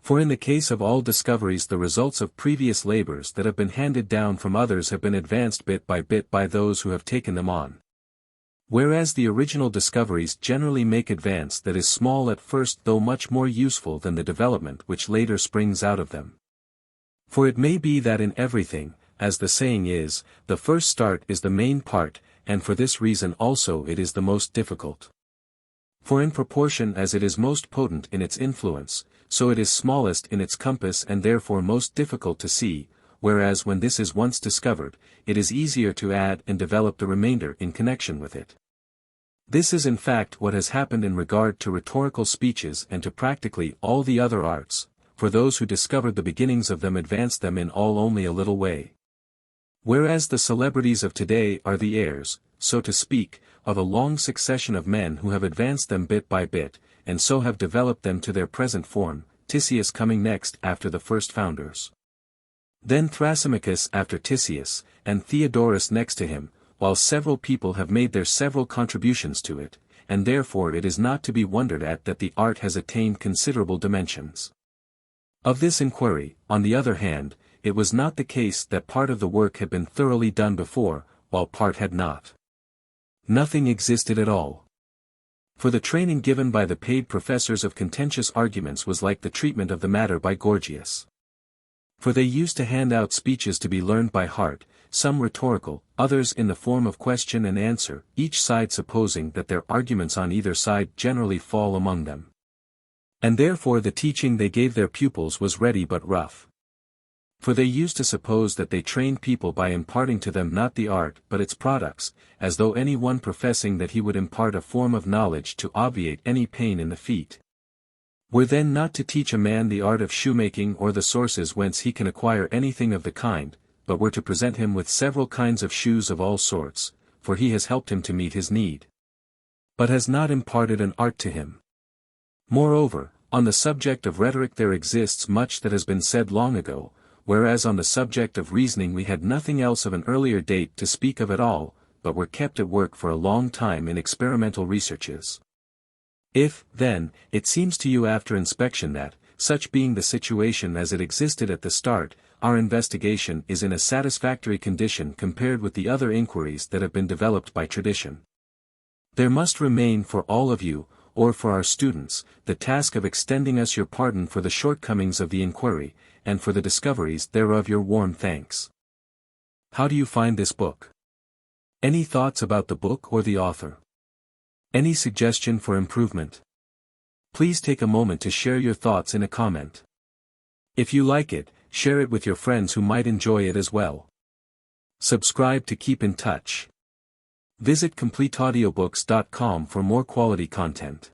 For in the case of all discoveries the results of previous labors that have been handed down from others have been advanced bit by those who have taken them on. Whereas the original discoveries generally make advance that is small at first though much more useful than the development which later springs out of them. For it may be that in everything, as the saying is, the first start is the main part, and for this reason also it is the most difficult. For in proportion as it is most potent in its influence, so it is smallest in its compass and therefore most difficult to see, whereas when this is once discovered, it is easier to add and develop the remainder in connection with it. This is in fact what has happened in regard to rhetorical speeches and to practically all the other arts, for those who discovered the beginnings of them advanced them in all only a little way. Whereas the celebrities of today are the heirs, so to speak, of a long succession of men who have advanced them bit by bit, and so have developed them to their present form, Tisias coming next after the first founders. Then Thrasymachus after Tisias, and Theodorus next to him, while several people have made their several contributions to it, and therefore it is not to be wondered at that the art has attained considerable dimensions. Of this inquiry, on the other hand, it was not the case that part of the work had been thoroughly done before, while part had not. Nothing existed at all. For the training given by the paid professors of contentious arguments was like the treatment of the matter by Gorgias. For they used to hand out speeches to be learned by heart, some rhetorical, others in the form of question and answer, each side supposing that their arguments on either side generally fall among them. And therefore the teaching they gave their pupils was ready but rough. For they used to suppose that they trained people by imparting to them not the art but its products, as though any one professing that he would impart a form of knowledge to obviate any pain in the feet were then not to teach a man the art of shoemaking or the sources whence he can acquire anything of the kind, but were to present him with several kinds of shoes of all sorts, for he has helped him to meet his need, but has not imparted an art to him. Moreover, on the subject of rhetoric there exists much that has been said long ago, whereas on the subject of reasoning we had nothing else of an earlier date to speak of at all, but were kept at work for a long time in experimental researches. If, then, it seems to you after inspection that, such being the situation as it existed at the start, our investigation is in a satisfactory condition compared with the other inquiries that have been developed by tradition, there must remain for all of you, or for our students, the task of extending us your pardon for the shortcomings of the inquiry, and for the discoveries thereof your warm thanks. How do you find this book? Any thoughts about the book or the author? Any suggestion for improvement? Please take a moment to share your thoughts in a comment. If you like it, share it with your friends who might enjoy it as well. Subscribe to keep in touch. Visit CompleteAudiobooks.com for more quality content.